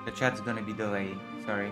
The chat's gonna be delayed. Sorry.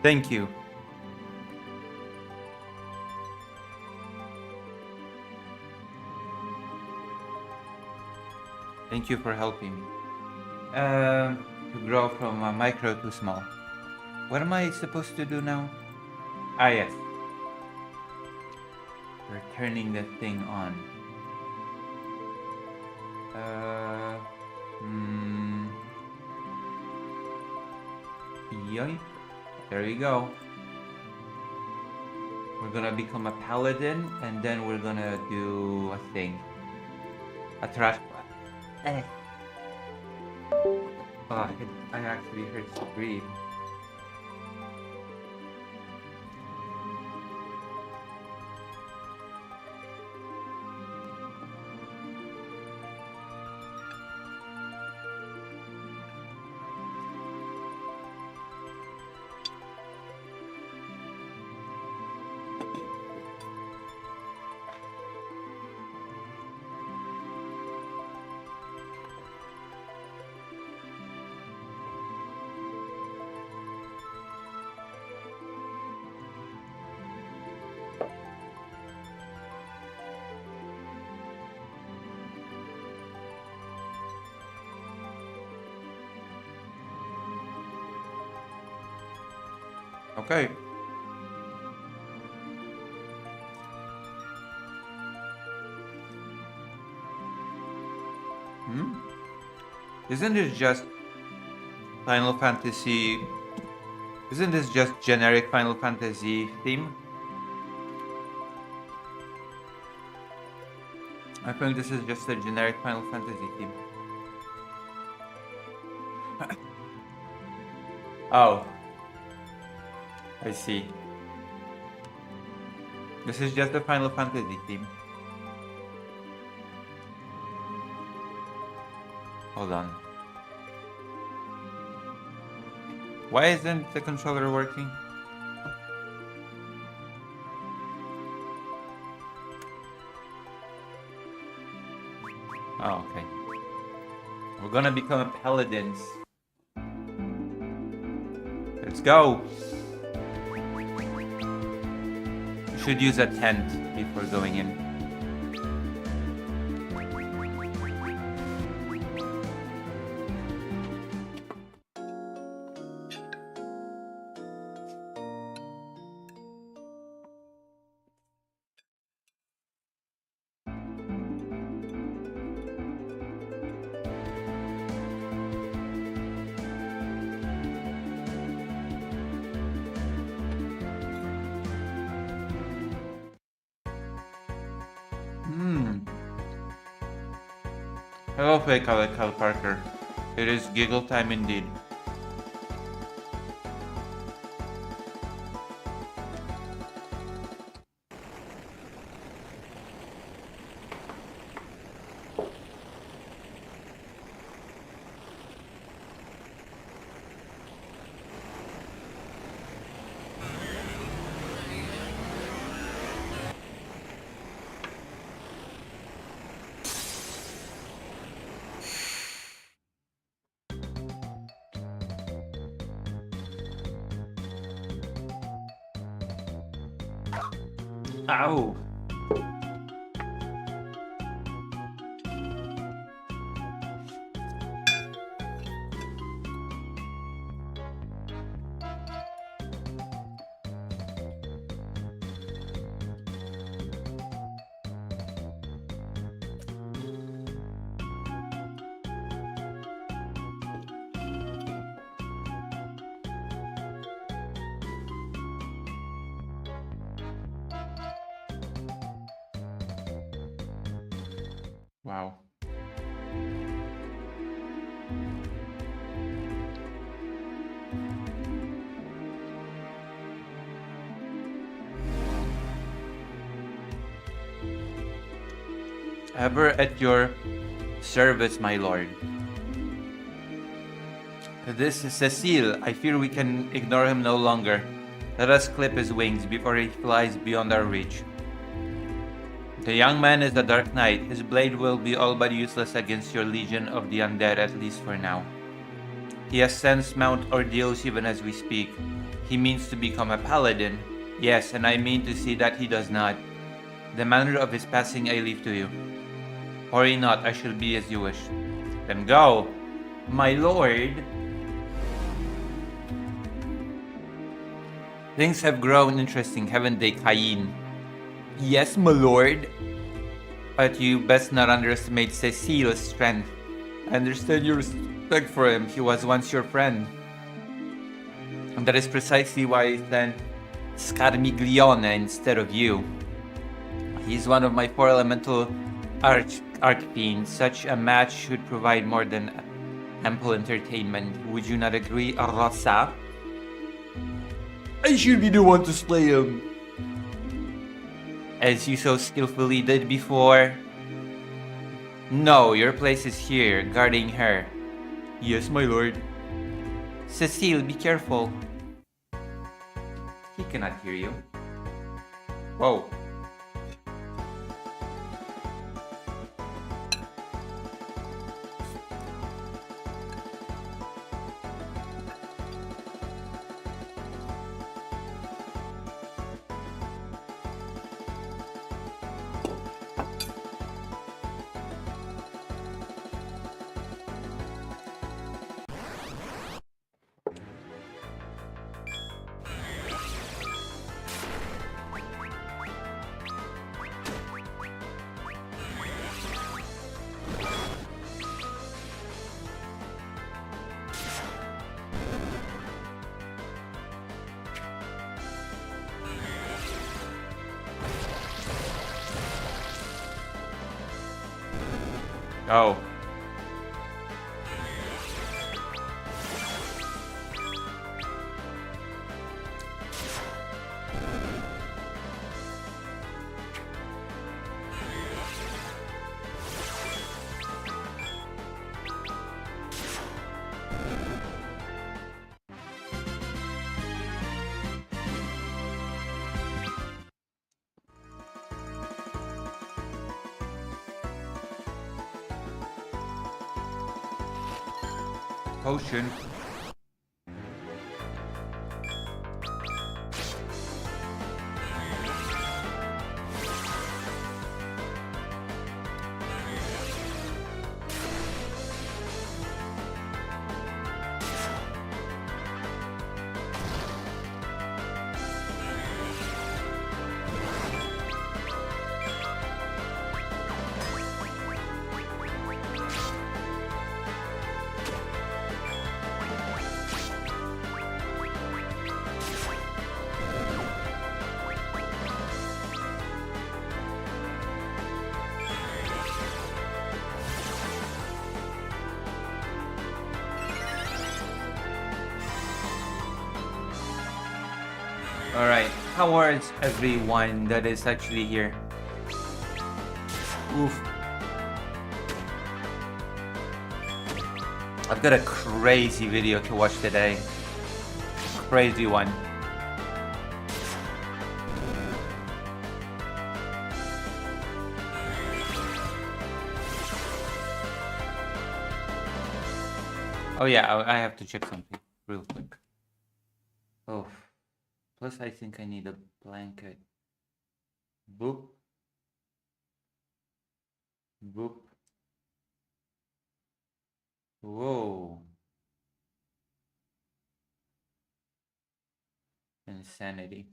Thank you. Thank you for helping me. To grow from micro to small. What am I supposed to do now? Ah, yes. We're turning the thing on. Yoink. There you go. We're gonna become a paladin, and then we're gonna do a thing. A trash. Oh, I actually hurts to breathe. Okay. Isn't this just Final Fantasy? Isn't this just generic Final Fantasy theme? I think this is just a generic Final Fantasy theme. Oh. I see. This is just a Final Fantasy theme. Hold on. Why isn't the controller working? Oh, okay. We're gonna become paladins. Let's go! You should use a tent before going in. Hello, Cal Parker. It is giggle time indeed. Ow! Wow. Ever at your service, my lord. This is Cecile. I fear we can ignore him no longer. Let us clip his wings before he flies beyond our reach. The young man is the Dark Knight. His blade will be all but useless against your legion of the undead, at least for now. He has sensed Mount Ordeals even as we speak. He means to become a paladin. Yes, and I mean to see that he does not. The manner of his passing I leave to you. Hurry not, I shall be as you wish. Then go, my lord. Things have grown interesting, haven't they, Cain? Yes, my lord. But you best not underestimate Cecile's strength. I understand your respect for him. He was once your friend. And that is precisely why I sent Scarmiglione instead of you. He's one of my four elemental archfiends. Such a match should provide more than ample entertainment. Would you not agree, Rosa? I should be the one to slay him. As you so skillfully did before. No, your place is here, guarding her. Yes, my lord. Cecile, be careful. He cannot hear you. Whoa. Oh. Potion. Alright, towards everyone that is actually here. Oof. I've got a crazy video to watch today. Crazy one. Oh yeah, I have to check something real quick. Oh, plus I think I need a blanket. Boop. Boop. Whoa. Insanity.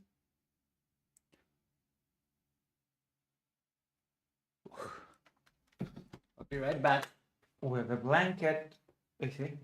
I'll be right back with a blanket. Okay.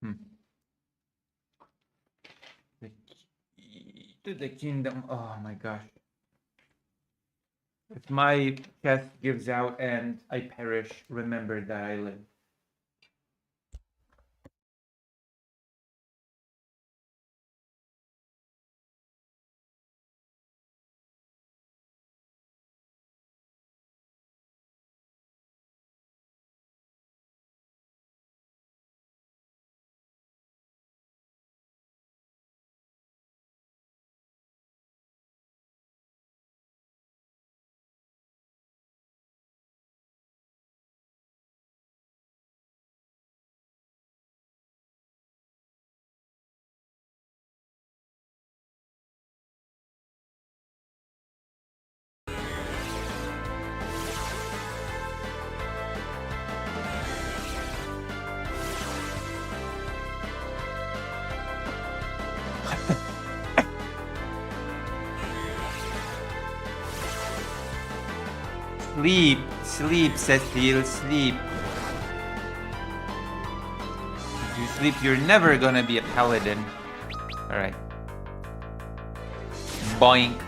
Hmm. The key to the kingdom. Oh my gosh. If my chest gives out and I perish, remember that I live. Sleep, sleep, Cecile, sleep. If you sleep, you're never gonna be a paladin. Alright. Boink.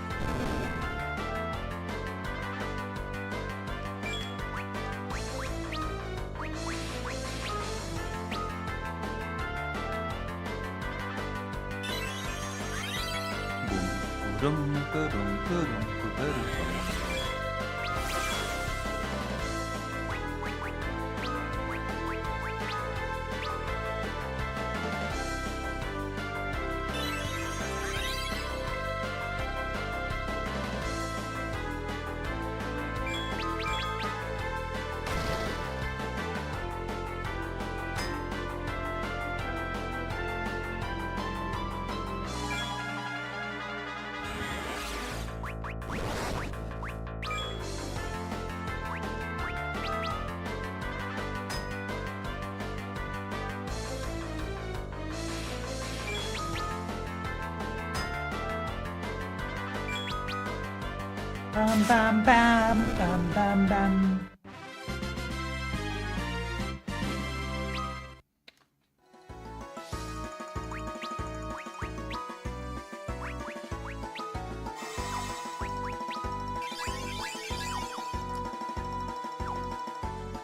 Bam bam bam bam bam bam.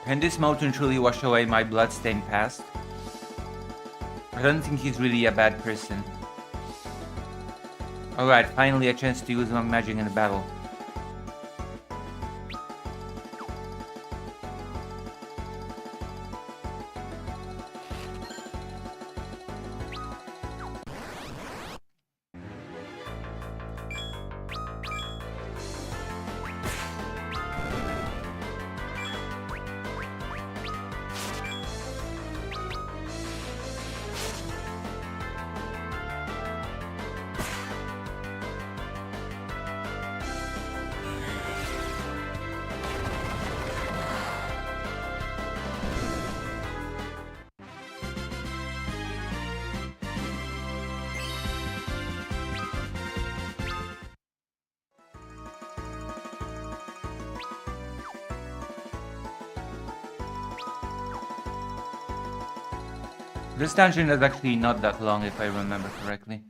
Can this mountain truly wash away my bloodstained past? I don't think he's really a bad person. Alright, finally a chance to use my magic in the battle. This dungeon is actually not that long if I remember correctly.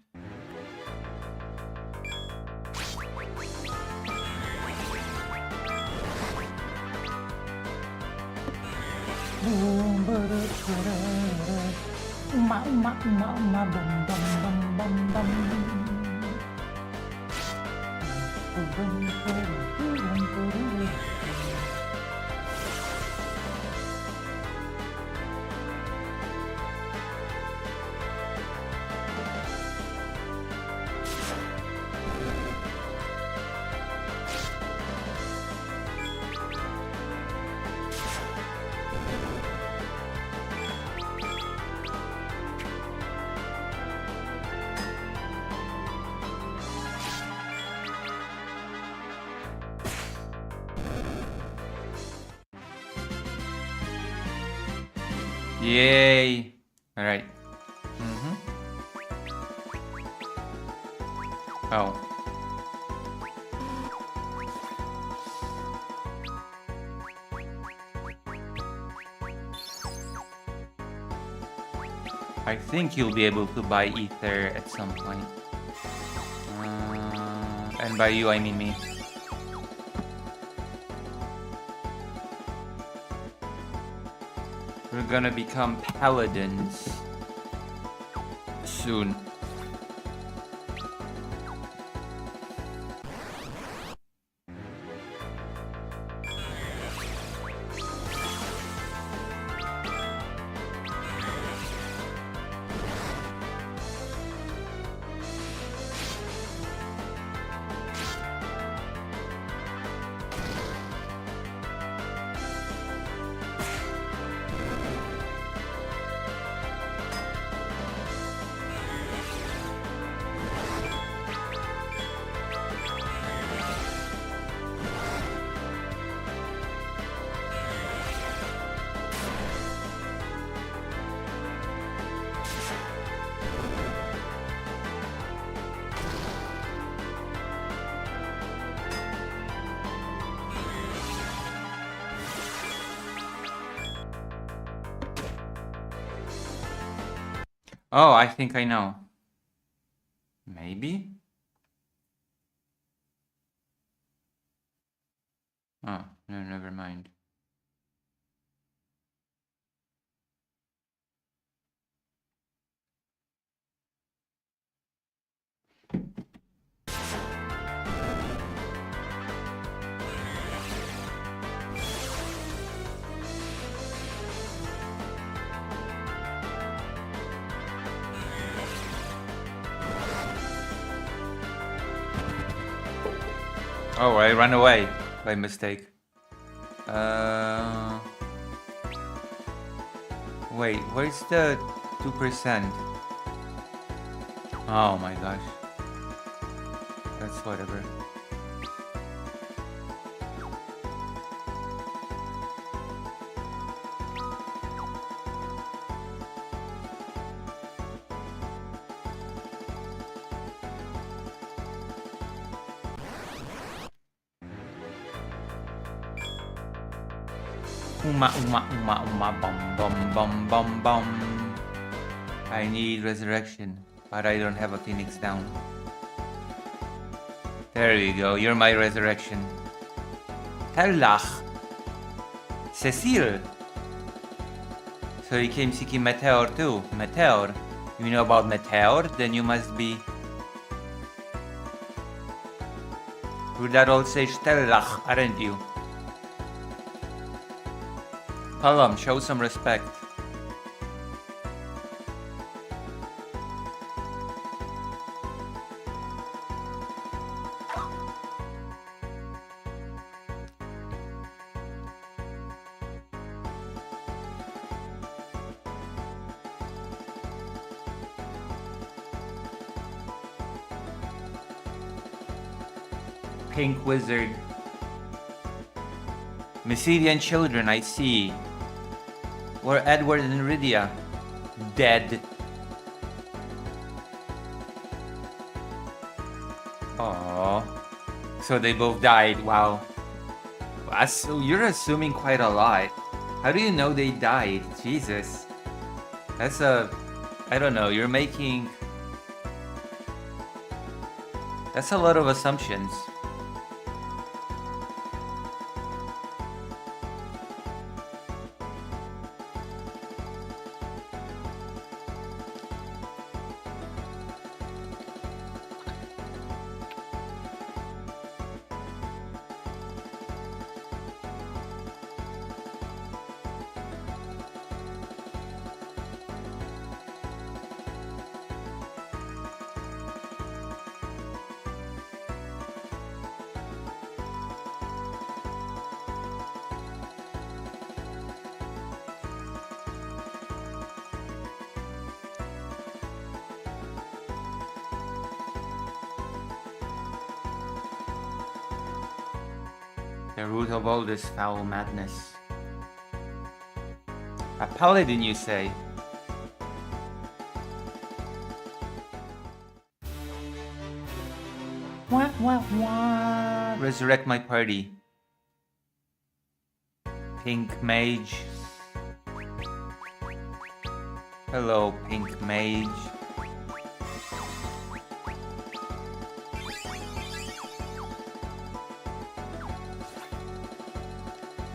Yay! Alright. Oh. I think you'll be able to buy ether at some point. And by you, I mean me. We're gonna become paladins soon. Oh, I think I know. Maybe? Oh, no, never mind. Oh, I ran away by mistake. Wait, where's the 2%? Oh my gosh. That's whatever. Bum. I need resurrection, but I don't have a phoenix down. There you go, you're my resurrection. Tellach. Cecile. So you came seeking Meteor too. Meteor. You know about Meteor? Then you must be... You're that old sage Tellach, aren't you? Palam, show some respect. Pink wizard. Mycelian children, I see. Were Edward and Rydia dead? Oh, so they both died. Wow. So you're assuming quite a lot. How do you know they died? Jesus. That's I don't know, you're making... That's a lot of assumptions. The root of all this foul madness. A paladin, you say? Wah, wah, wah. Resurrect my party. Pink mage. Hello, pink mage.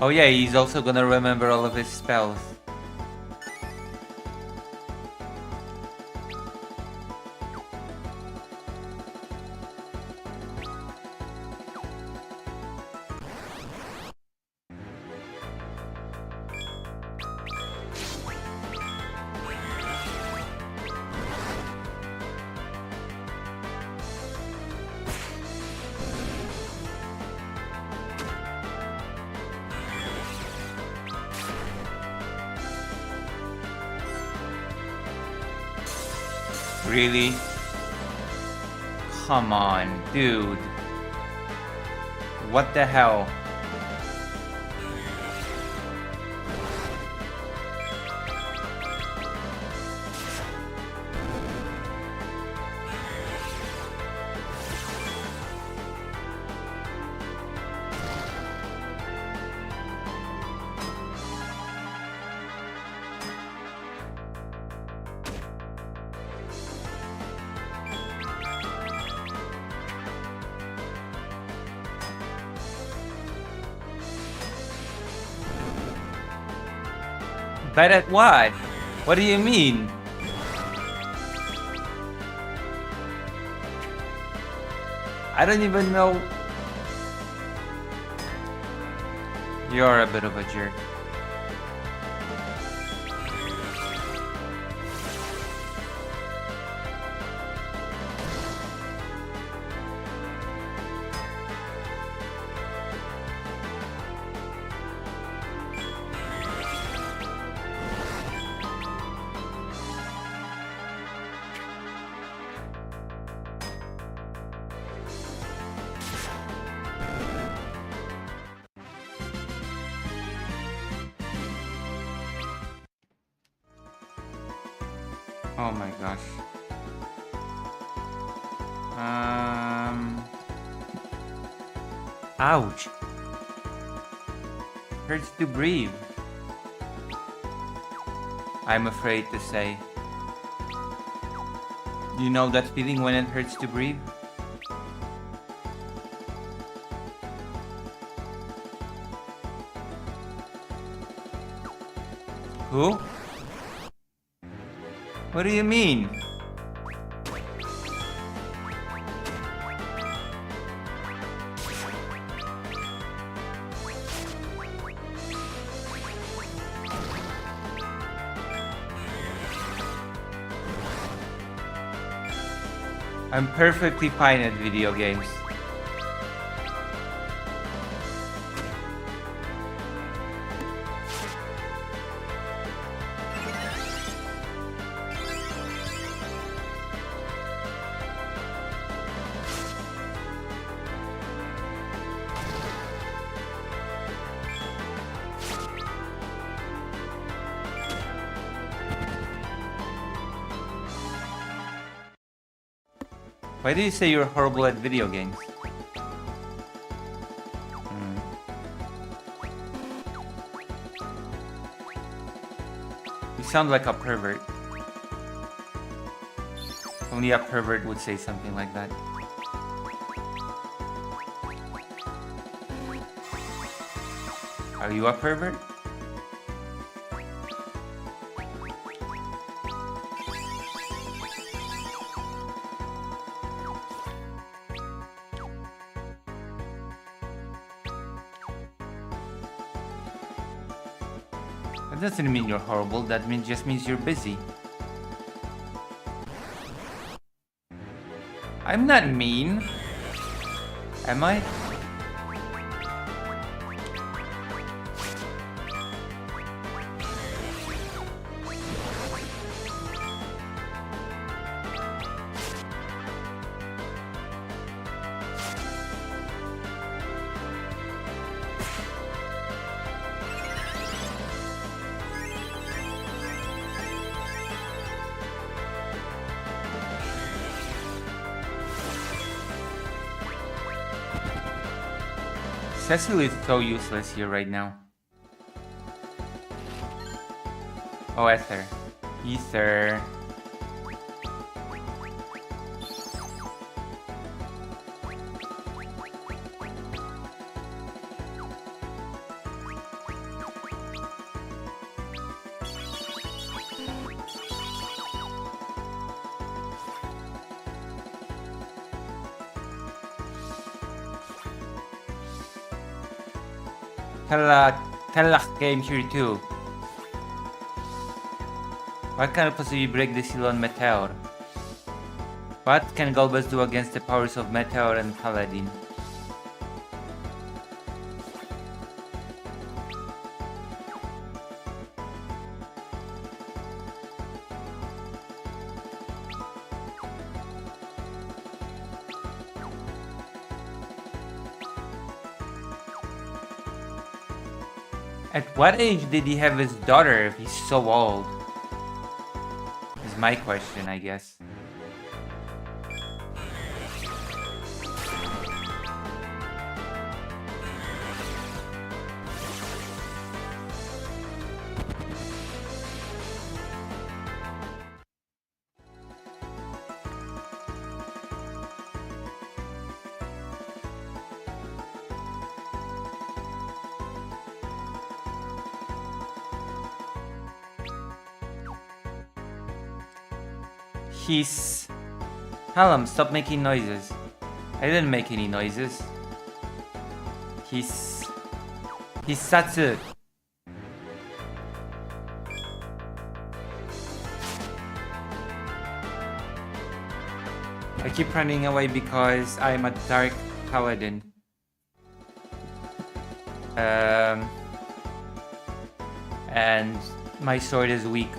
Oh yeah, he's also gonna remember all of his spells. Really? Come on, dude. What the hell? Bad at what? What do you mean? I don't even know. You're a bit of a jerk. Oh my gosh. Ouch. Hurts to breathe. I'm afraid to say. You know that feeling when it hurts to breathe? Who? What do you mean? I'm perfectly fine at video games. Why do you say you're horrible at video games? You sound like a pervert. Only a pervert would say something like that. Are you a pervert? That doesn't mean you're horrible, that just means you're busy. I'm not mean. Am I? Cecil is so useless here right now. Oh, Ether. Ether. Telak came here too. What can possibly break the seal on Meteor? What can Galbas do against the powers of Meteor and Paladin? At what age did he have his daughter if he's so old? Is my question, I guess. Hallam, stop making noises. I didn't make any noises. He's Satsu. I keep running away because I'm a dark paladin. And my sword is weak.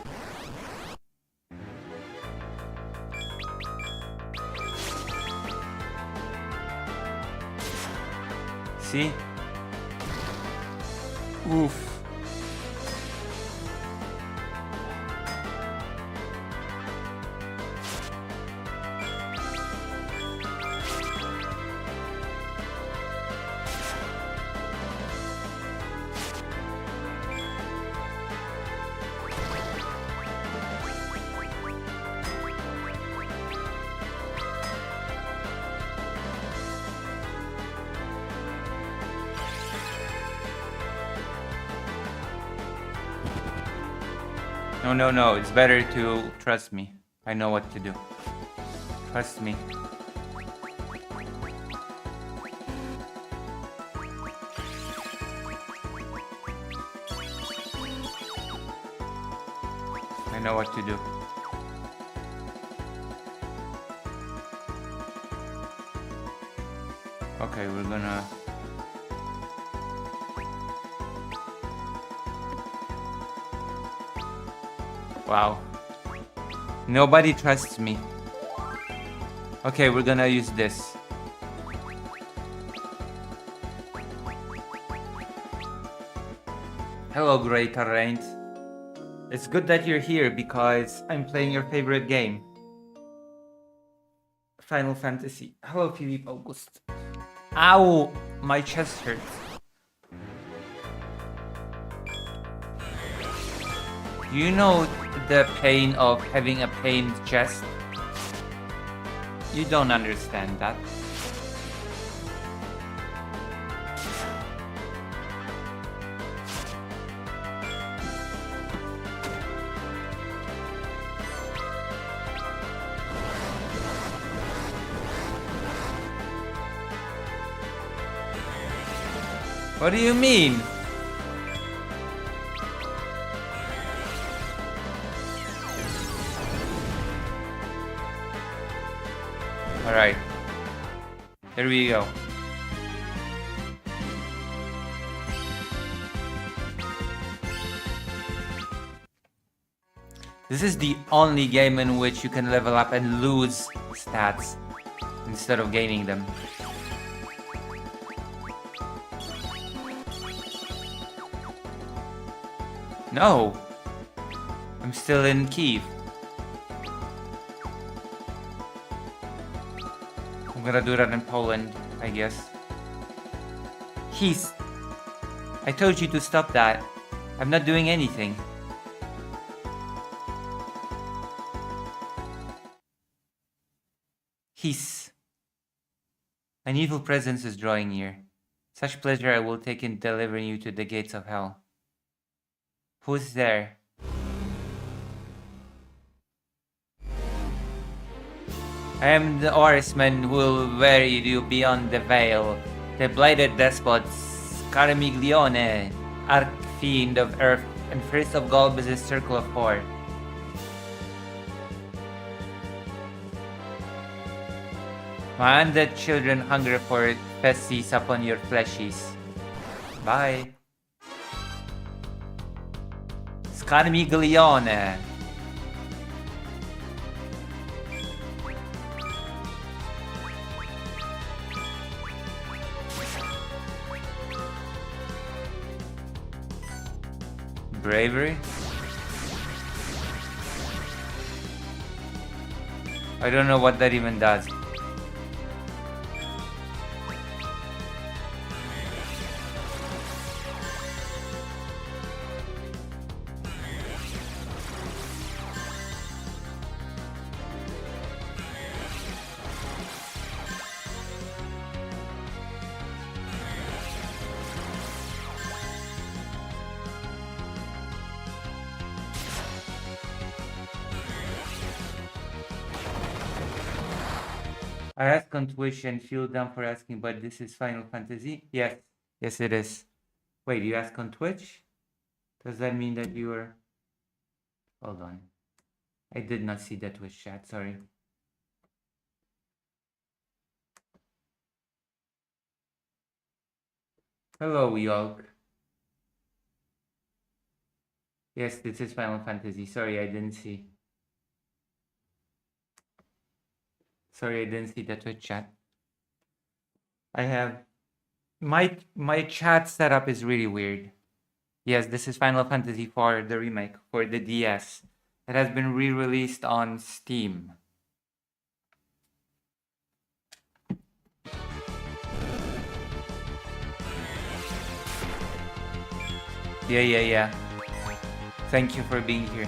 See? Oof. No, it's better to trust me. I know what to do. Trust me. I know what to do. Okay, we're gonna... Wow. Nobody trusts me. Okay, we're gonna use this. Hello, Great Terrains. It's good that you're here because I'm playing your favorite game. Final Fantasy. Hello, Philippe August. Ow! My chest hurts. Do you know the pain of having a pained chest? You don't understand that. What do you mean? Alright. Here we go. This is the only game in which you can level up and lose stats instead of gaining them. No! I'm still in Kiev. I'm gonna do that in Poland, I guess. I told you to stop that. I'm not doing anything. An evil presence is drawing near. Such pleasure I will take in delivering you to the gates of hell. Who's there? I am the oarsman who will bury you beyond the veil, the blighted despot Scarmiglione, archfiend of earth and first of Galbuz's circle of horror. My undead children hunger for feces upon your fleshies. Bye. Scarmiglione. Bravery? I don't know what that even does. I ask on Twitch and feel dumb for asking, but this is Final Fantasy? Yes. Yes, it is. Wait, you ask on Twitch? Does that mean that you are... Hold on. I did not see that Twitch chat, sorry. Hello, Yolk. Yes, this is Final Fantasy. Sorry, I didn't see. Sorry, I didn't see the Twitch chat. I have... My chat setup is really weird. Yes, this is Final Fantasy IV, the remake for the DS. It has been re-released on Steam. Yeah. Thank you for being here.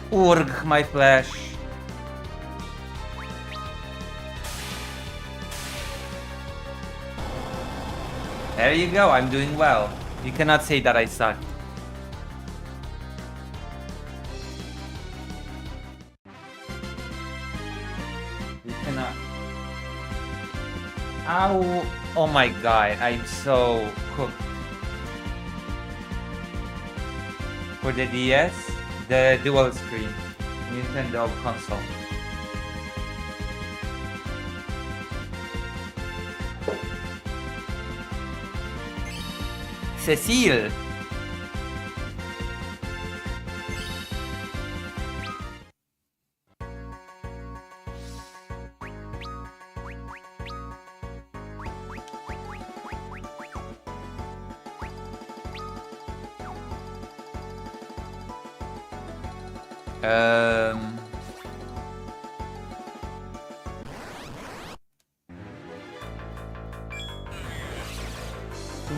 Urgh, my flesh. There you go, I'm doing well. You cannot say that I suck. You cannot. Ow! Oh my god, I'm so cooked. For the DS, the dual screen Nintendo console. Cecile!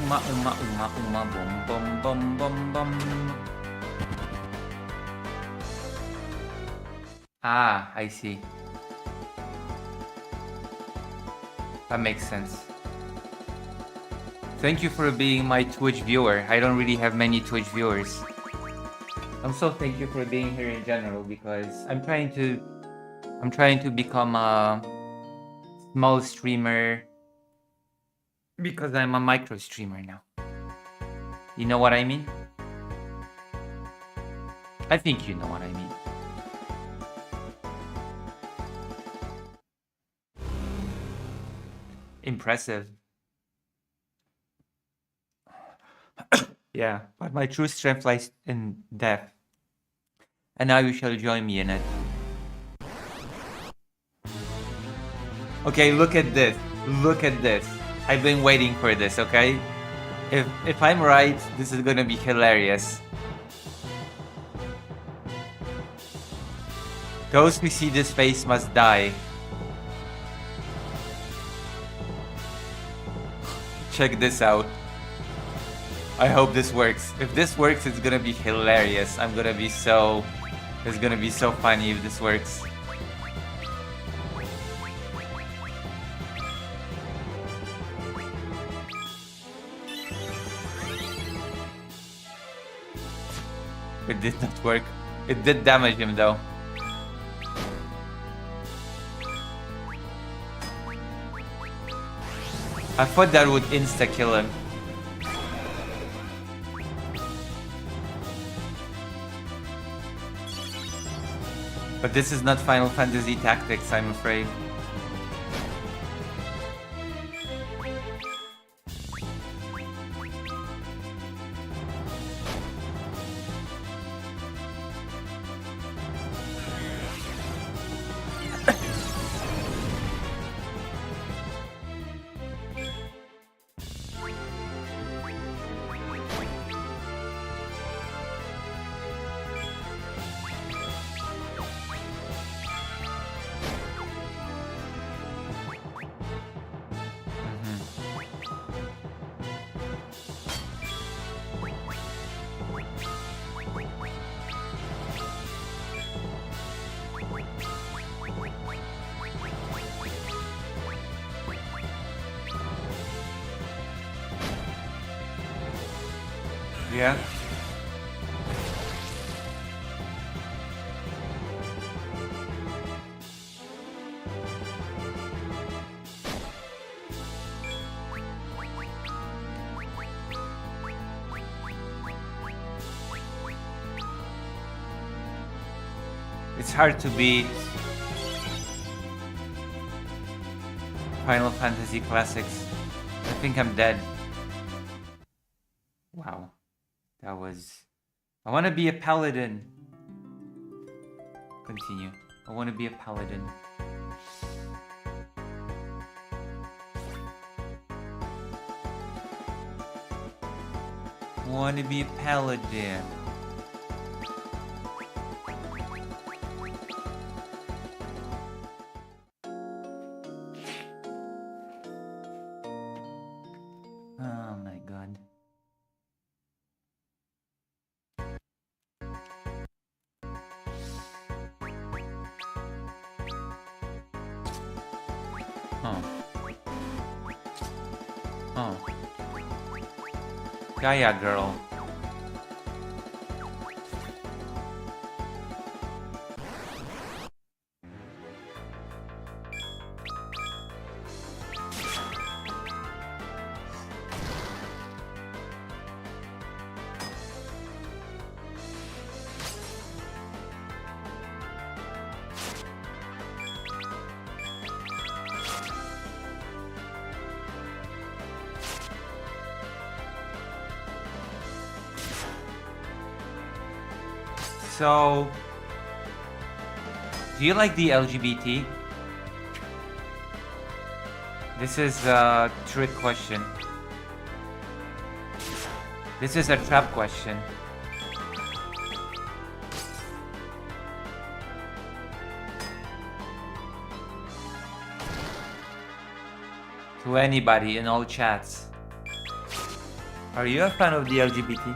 boom, boom, boom, boom, boom. Ah, I see. That makes sense. Thank you for being my Twitch viewer. I don't really have many Twitch viewers. So thank you for being here in general, because I'm trying to become a small streamer, because I'm a micro streamer now. You know what I mean? I think you know what I mean. Impressive. Yeah, but my true strength lies in death. And now you shall join me in it. Okay, look at this. Look at this. I've been waiting for this, okay? If I'm right, this is gonna be hilarious. Those who see this face must die. Check this out. I hope this works. If this works, it's gonna be hilarious. It's gonna be so funny if this works. It did not work. It did damage him though. I thought that would insta-kill him. But this is not Final Fantasy Tactics, I'm afraid. Yeah. It's hard to beat Final Fantasy Classics. I think I'm dead. Wow. That was... I want to be a paladin. Continue. I want to be a paladin. I want to be a paladin. Oh my god. Oh. Oh. Gaia girl. So, do you like the LGBT? This is a trick question. This is a trap question. To anybody in all chats. Are you a fan of the LGBT?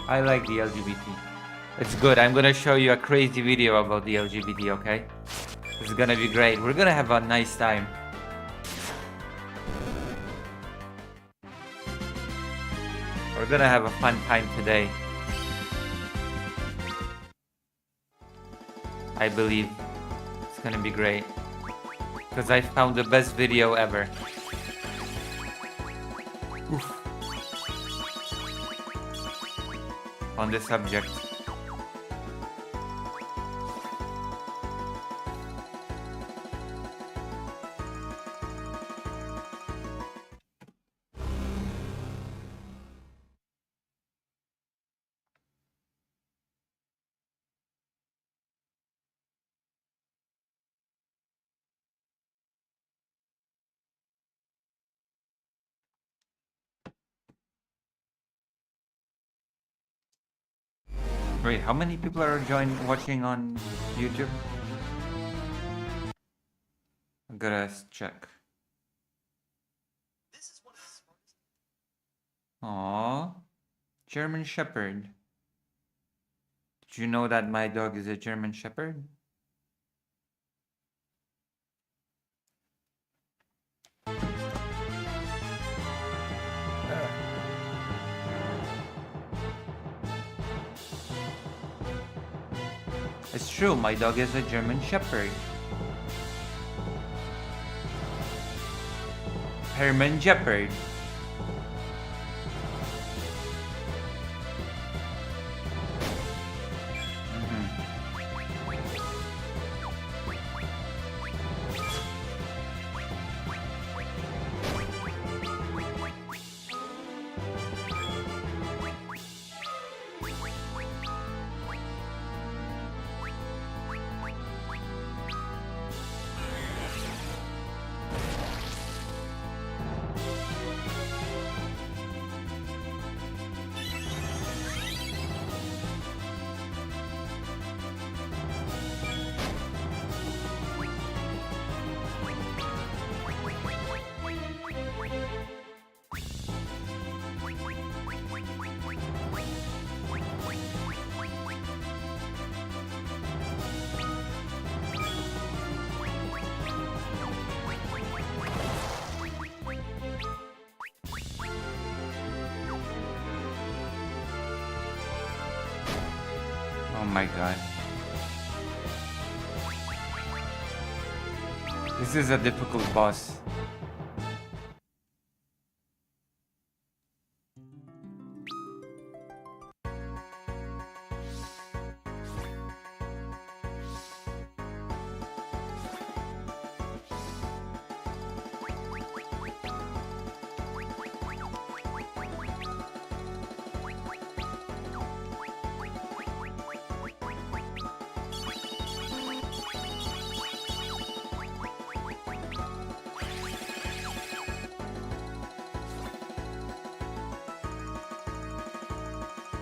I like the LGBT. It's good. I'm gonna show you a crazy video about the LGBT, okay? It's gonna be great. We're gonna have a nice time. We're gonna have a fun time today. I believe it's gonna be great. Because I found the best video ever. Oof. On this subject. Wait, how many people are watching on YouTube? I gotta check. Aww, German Shepherd. Did you know that my dog is a German Shepherd? It's true, my dog is a German Shepherd. Herman Shepherd. Oh my god. This is a difficult boss.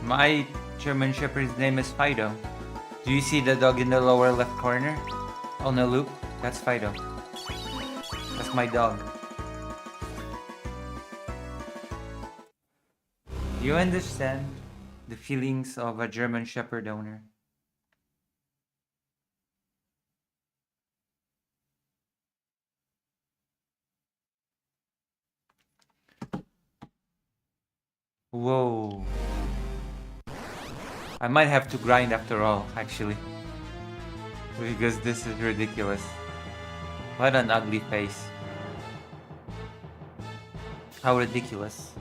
My German Shepherd's name is Fido. Do you see the dog in the lower left corner? On a loop? That's Fido. That's my dog. Do you understand the feelings of a German Shepherd owner? Whoa. I might have to grind after all, actually. Because this is ridiculous. What an ugly face. How ridiculous.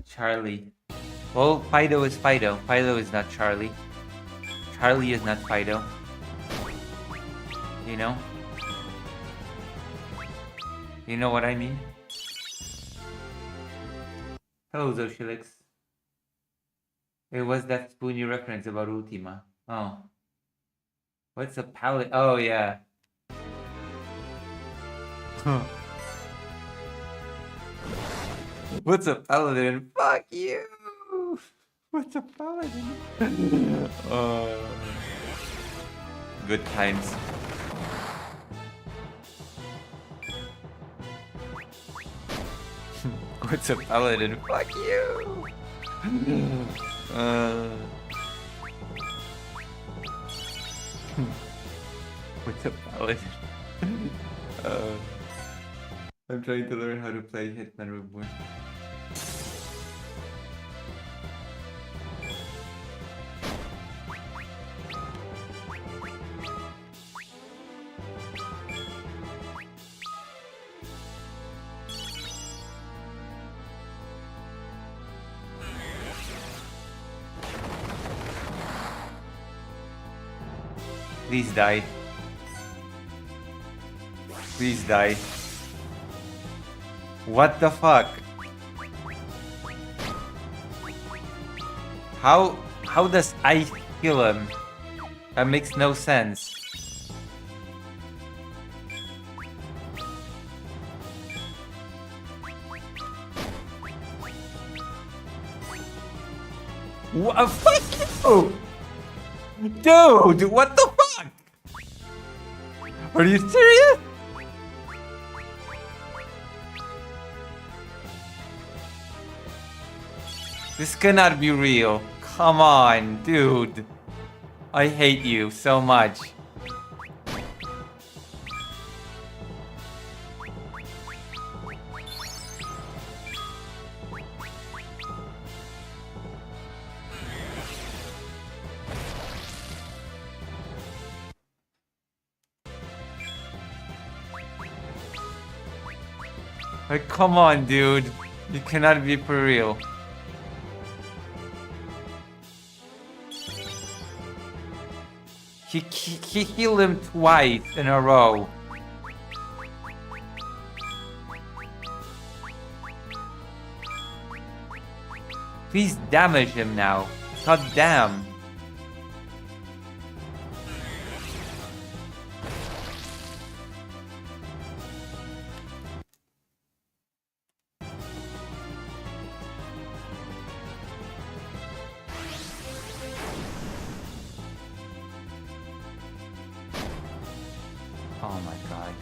Charlie. Well, Fido is Fido. Fido is not Charlie. Charlie is not Fido. You know? You know what I mean? Hello, Zoshilix. It was that spoony reference about Ultima. Oh. What's a palette? Oh, yeah. What's a paladin? Fuck you! What's a paladin? Good times. What's a paladin? Fuck you! What's a paladin? I'm trying to learn how to play Hitman Reborn. Please die. Please die. What the fuck? How does I kill him? That makes no sense. What? Fuck you! Dude, what the fuck? Are you serious? This cannot be real. Come on, dude. I hate you so much. Like, come on, dude. You cannot be for real. He healed him twice in a row. Please damage him now. God damn. Oh my god.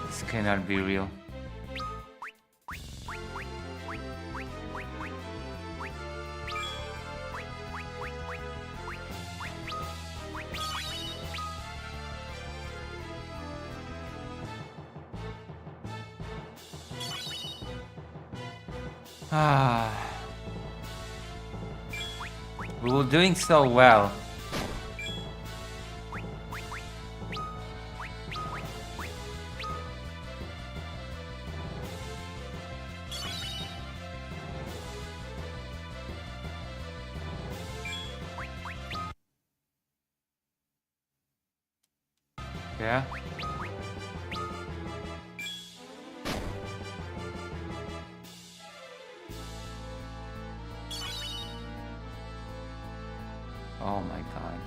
This cannot be real. We were doing so well. Yeah. Oh my god.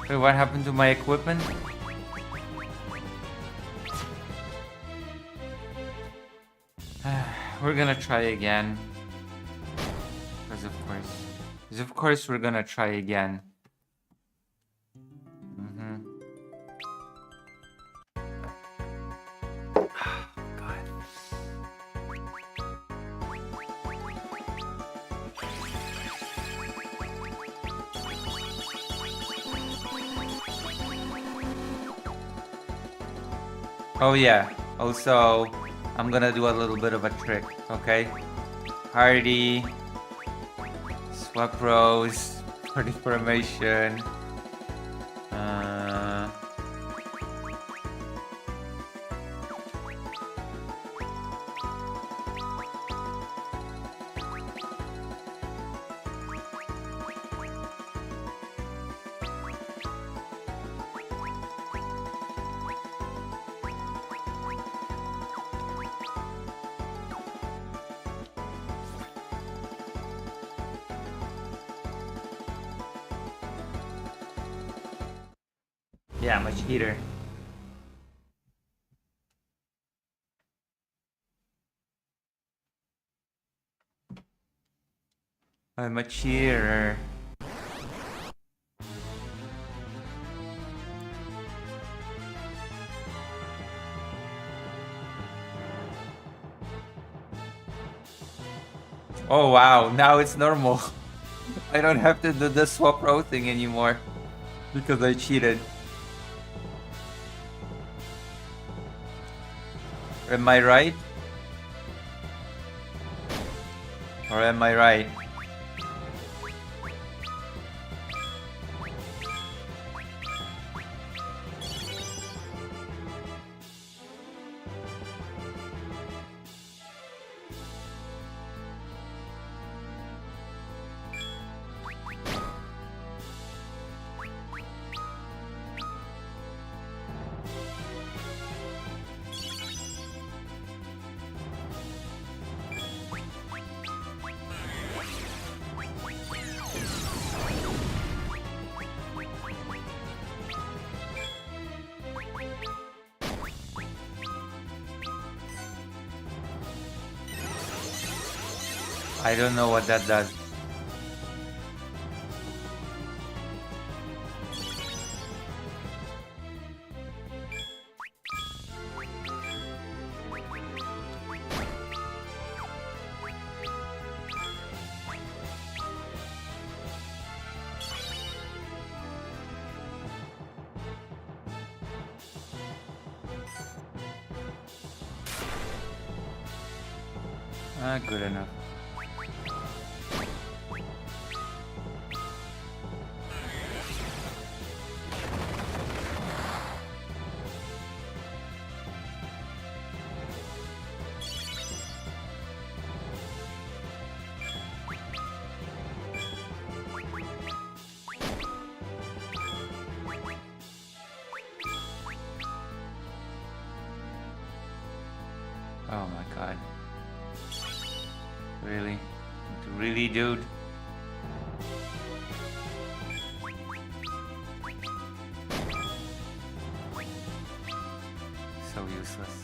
Wait, what happened to my equipment? We're gonna try again. Because of course we're gonna try again. Oh yeah. Also, I'm gonna do a little bit of a trick, okay? Hardy, swap rows for the formation. Yeah, I'm a cheater. I'm a cheater. Oh wow, now it's normal. I don't have to do the swap row thing anymore because I cheated. Am I right? Or am I right? I don't know what that does. Good enough. Oh my god. Really? Really, dude? So useless.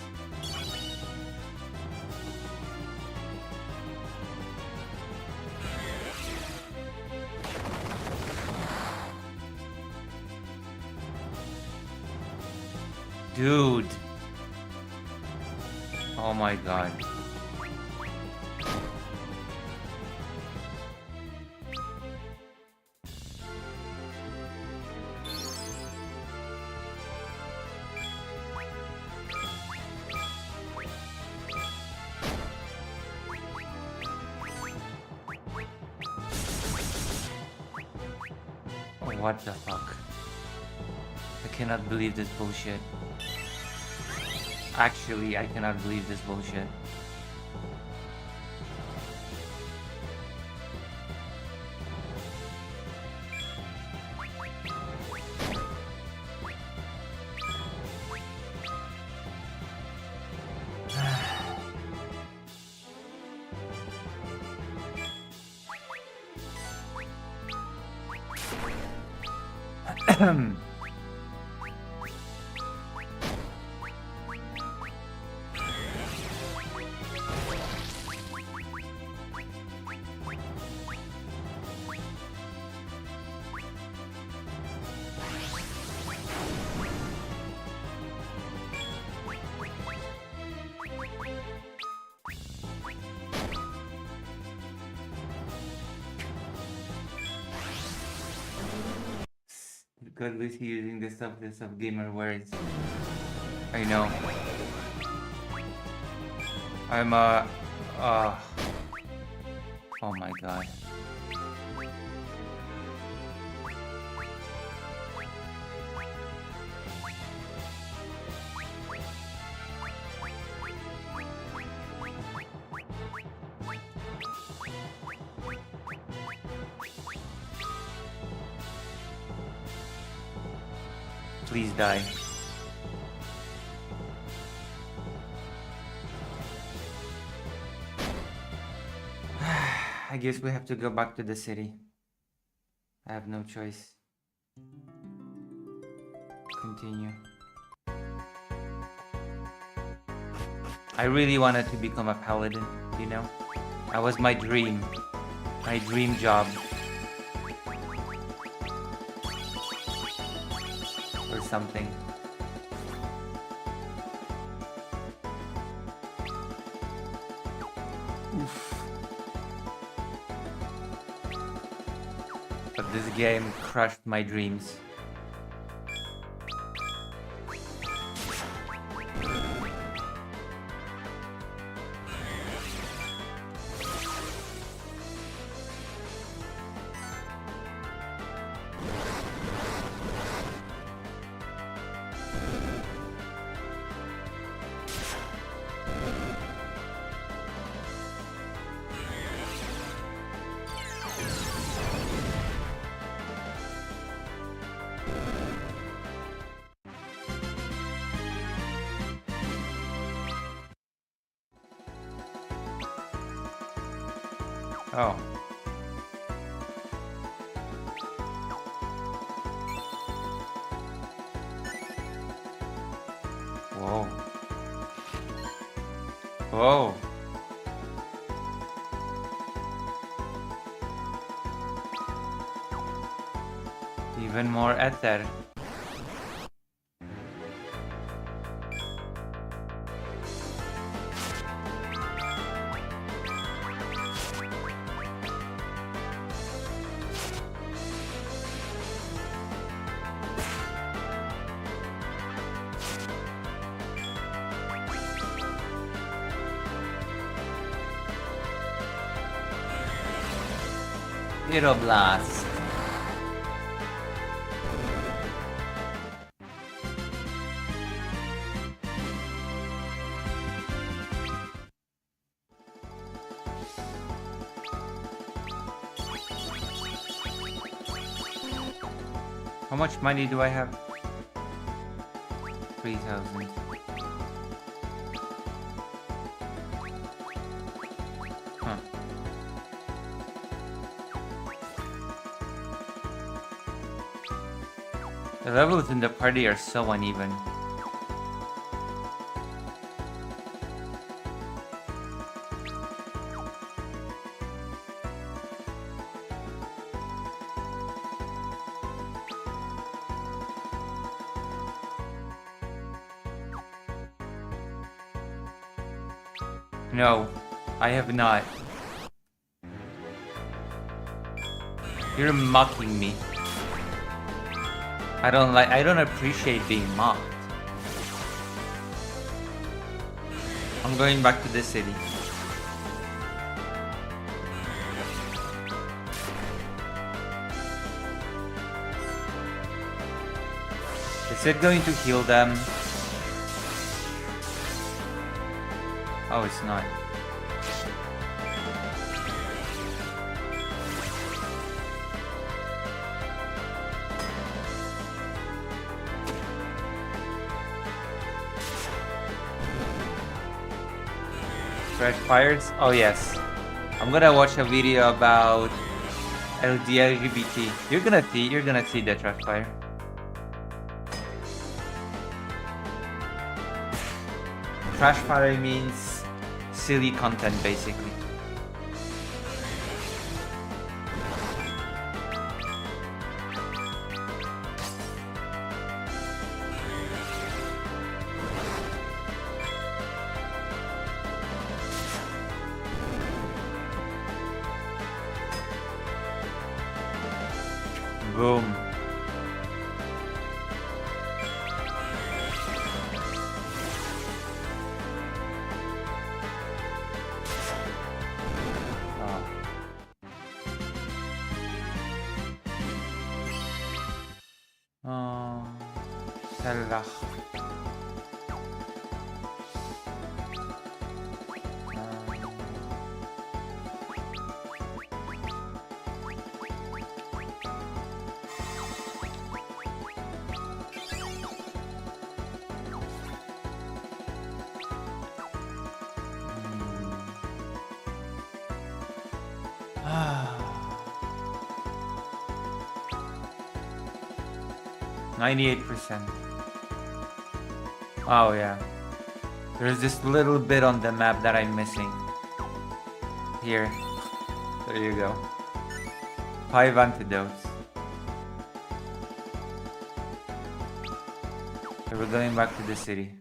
Dude. Oh my god. What the fuck? I cannot believe this bullshit. Actually, I cannot believe this bullshit. God, was he using this stuff gamer words? I know. I'm oh my god. Please die. I guess we have to go back to the city. I have no choice. Continue. I really wanted to become a paladin, you know? That was my dream. My dream job. Or something. Oof. But this game crushed my dreams. Oh. Whoa. Whoa. Even more ether. Blast. How much money do I have? 3,000. Huh. The levels in the party are so uneven. No, I have not. You're mocking me. I don't appreciate being mocked. I'm going back to the city. Is it going to heal them? Oh, it's not. Fresh fires? Oh yes. I'm gonna watch a video about the LGBT. You're gonna see the trash fire. Trash fire means silly content basically. Boom. Salah. Ah. 98%. Oh yeah. There's this little bit on the map that I'm missing. Here. There you go. 5 antidotes. So we're going back to the city.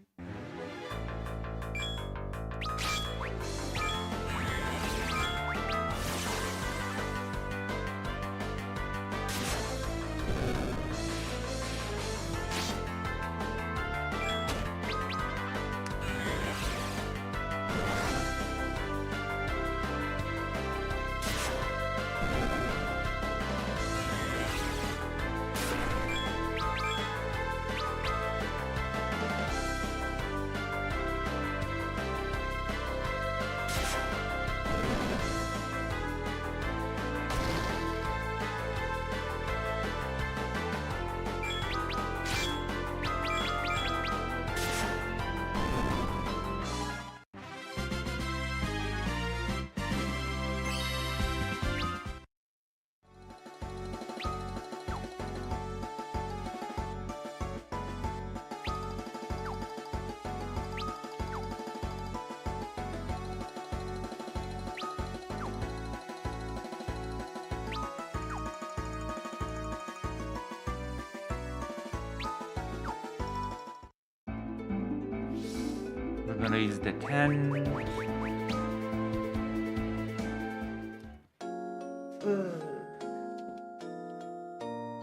We're gonna use the 10.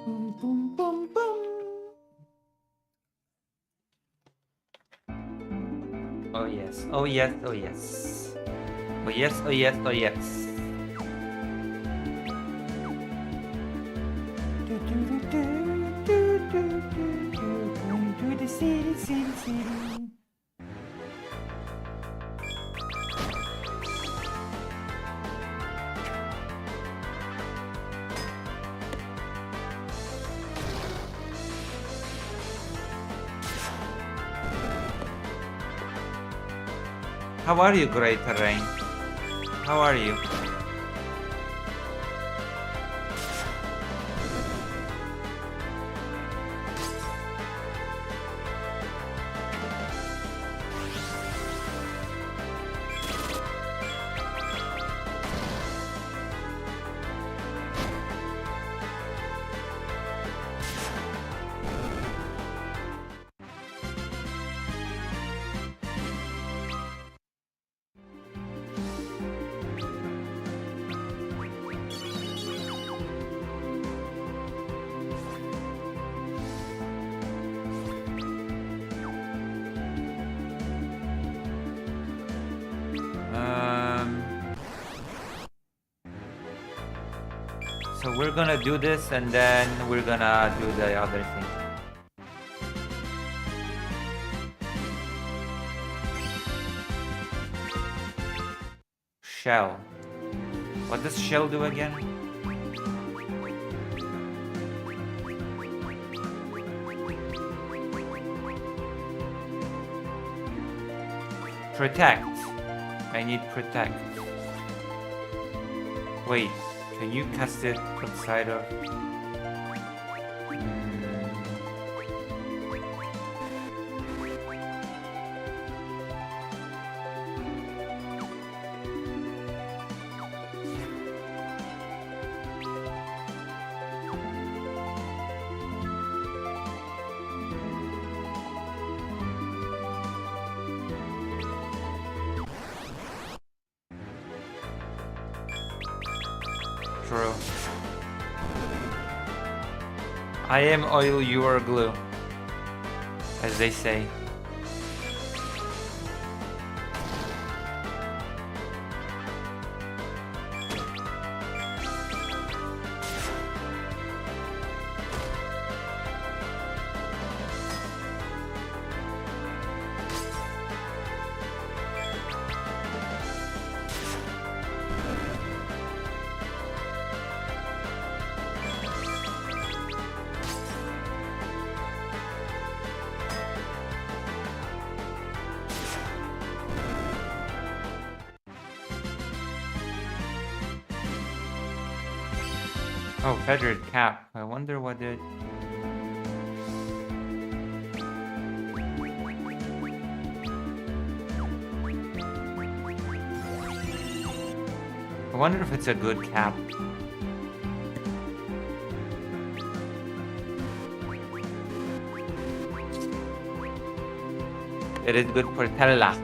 Boom, boom, boom, boom. Oh yes, oh yes, oh yes. Oh yes, oh yes, oh yes. Going to the city, city, city. How are you, Great Terrain? How are you? So we're gonna do this and then we're gonna do the other thing. Shell. What does shell do again? Protect. I need protect. Wait, can you cast it outside of? True. I am oil, you are glue, as they say. Oh, feathered cap. I wonder what it... I wonder if it's a good cap. It is good for tela.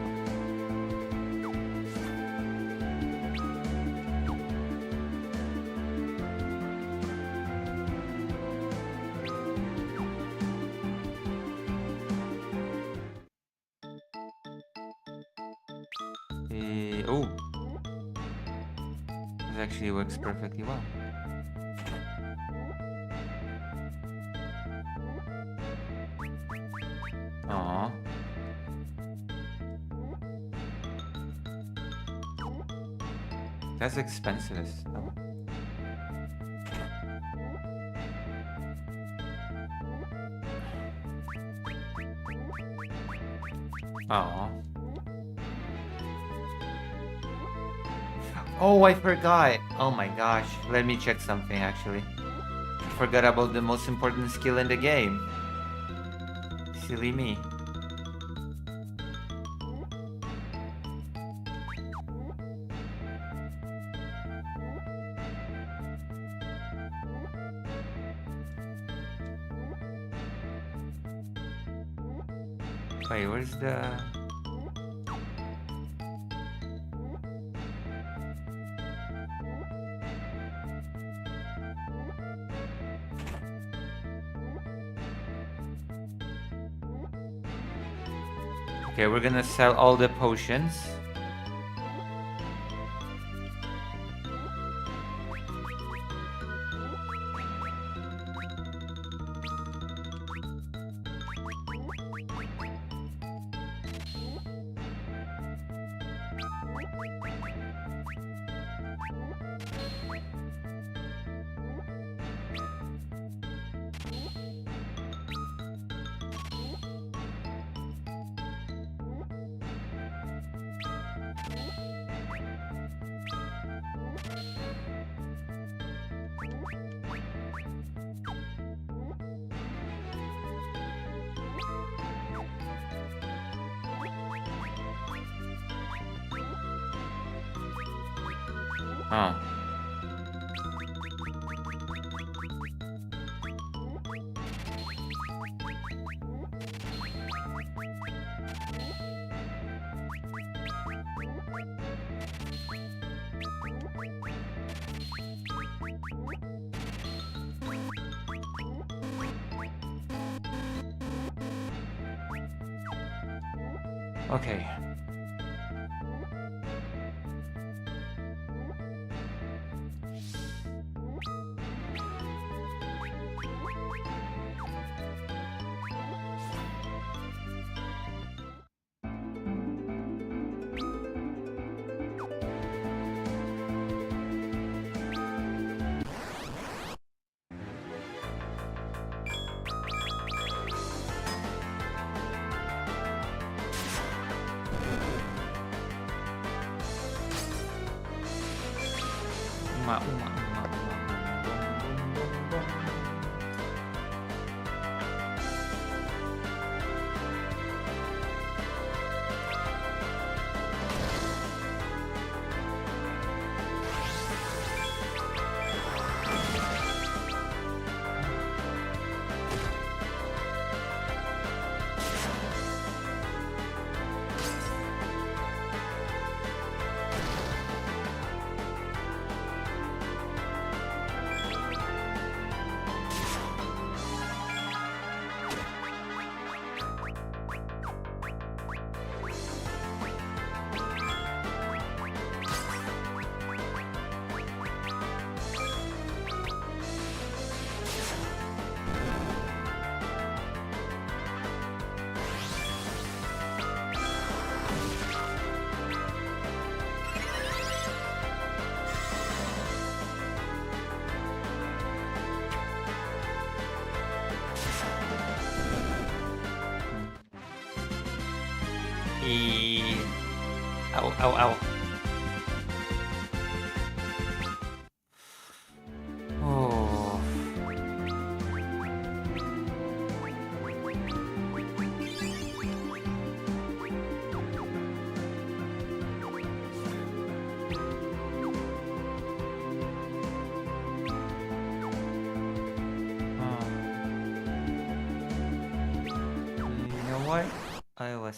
Oh, this actually works perfectly well. Aww. That's expensive as hell. Aww. Oh, I forgot. Oh my gosh. Let me check something actually. I forgot about the most important skill in the game. Silly me. Wait, where's the... Okay, we're gonna sell all the potions. Oh. Okay. Ow, ow, ow. Oh. What? I was...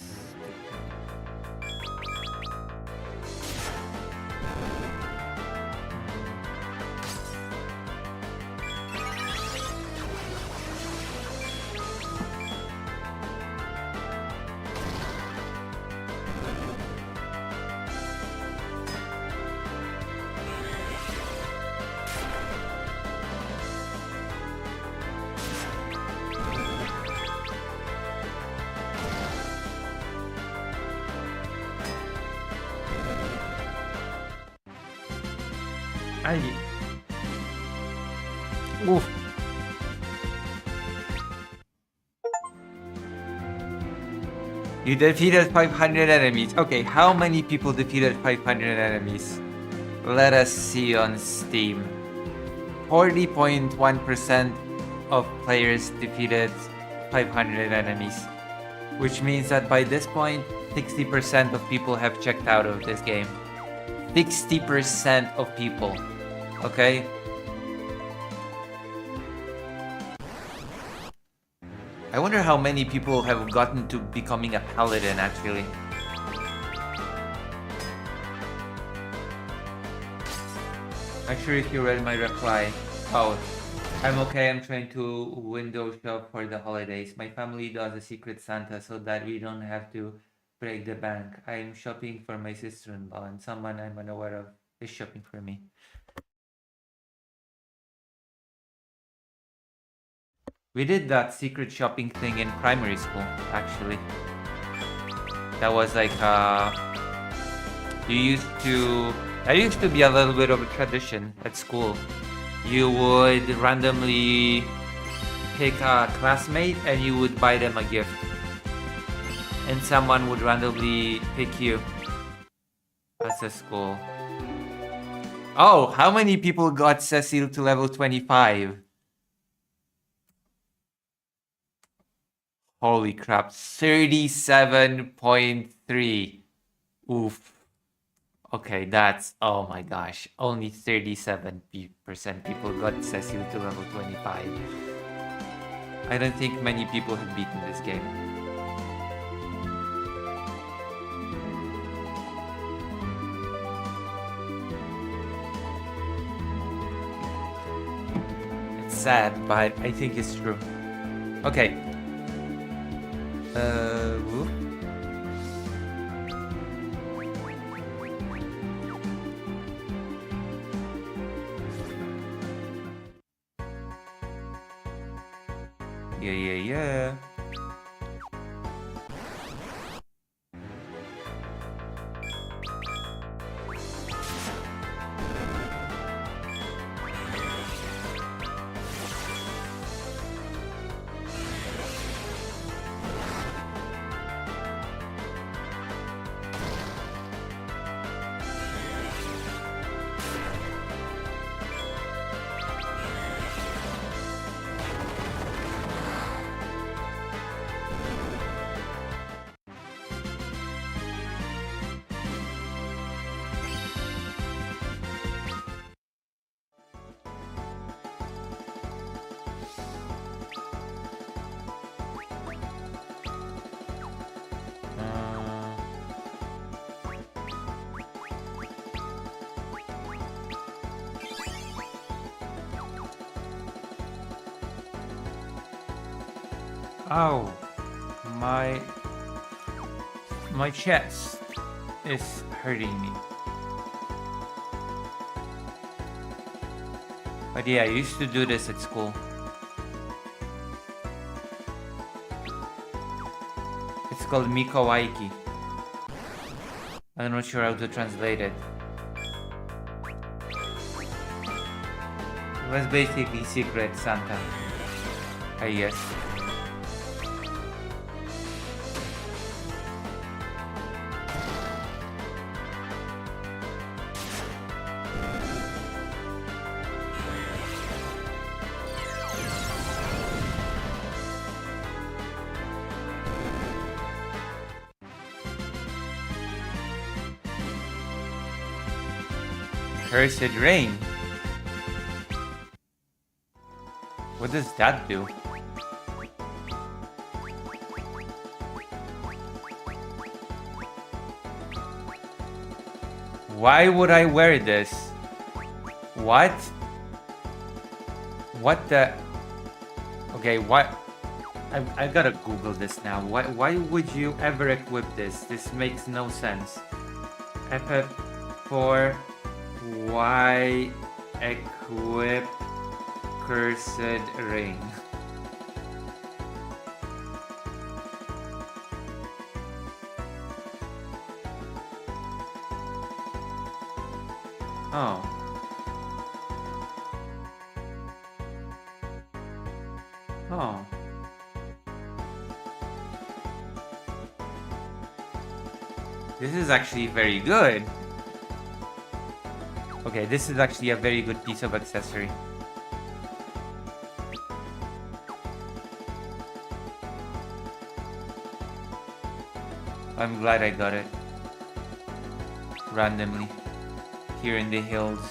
Oof. You defeated 500 enemies. Okay, how many people defeated 500 enemies? Let us see on Steam. 40.1% of players defeated 500 enemies. Which means that by this point, 60% of people have checked out of this game. 60% of people. Okay? I wonder how many people have gotten to becoming a paladin, actually. Not sure if you read my reply. Oh, I'm okay. I'm trying to window shop for the holidays. My family does a secret Santa so that we don't have to break the bank. I'm shopping for my sister-in-law, and someone I'm unaware of is shopping for me. We did that secret shopping thing in primary school, actually. That was like, that used to be a little bit of a tradition at school. You would randomly pick a classmate and you would buy them a gift. And someone would randomly pick you. That's a school. Oh, how many people got Cecil to level 25? Holy crap, 37.3. Oof. Okay, that's, oh my gosh, only 37% people got Cecil to level 25. I don't think many people have beaten this game. It's sad, but I think it's true. Okay. Whoop. Yeah. Ow, my chest is hurting me. But yeah, I used to do this at school. It's called Miko Waiki. I'm not sure how to translate it. It was basically Secret Santa, I guess. Cursed Rain. What does that do? Why would I wear this? What? What the? Okay, what? I gotta Google this now. Why would you ever equip this? This makes no sense. FF4, why equip cursed ring? Oh. Oh. This is actually very good. Okay, this is actually a very good piece of accessory. I'm glad I got it. Randomly. Here in the hills.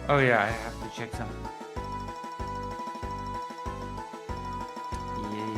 Oh yeah, I have to check some. Yeah.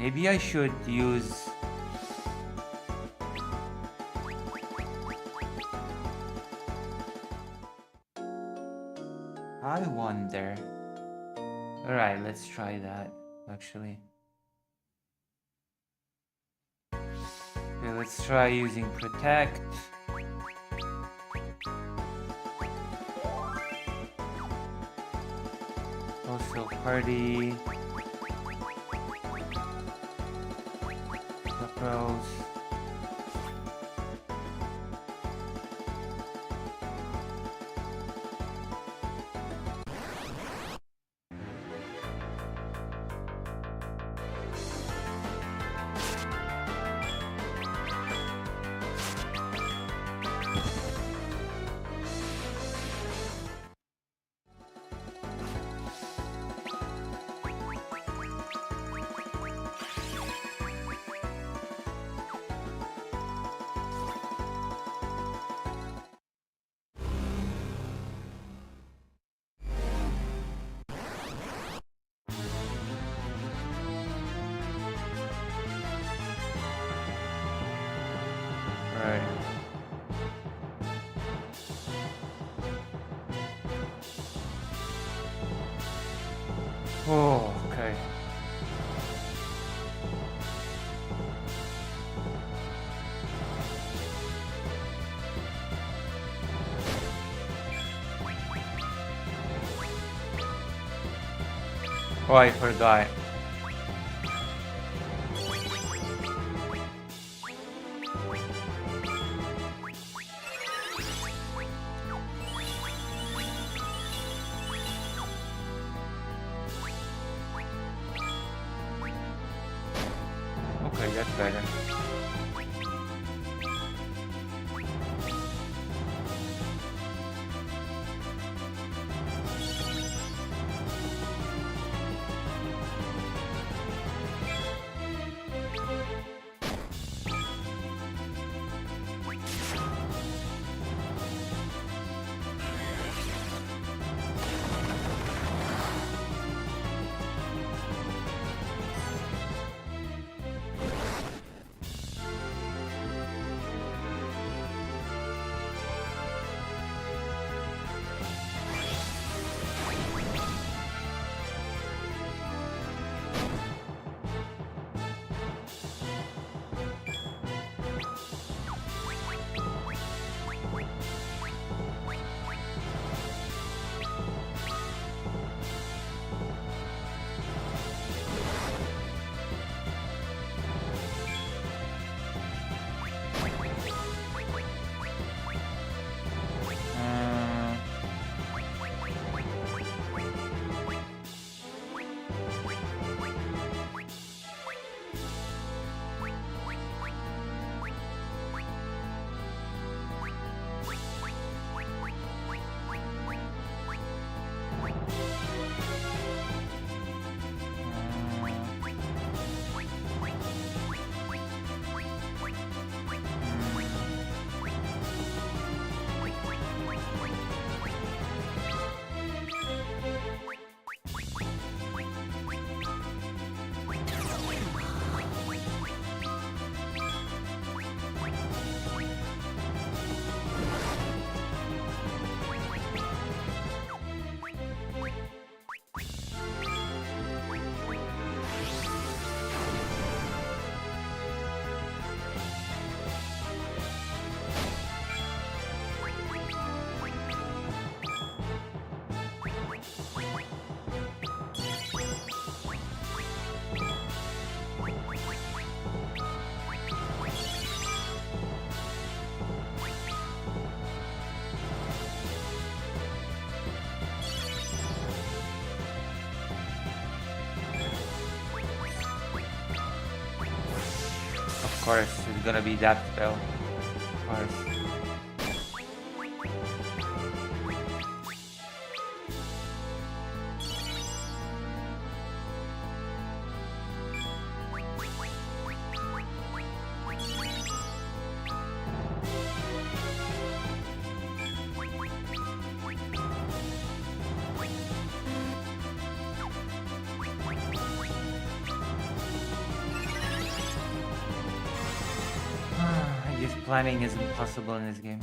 Maybe I should use... I wonder... Alright, let's try that, actually. Okay, let's try using Protect. Also Party. Pros. Right. Oh, okay. Oh, I forgot. Okay, that's better. Of course, it's gonna be that spell. Of course. This planning is impossible in this game.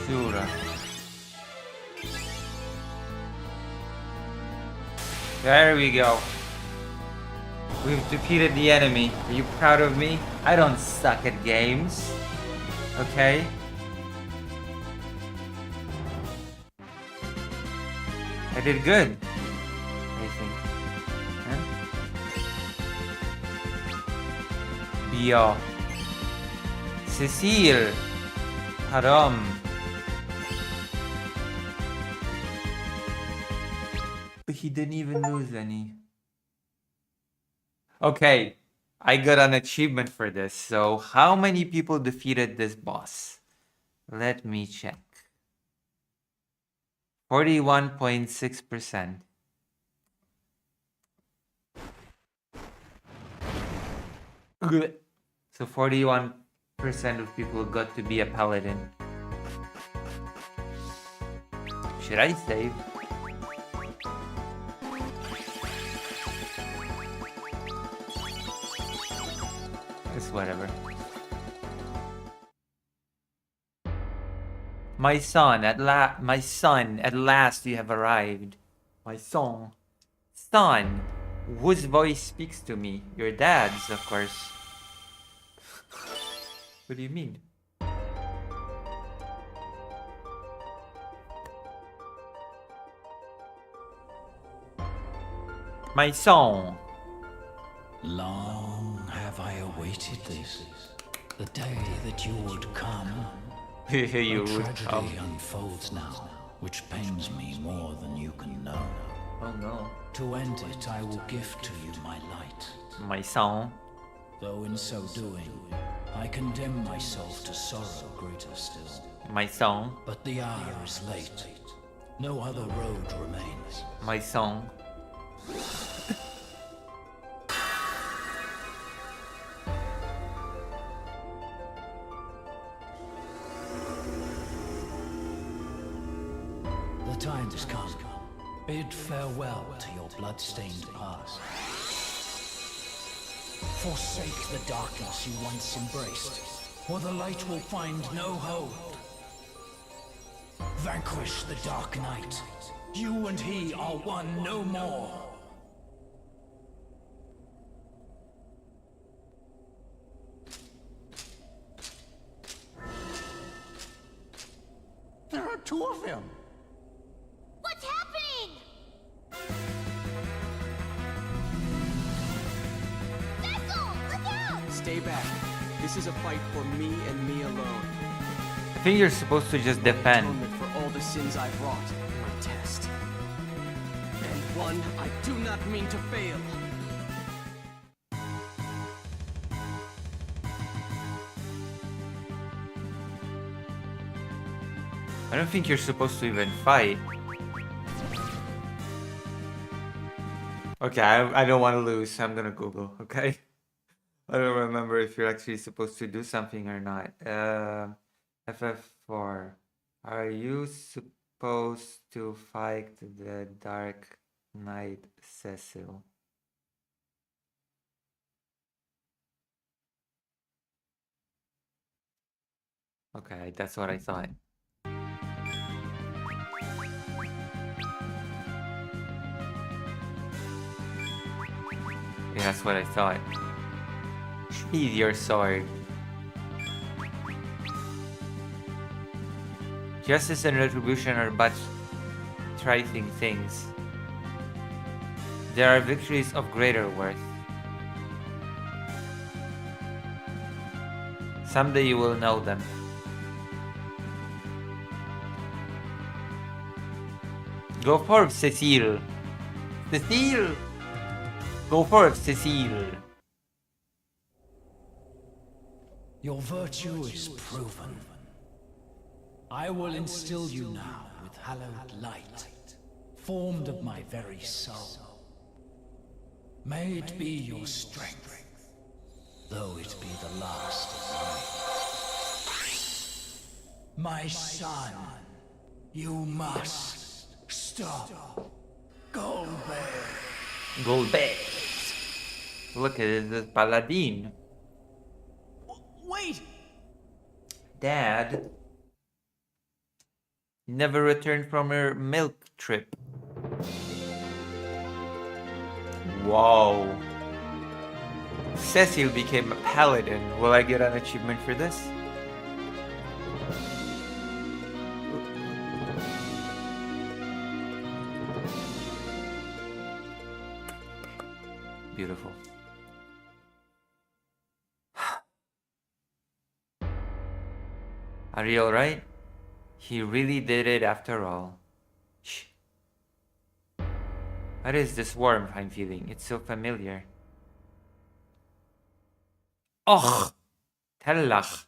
Sure. There we go. We've defeated the enemy. Are you proud of me? I don't suck at games. Okay? I did good, I think. Huh? Bio. Cecile. Haram. But he didn't even lose any. Okay, I got an achievement for this. So how many people defeated this boss? Let me check. 41.6%. So 41% of people got to be a paladin. Should I save? It's whatever. My son, at last you have arrived. My son. Son, whose voice speaks to me? Your dad's, of course. What do you mean? My son. Long have I awaited this, the day that you would come. You A would tragedy come. unfolds now, which pains me more than you can know. Oh no. To end it, I will gift to you my light. My son. Though in so doing, I condemn myself to sorrow greater still. My son. But the hour is late. No other road remains. My son. The time has come. Bid farewell to your blood-stained past. Forsake the darkness you once embraced, or the light will find no hold. Vanquish the Dark Knight. You and he are one no more. There are two of them. What's happening? Vessel, look out! Stay back. This is a fight for me and me alone. I think you're supposed to just defend. Atonement for all the sins I've wrought in my test. And one I do not mean to fail. I don't think you're supposed to even fight. Okay, I don't want to lose. I'm gonna Google, okay? I don't remember if you're actually supposed to do something or not. FF4. Are you supposed to fight the Dark Knight, Cecil? Okay, that's what I thought. Yeah, that's what I thought. Sheathe your sword. Justice and retribution are but trifling things. There are victories of greater worth. Someday you will know them. Go forth, Cecile! Cecile! Go forth, Cecile! Your virtue is proven. I will instill you now with hallowed light, formed of my very soul. May it be your strength, though it be the last of mine. My son, you must stop Goldberg. Goldberg! Look at it, the paladin. Wait! Dad never returned from her milk trip. Whoa. Cecile became a paladin. Will I get an achievement for this? Beautiful. Are you alright? He really did it after all. Shh. What is this warmth I'm feeling? It's so familiar. Och! Tellach.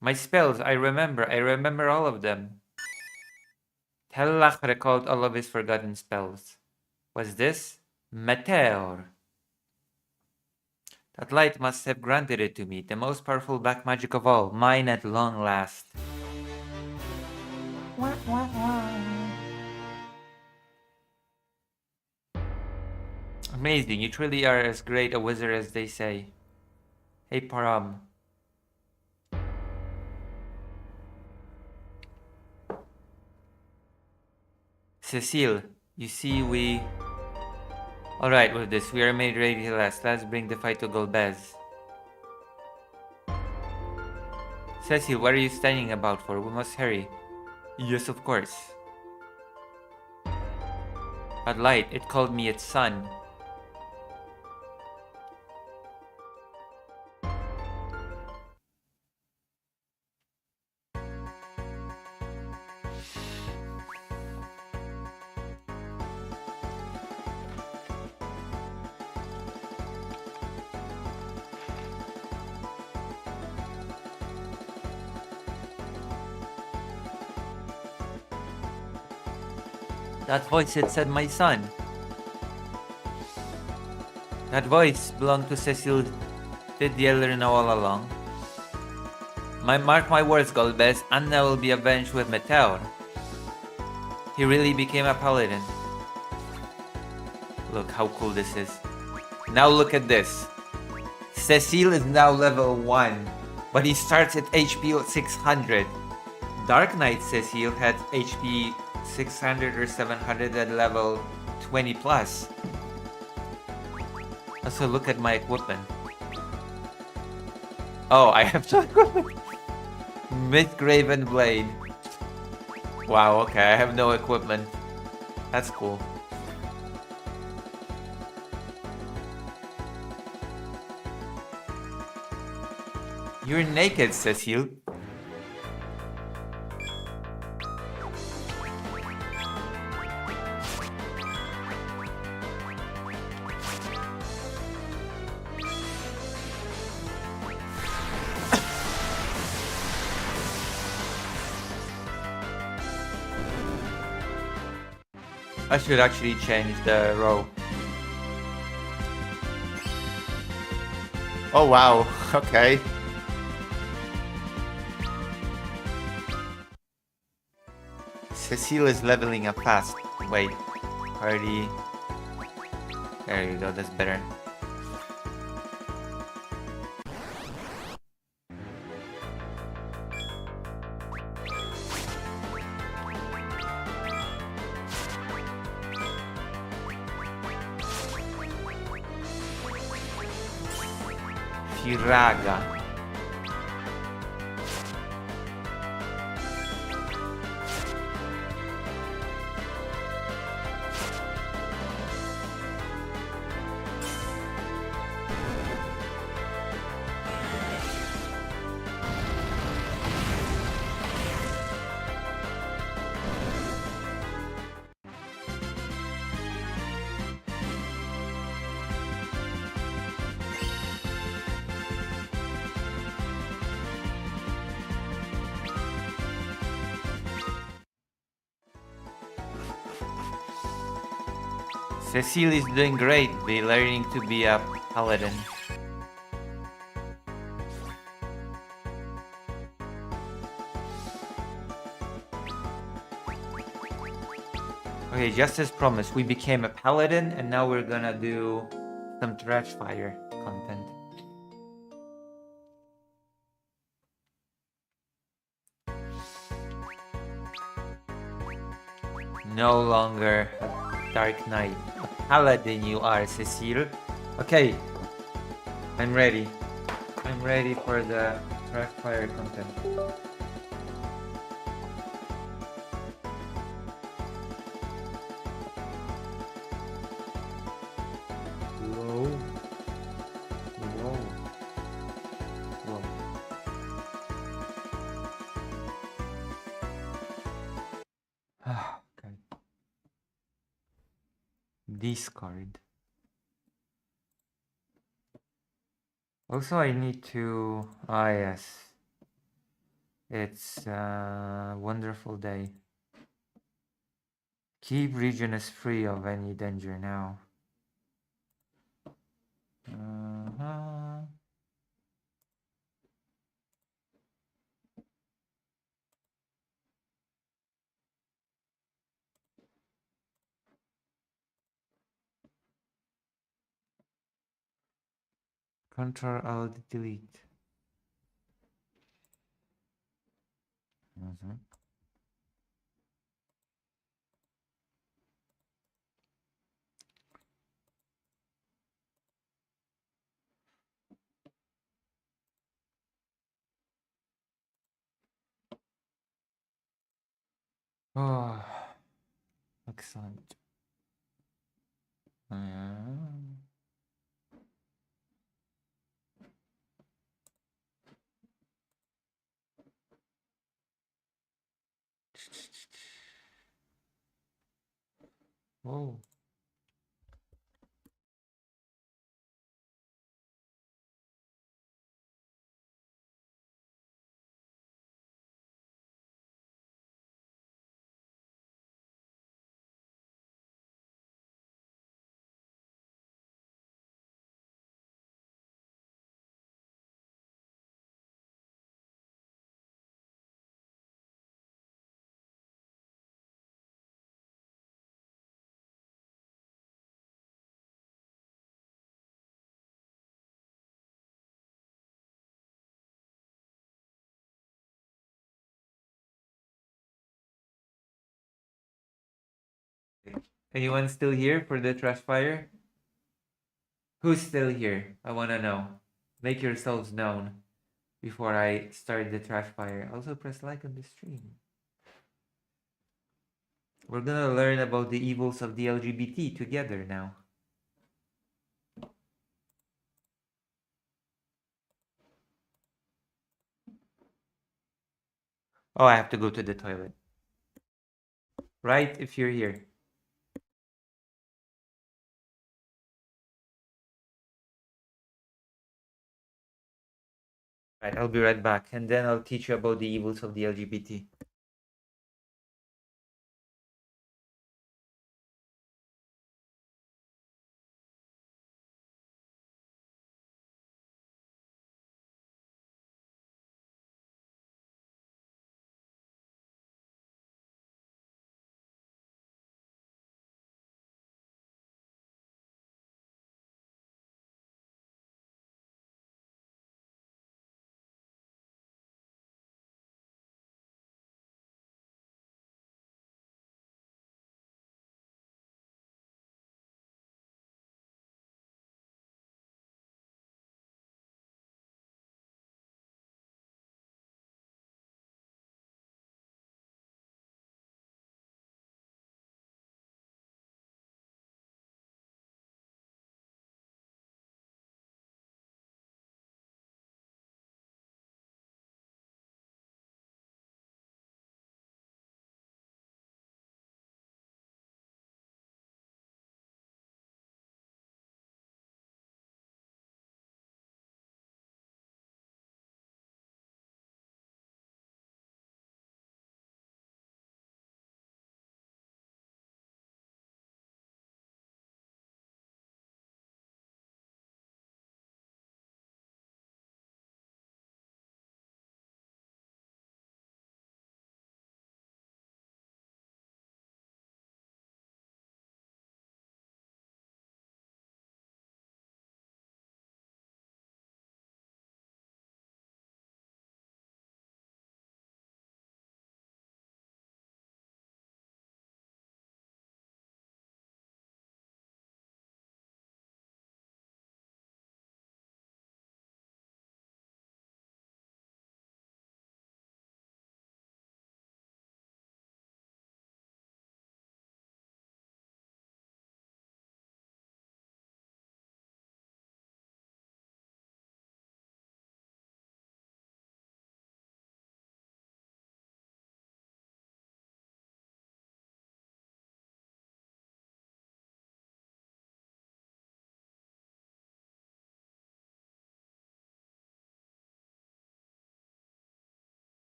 My spells, I remember all of them. Tellach recalled all of his forgotten spells. Was this? Meteor. That light must have granted it to me, the most powerful black magic of all, mine at long last. Amazing, you truly are as great a wizard as they say. Hey Param. Cecile, you see we... Alright with this, we are made ready to last. Let's bring the fight to Golbez. Cecile, what are you standing about for? We must hurry. Yes, of course. That light, it called me its son. That voice had said my son. That voice belonged to Cecile. Did the elder know all along? Mark my words, Golbez, Anna will be avenged with Meteor. He really became a paladin. Look how cool this is. Now look at this. Cecile is now level 1, but he starts at HP 600. Dark Knight Cecile had HP 600 or 700 at level 20 plus. Also look at my equipment. Oh, I have no equipment. Mythgraven Blade. Wow, okay, I have no equipment. That's cool. You're naked, Cecile. I should actually change the row. Oh wow, okay. Cecile is leveling up fast. Wait, party. There you go, that's better. Firaga. Cecile is doing great, be learning to be a paladin. Okay, just as promised, we became a paladin and now we're gonna do some trash fire content. No longer a dark knight. A paladin you are, Cecile. Okay, I'm ready. I'm ready for the trash fire content. Whoa. Whoa. Whoa. Okay. Discard. Also, I need to... Ah, yes. It's a wonderful day. Keep regions free of any danger now. Uh-huh. Control Alt Delete. Mhm. Oh, excellent. Oh. Anyone still here for the trash fire? Who's still here? I want to know. Make yourselves known before I start the trash fire. Also press like on the stream. We're gonna learn about the evils of the LGBT together now. Oh, I have to go to the toilet. Right, if you're here. Right, I'll be right back, and then I'll teach you about the evils of the LGBT.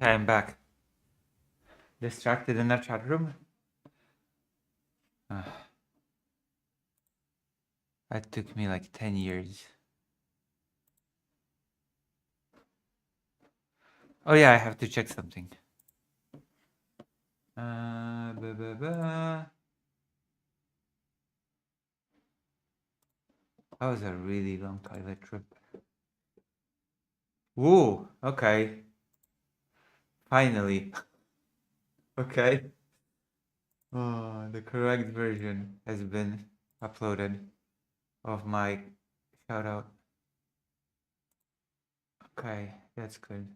Okay, I'm back. Distracted in that chat room? That took me like 10 years. Oh yeah, I have to check something. Blah, blah, blah. That was a really long toilet trip. Woo, okay. Finally. Okay. Oh, the correct version has been uploaded of my shout out. Okay, that's good.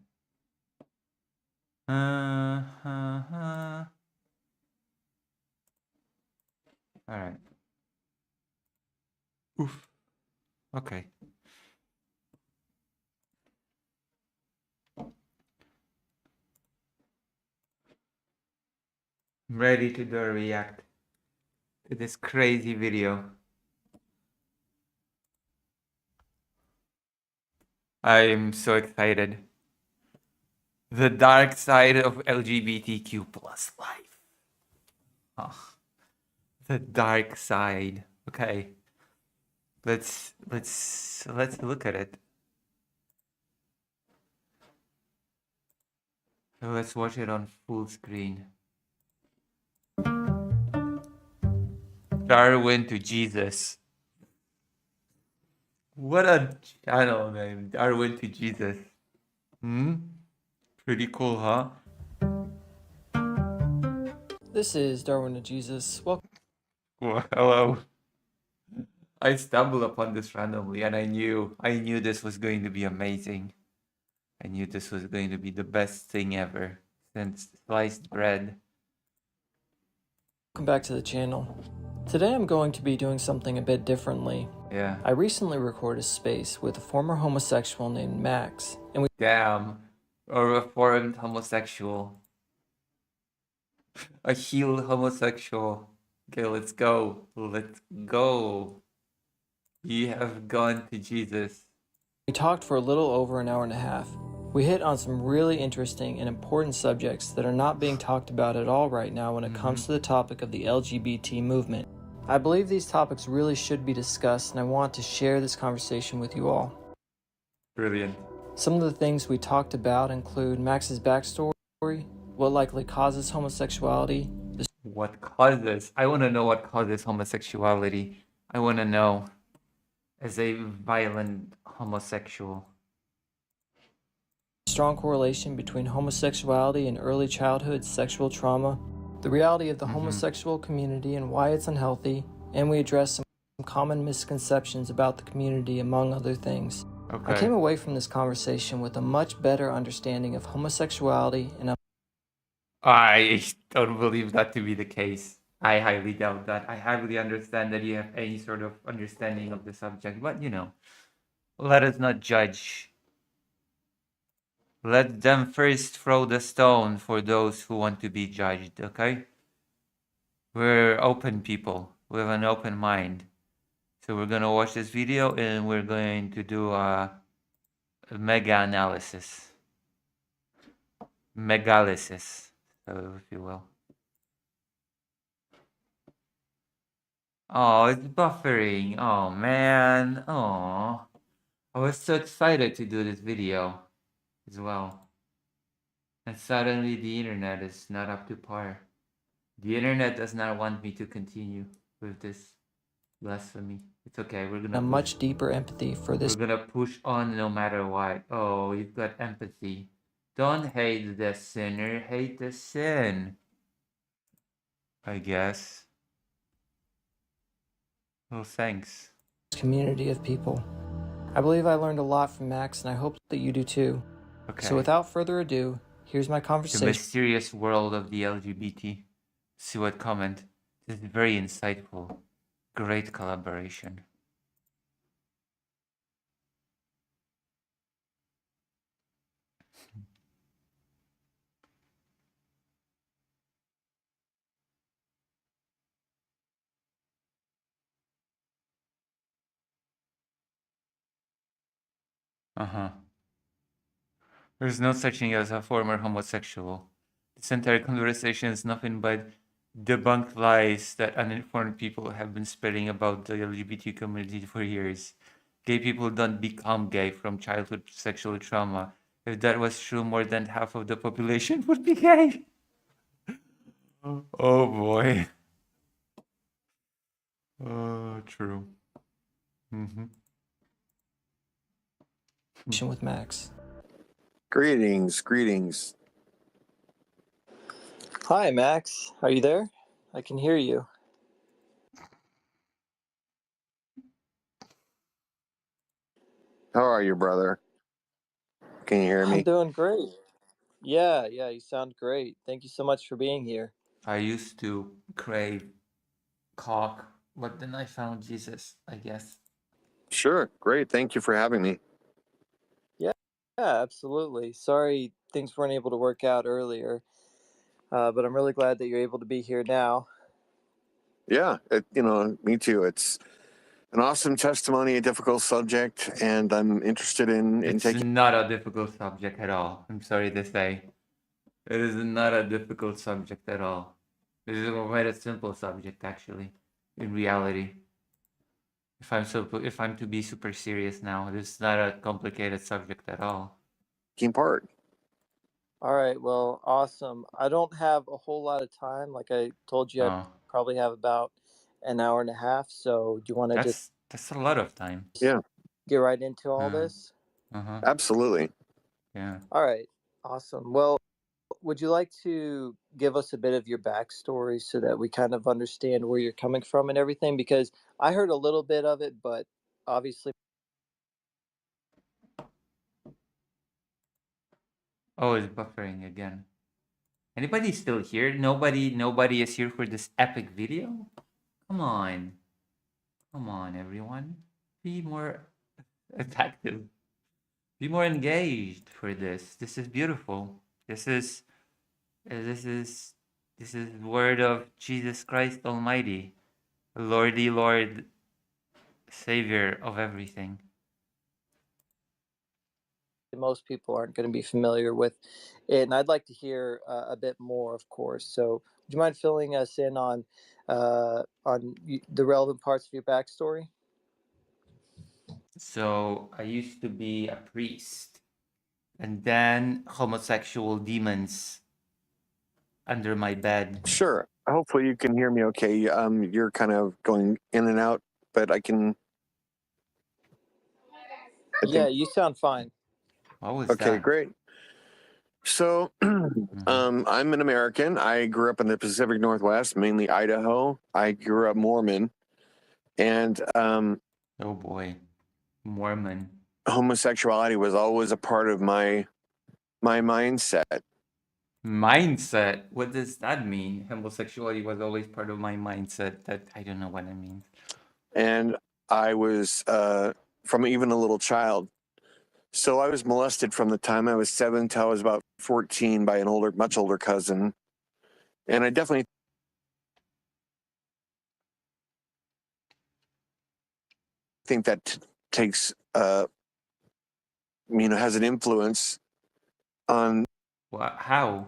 Uh, All right. Oof. Okay. I'm ready to do a react to this crazy video. I'm so excited. The dark side of LGBTQ plus life. Oh, the dark side. Okay. Let's look at it. Let's watch it on full screen. Darwin to Jesus. What a channel name. Darwin to Jesus. Pretty cool, huh? This is Darwin to Jesus. Welcome. Well, hello. I stumbled upon this randomly and I knew this was going to be amazing. I knew this was going to be the best thing ever since sliced bread. Welcome back to the channel. Today I'm going to be doing something a bit differently. Yeah. I recently recorded a space with a former homosexual named Max, and we Damn. A reformed homosexual. A healed homosexual. Okay, let's go. Let's go. You have gone to Jesus. talked for a little over an hour and a half. We hit on some really interesting and important subjects that are not being talked about at all right now when it comes to the topic of the LGBT movement. I believe these topics really should be discussed, and I want to share this conversation with you all. Brilliant. Some of the things we talked about include Max's backstory, what likely causes homosexuality, What causes? I want to know what causes homosexuality. I want to know. As a violent homosexual. strong correlation between homosexuality and early childhood sexual trauma, the reality of the homosexual community and why it's unhealthy, and we address some common misconceptions about the community, among other things. Okay. I came away from this conversation with a much better understanding of homosexuality, and I don't believe that to be the case. I highly doubt that. I highly understand that you have any sort of understanding of the subject, but let us not judge. Let them first throw the stone for those who want to be judged, okay? We're open people. We have an open mind. So we're going to watch this video and we're going to do a mega analysis. Megalysis, so if you will. Oh, it's buffering. Oh, man. Oh, I was so excited to do this video as well. And suddenly the internet is not up to par. The internet does not want me to continue with this blasphemy. It's okay. We're gonna a much deeper empathy for this. We're gonna push on no matter what. Oh, you've got empathy. Don't hate the sinner. Hate the sin. I guess. Well, thanks. Community of people. I believe I learned a lot from Max, and I hope that you do too. Okay. So without further ado, here's my The conversation. mysterious world of the LGBT. See what comment. This is very insightful. Great collaboration. Uh-huh. There's no such thing as a former homosexual. This entire conversation is nothing but debunked lies that uninformed people have been spreading about the LGBT community for years. Gay people don't become gay from childhood sexual trauma. If that was true, more than half of the population would be gay. Oh boy. True. Mm-hmm. with Max. Greetings. Hi, Max. Are you there? I can hear you. How are you, brother? Can you hear I'm me? doing great. Yeah, you sound great. Thank you so much for being here. I used to crave cock, but then I found Jesus, I guess. Sure. Great. Thank you for having me. Yeah, absolutely. Sorry things weren't able to work out earlier, but I'm really glad that you're able to be here now. Yeah, me too. It's an awesome testimony, a difficult subject, and I'm interested in It's taking. not a difficult subject at all. I'm sorry to say. It is not a difficult subject at all. This is quite a simple subject, actually, in reality. If I'm to be super serious now, this is not a complicated subject at all. Part. All right, well, awesome. I don't have a whole lot of time. Like I told you, I Oh, probably have about an hour and a half. So do you want to just that's a lot of time. Yeah, get right into all Uh, this? uh-huh. absolutely. Yeah. All right, awesome. Well, would you like to give us a bit of your backstory so that we kind of understand where you're coming from and everything? Because I heard a little bit of it, but obviously, Oh, it's buffering again. Anybody still here? Nobody is here for this epic video? Come on. Come on, everyone. Be more active. Be more engaged for this. This is beautiful. This is this is this is word of Jesus Christ Almighty, Lordy Lord, Savior of everything. most people aren't going to be familiar with it, and I'd like to hear a bit more, of course. So, would you mind filling us in on the relevant parts of your backstory? So I used to be a priest, and then homosexual demons under my bed. Sure. Hopefully you can hear me okay. You're kind of going in and out, but I can. Yeah, you sound fine. What was Okay, that? great. So, I'm an American. I grew up in the Pacific Northwest, mainly Idaho. I grew up Mormon, and Oh boy, Mormon homosexuality was always a part of my mindset. mindset. What does that mean? Homosexuality was always part of my mindset. That I don't know what it means. And I was from even a little child. So I was molested from the time I was 7 till I was about 14 by an much older cousin. And I definitely think that takes, has an influence on What? How?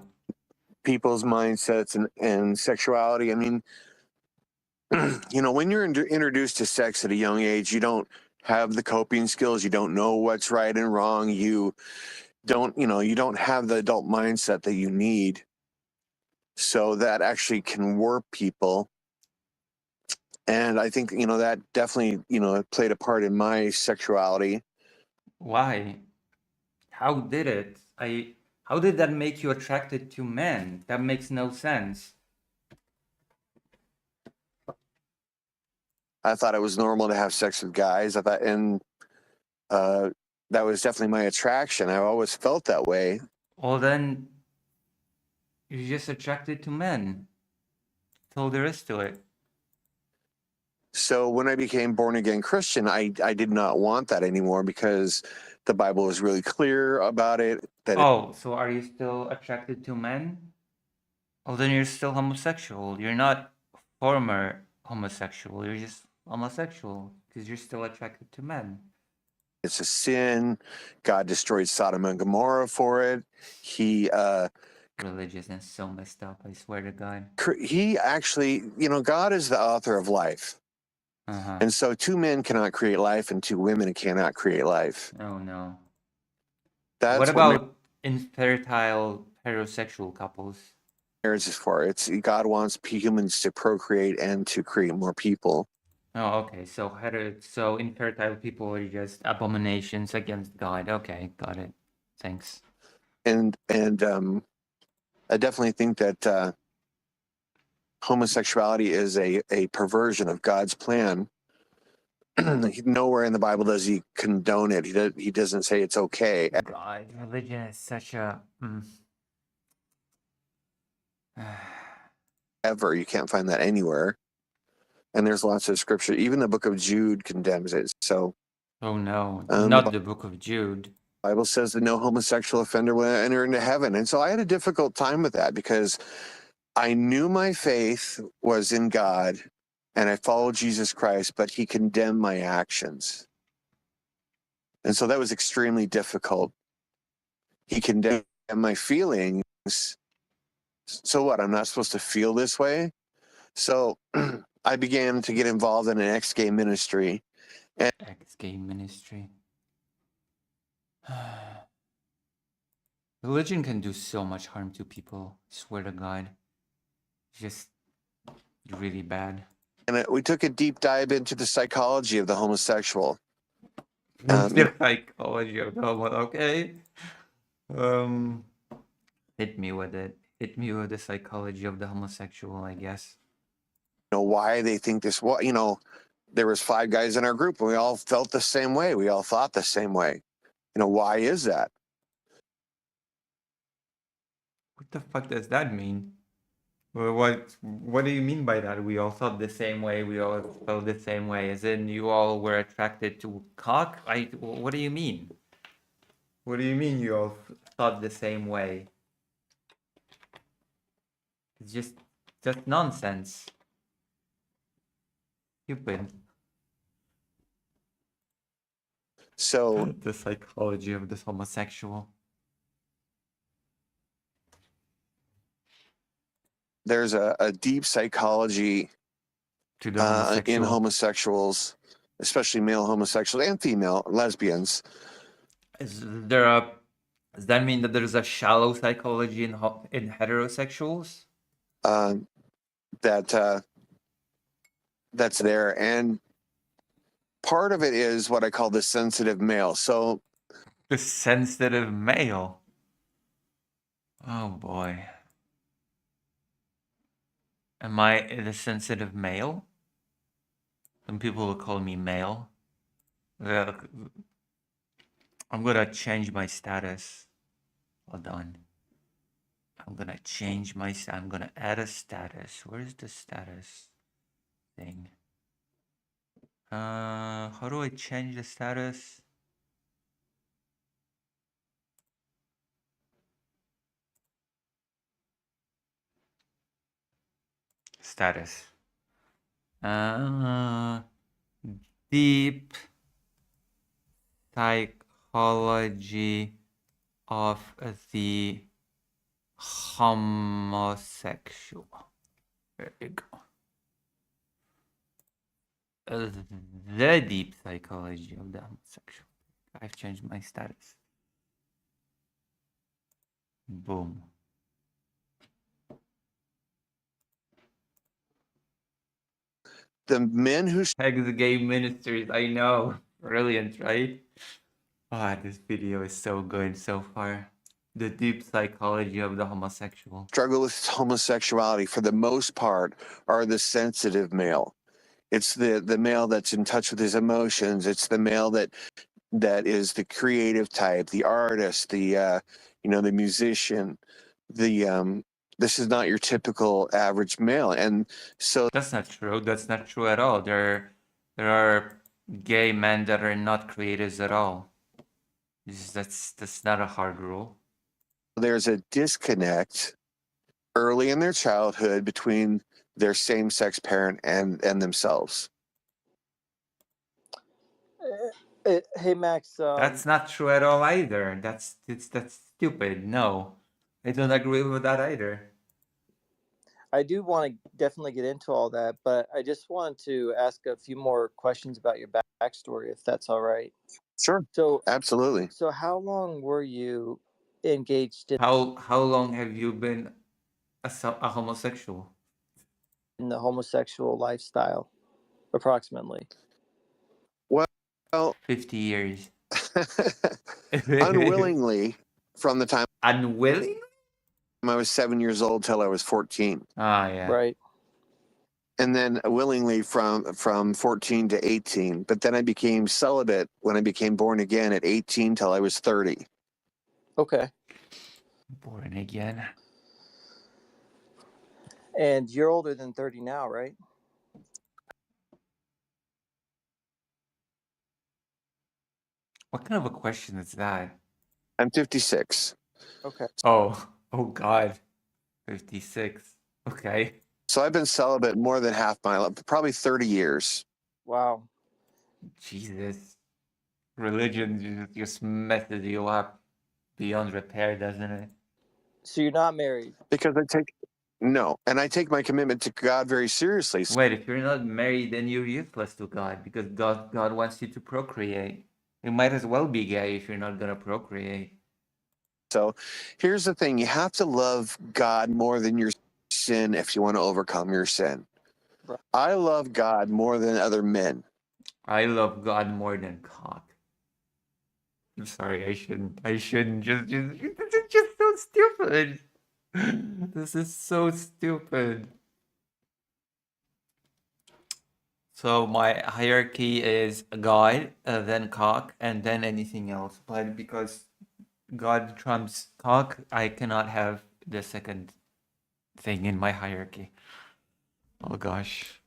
people's mindsets and sexuality. I mean, when you're introduced to sex at a young age, you don't have the coping skills. You don't know what's right and wrong. You don't have the adult mindset that you need. So that actually can warp people. And I think, that definitely, played a part in my sexuality. Why? How did it? How did that make you attracted to men? That makes no sense. I thought it was normal to have sex with guys. I thought, and that was definitely my attraction. I always felt that way. Well, then you're just attracted to men. That's all there is to it. So when I became born again Christian, I did not want that anymore because the Bible is really clear about it. Oh, so are you still attracted to men? Well, then you're still homosexual. You're not former homosexual. You're just homosexual because you're still attracted to men. it's a sin. God destroyed Sodom and Gomorrah for it. He Religious and so messed up, I swear to God. he actually, God is the author of life. Uh-huh. And so two men cannot create life and two women cannot create life. Oh no. That's What what about infertile heterosexual couples? marriage is for. God wants humans to procreate and to create more people. Oh, okay. So infertile people are just abominations against God. Okay, got it. Thanks. And I definitely think that homosexuality is a perversion of God's plan. Nowhere in the Bible does he condone it. He doesn't say it's okay. God, religion is such a. Ever. You can't find that anywhere. And there's lots of scripture. Even the book of Jude condemns it. So Oh no, the not the Book of Jude. Bible says that no homosexual offender will enter into heaven. And so I had a difficult time with that because I knew my faith was in God and I followed Jesus Christ, but he condemned my actions. And so that was extremely difficult. He condemned my feelings. So what? I'm not supposed to feel this way? So I began to get involved in an ex-gay ministry. Ex-gay ministry. Religion can do so much harm to people. Swear to God. Just really bad. And we took a deep dive into the psychology of the homosexual. The psychology of the homo. Okay. Hit me with it. Hit me with the psychology of the homosexual, I guess. Why they think this. There was 5 guys in our group and we all felt the same way. We all thought the same way. Why is that? What the fuck does that mean? What do you mean by that? We all thought the same way. We all felt the same way. As in, you all were attracted to cock? What do you mean? What do you mean you all thought the same way? It's just nonsense. Stupid. So The psychology of this homosexual. there's a deep psychology To the homosexual. in homosexuals, especially male homosexuals and female lesbians. Does that mean that there's a shallow psychology in heterosexuals? That's there. And part of it is what I call the sensitive male. So The sensitive male. Oh boy. Am I the sensitive male? Some people will call me male. I'm gonna change my status. Hold on. I'm gonna add a status. Where's the status thing? How do I change the status? Status. Deep psychology of the homosexual. There you go. The deep psychology of the homosexual. I've changed my status. Boom. the men who Ex-gay ministries, I know. Brilliant, right? Ah, this video is so good so far. The deep psychology of the homosexual. struggle with homosexuality for the most part are the sensitive male. It's the male that's in touch with his emotions. It's the male that is the creative type, the artist, the the musician. This is not your typical average male. And so That's not true. That's not true at all. There are gay men that are not creatives at all. That's not a hard rule. there's a disconnect early in their childhood between their same-sex parent and themselves. Hey Max, That's not true at all either. That's stupid. No, I don't agree with that either. I do want to definitely get into all that, but I just want to ask a few more questions about your backstory, if that's all right. Sure, So, absolutely. so how long were you engaged How long have you been a homosexual? in the homosexual lifestyle, approximately? Well, 50 years. unwillingly from the time Unwilling? I was 7 years old till I was 14, Ah, yeah. Right. and then willingly from 14 to 18. But then I became celibate when I became born again at 18 till I was 30. Okay. Born again. And you're older than 30 now, right? What kind of a question is that? I'm 56. Okay. Oh, oh God. 56. Okay. So I've been celibate more than half my life, probably 30 years. Wow. Jesus. Religion just messes you up beyond repair, doesn't it? So you're not married. Because I take my commitment to God very seriously. Wait, if you're not married, then you're useless to God because God wants you to procreate. You might as well be gay if you're not gonna procreate. So here's the thing: you have to love God more than your sin if you want to overcome your sin. Right. I love God more than other men. I love God more than cock. I'm sorry, I shouldn't just this is just so stupid. This is so stupid. So my hierarchy is God, then cock, and then anything else. But because God trumps cock, I cannot have the second thing in my hierarchy. Oh gosh.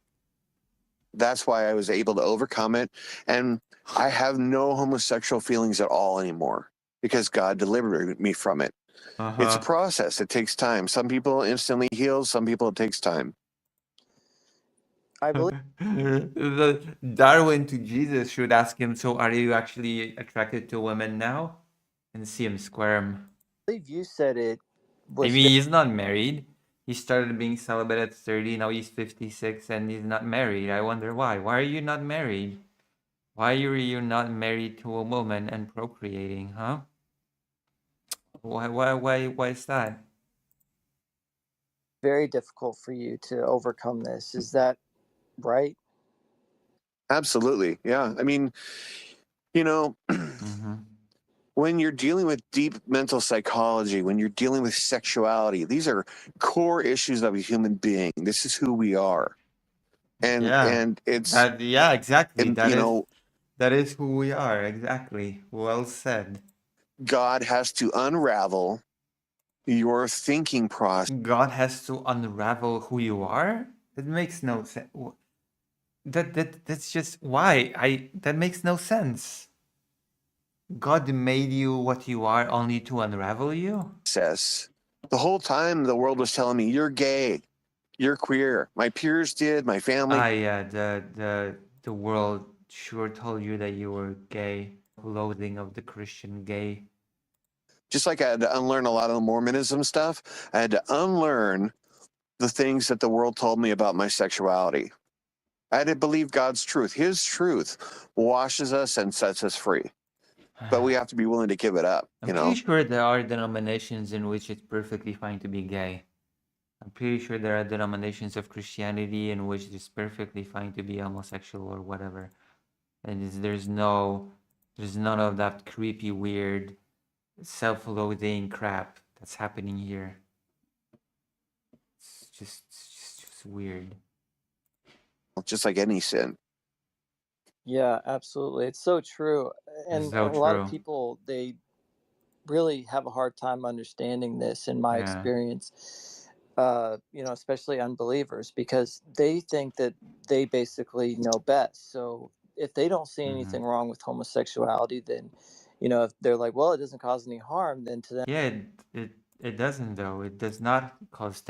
That's why I was able to overcome it. And I have no homosexual feelings at all anymore because God delivered me from it. It's a Uh-huh. process. It takes time. Some people instantly heal. Some people it takes time. I believe The Darwin to Jesus should ask him, so are you actually attracted to women now? And see him squirm. you said it I was mean, he's not married. He started being celibate at 30, now he's 56 and he's not married. I wonder why. Why are you not married? Why are you not married to a woman and procreating, huh? Why is that? very difficult for you to overcome this. Is that right? Absolutely. Yeah. I mean, you know, Mm-hmm. when you're dealing with deep mental psychology, when you're dealing with sexuality, these are core issues of a human being. This is who we are. Yeah. And it's, Yeah, exactly. you know, That is who we are. Exactly. Well said. God has to unravel your thinking process God has to unravel who you are? That makes no sense. That's just why that makes no sense. God made you what you are only to unravel you? the whole time the world was telling me you're gay, you're queer. My peers did, my family. Ah, yeah, the world sure told you that you were gay. Loathing of the Christian gay. Just like I had to unlearn a lot of the Mormonism stuff, I had to unlearn the things that the world told me about my sexuality. I had to believe God's truth. His truth washes us and sets us free. But we have to be willing to give it up, I'm you pretty know? sure there are denominations in which it's perfectly fine to be gay. I'm pretty sure there are denominations of Christianity in which it's perfectly fine to be homosexual or whatever. And there's none of that creepy, weird, self-loathing crap that's happening here. It's just weird. Just like any sin. Yeah, absolutely. It's so true. It's And a so lot of true. people, they really have a hard time understanding this in my Yeah. experience. Especially unbelievers, because they think that they basically know best. So if they don't see Mm-hmm. anything wrong with homosexuality, then, if they're like, well, it doesn't cause any harm, then to them, Yeah, it doesn't though. It does not cause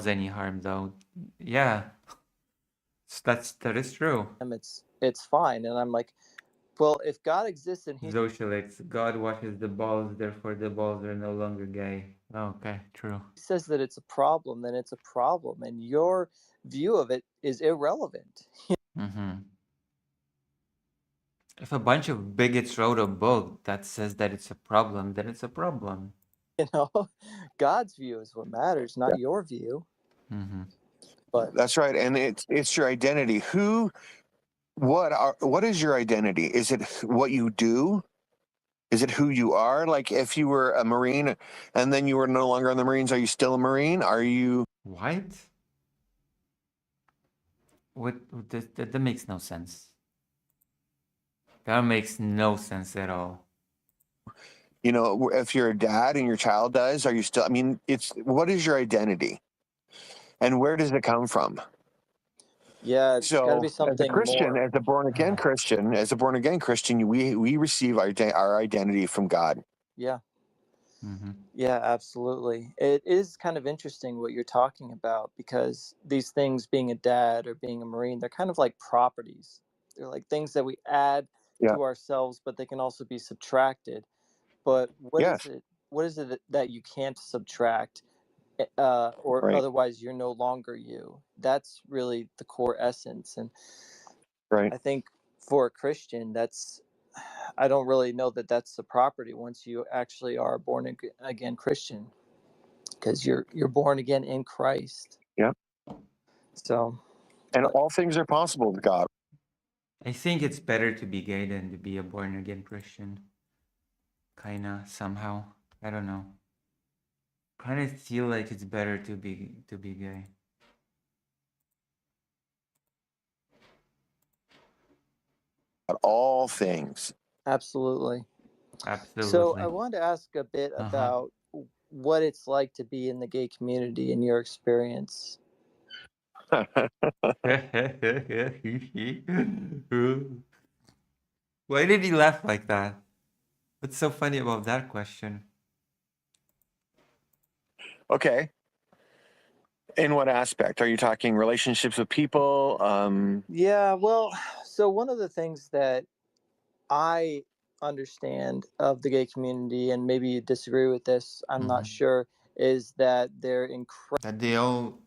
any harm though. Yeah. That is true. it's fine. And I'm like, Well, if God exists and He Zoshilix, God washes the balls, therefore the balls are no longer gay. Okay, true. says that it's a problem, then it's a problem, and your view of it is irrelevant. Mm-hmm. If a bunch of bigots wrote a book that says that it's a problem, then it's a problem. You know, God's view is what matters, not your view. Mm-hmm. But That's right, and it's your identity. What is your identity? Is it what you do? Is it who you are? Like if you were a Marine and then you were no longer in the Marines, are you still a Marine? Are you? What? What? That makes no sense. That makes no sense at all. You know, if you're a dad and your child dies, are you still? I mean, what is your identity, and where does it come from? yeah, it's got to be So, as a something Christian, more. as a born again Christian, we receive our identity from God. Yeah. Mm-hmm. Yeah, absolutely. It is kind of interesting what you're talking about because these things, being a dad or being a Marine, they're kind of like properties. They're like things that we add Yeah. to ourselves, but they can also be subtracted. But what Yes. is it? What is it that you can't subtract, or Right. otherwise you're no longer you? That's really the core essence. And Right. I think for a Christian, I don't really know that that's a property once you actually are a born again Christian, because you're born again in Christ. Yeah. So, And but all things are possible with God. I think it's better to be gay than to be a born again Christian. Kinda, somehow. I don't know. Kinda feel like it's better to be gay. All things. absolutely. So Absolutely. I wanted to ask a bit Uh-huh. about what it's like to be in the gay community in your experience. Why did he laugh like that? What's so funny about that question? Okay. In what aspect? Are you talking relationships with people? Yeah, well, so one of the things that I understand of the gay community, and maybe you disagree with this, I'm not Mhm. sure, is that they're That they all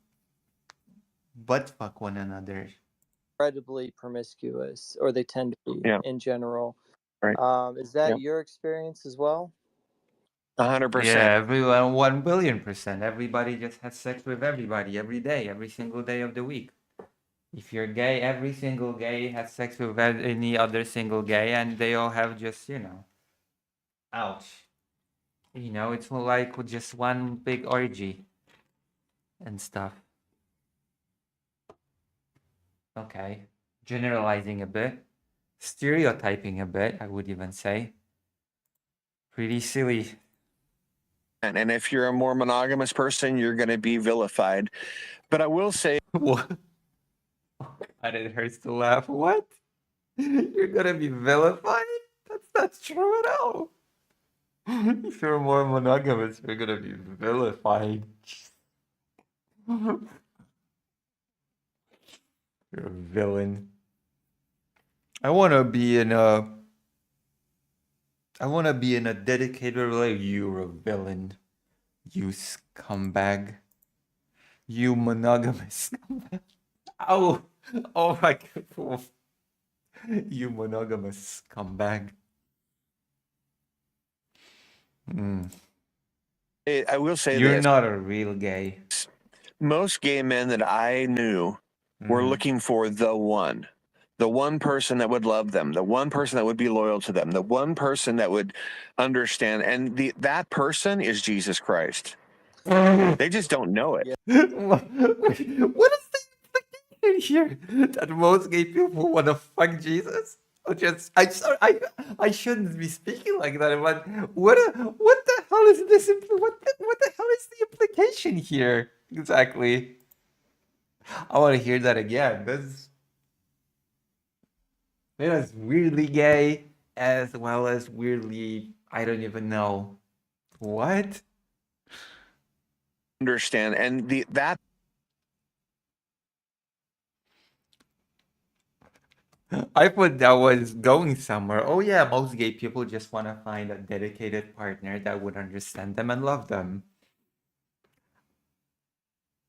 butt fuck one another. incredibly promiscuous, or they tend to be Yeah. in general. Right. Is Yeah. that your experience as well? 100%. Yeah, everyone 1,000,000,000%. Everybody just has sex with everybody every day, every single day of the week. If you're gay, every single gay has sex with any other single gay, and they all have just, ouch. It's like just one big orgy and stuff. Okay. Generalizing a bit, stereotyping a bit, I would even say. Pretty silly. And if you're a more monogamous person, you're going to be vilified. But I will say, What? And it hurts to laugh. What? You're gonna be vilified? That's not true at all. If you're more monogamous, you're gonna be vilified. You're a villain. I wanna be in a dedicated relationship. You're a villain. You scumbag. You monogamous scumbag. Oh, oh my god. You monogamous scumbag. I will say You're this. not a real gay. Most gay men that I knew were looking for the one person that would love them, the one person that would be loyal to them, the one person that would understand. And that person is Jesus Christ. They just don't know it. What is the implication here? That most gay people want to fuck Jesus? I'm sorry, I shouldn't be speaking like that, but what the hell is this? What the hell is the implication here exactly? I want to hear that again. That's weirdly gay as well as weirdly, I don't even know what. Understand. And that I thought that was going somewhere. Oh yeah, most gay people just want to find a dedicated partner that would understand them and love them.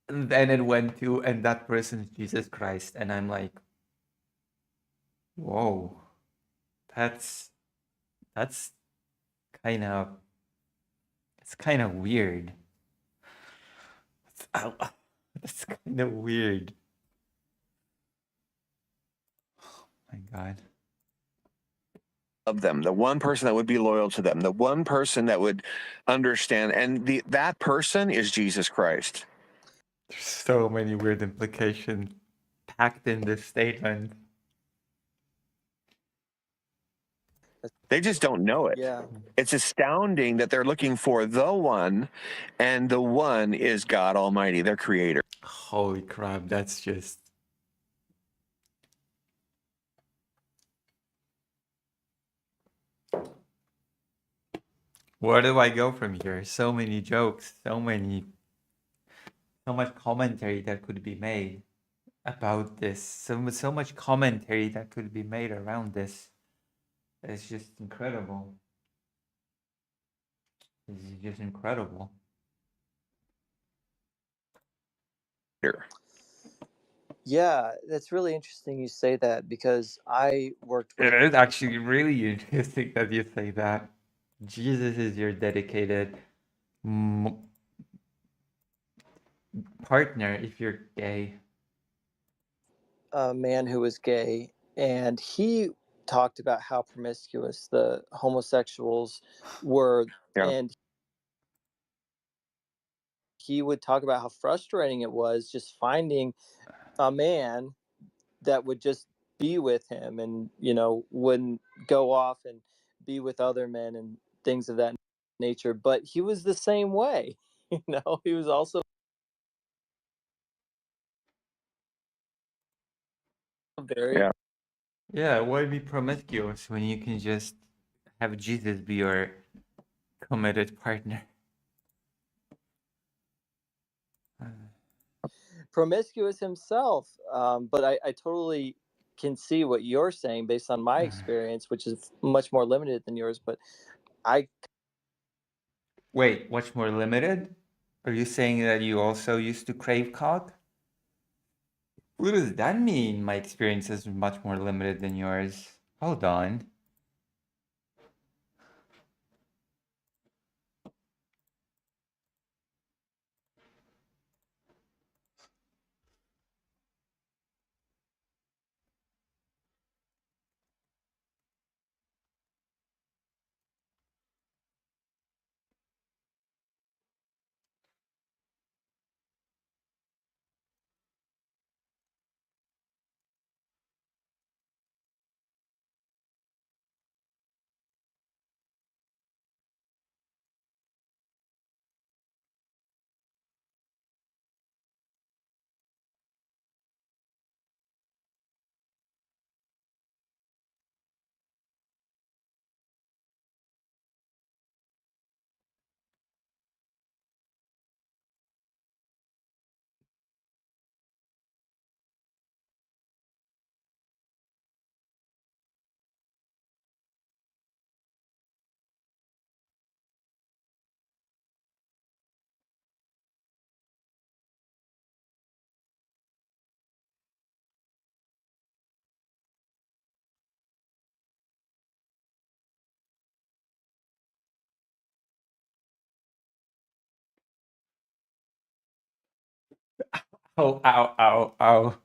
And then it went to, and that person's Jesus Christ, and I'm like, whoa, that's that's kind of it's kind of weird. Ow, that's kind of weird. My God. Of them, the one person that would be loyal to them, the one person that would understand, and that person is Jesus Christ. There's so many weird implications packed in this statement. They just don't know it. Yeah. It's astounding that they're looking for the one, and the one is God Almighty, their creator. Holy crap, that's just. Where do I go from here? So many jokes, so much commentary that could be made about this. So much commentary that could be made around this. It's just incredible. This is just incredible. Yeah, that's really interesting you say that because I worked with. It is actually really interesting that you say that. Jesus is your dedicated partner if you're gay. A man who was gay, and he talked about how promiscuous the homosexuals were, Yeah. and he would talk about how frustrating it was just finding a man that would just be with him and wouldn't go off and be with other men and things of that nature. But he was the same way. He was also very. Yeah. Yeah, why be promiscuous when you can just have Jesus be your committed partner? Promiscuous himself. But I totally can see what you're saying based on my experience, which is much more limited than yours. But I Wait, much more limited? Are you saying that you also used to crave cock? What does that mean? My experience is much more limited than yours. Hold on. Oh, ow, ow, ow.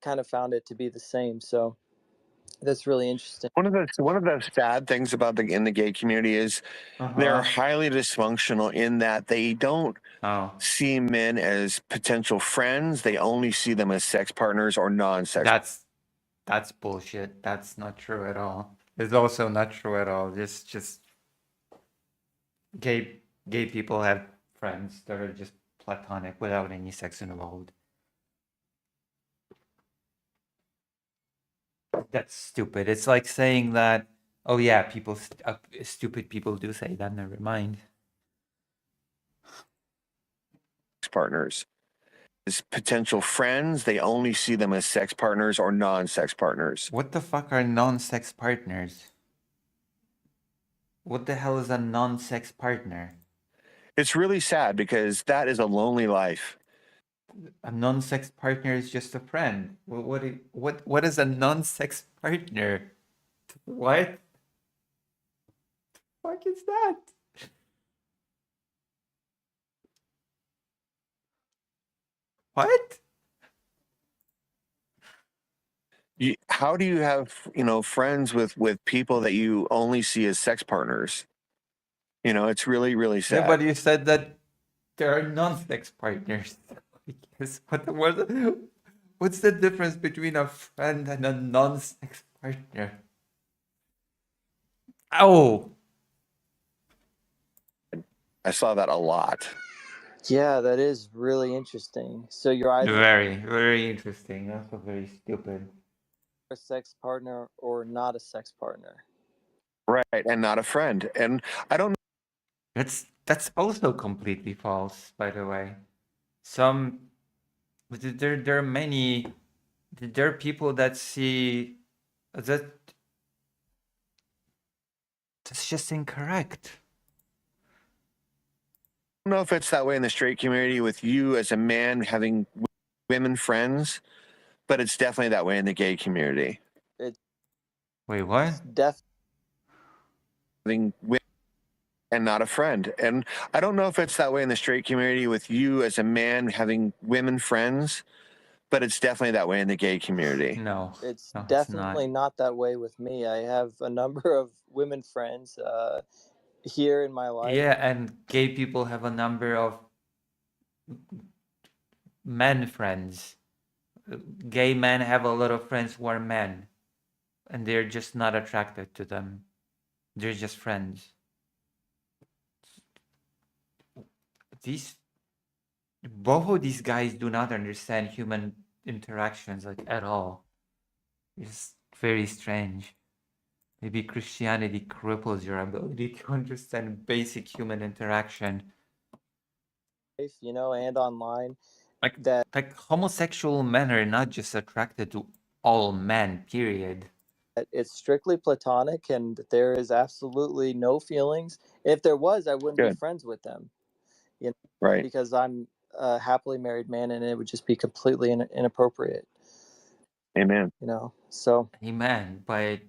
kind of found it to be the same. So that's really interesting. One of the sad things about in the gay community is they're highly dysfunctional in that they don't Oh, see men as potential friends. They only see them as sex partners or non-sex. that's bullshit. That's not true at all. It's also not true at all. Just Gay people have friends that are just platonic without any sex involved. That's stupid. It's like saying that, oh yeah, stupid people do say that. Never mind. Partners. As potential friends, they only see them as sex partners or non-sex partners. What the fuck are non-sex partners? What the hell is a non-sex partner? It's really sad because that is a lonely life. A non-sex partner is just a friend. What is a non-sex partner? What? Fuck is that? What? How do you have, friends with people that you only see as sex partners? It's really, really Yeah, sad. but you said that there are non-sex partners. Yes. What's the difference between a friend and a non-sex partner? Oh, I saw that a lot. Yeah, that is really interesting. So you're either very, very interesting. Also very stupid. a sex partner or not a sex partner. Right, and not a friend. And I don't That's also completely false, by the way. There are many. There are people that see that. That's just incorrect. know if it's that way in the straight community with you as a man having women friends, but it's definitely that way in the gay community. Wait, what? Having women and not a friend. And I don't know if it's that way in the straight community with you as a man having women friends, but it's definitely that way in the gay community. No, It's no, definitely it's not that way with me. I have a number of women friends here in my life. Yeah, and gay people have a number of men friends. Gay men have a lot of friends who are men, and they're just not attracted to them. They're just friends. Both of these guys do not understand human interactions like at all. It's very strange. Maybe Christianity cripples your ability to understand basic human interaction. And online. Like homosexual men are not just attracted to all men, period. It's strictly platonic and there is absolutely no feelings. If there was, I wouldn't be friends with them. Right. Because I'm a happily married man and it would just be completely inappropriate. Amen. So. Amen, but it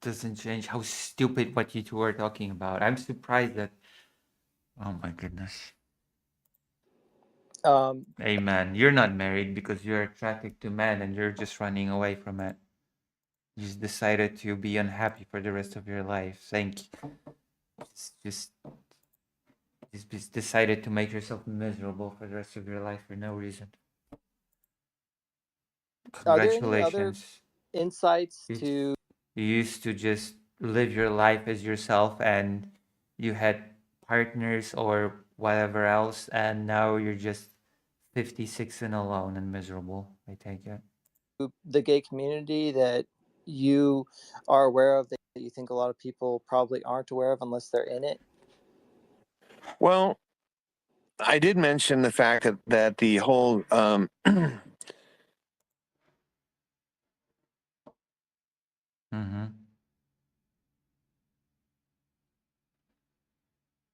doesn't change how stupid what you two are talking about. I'm surprised that. Oh my goodness. Amen. You're not married because you're attracted to men and you're just running away from it. You just decided to be unhappy for the rest of your life. Just decided to make yourself miserable for the rest of your life for no reason. Congratulations. Are there any other insights You used to just live your life as yourself and you had partners or whatever else, and now you're just 56 and alone and miserable, I take it. The gay community that you are aware of that you think a lot of people probably aren't aware of unless they're in it? Well, I did mention the fact that the whole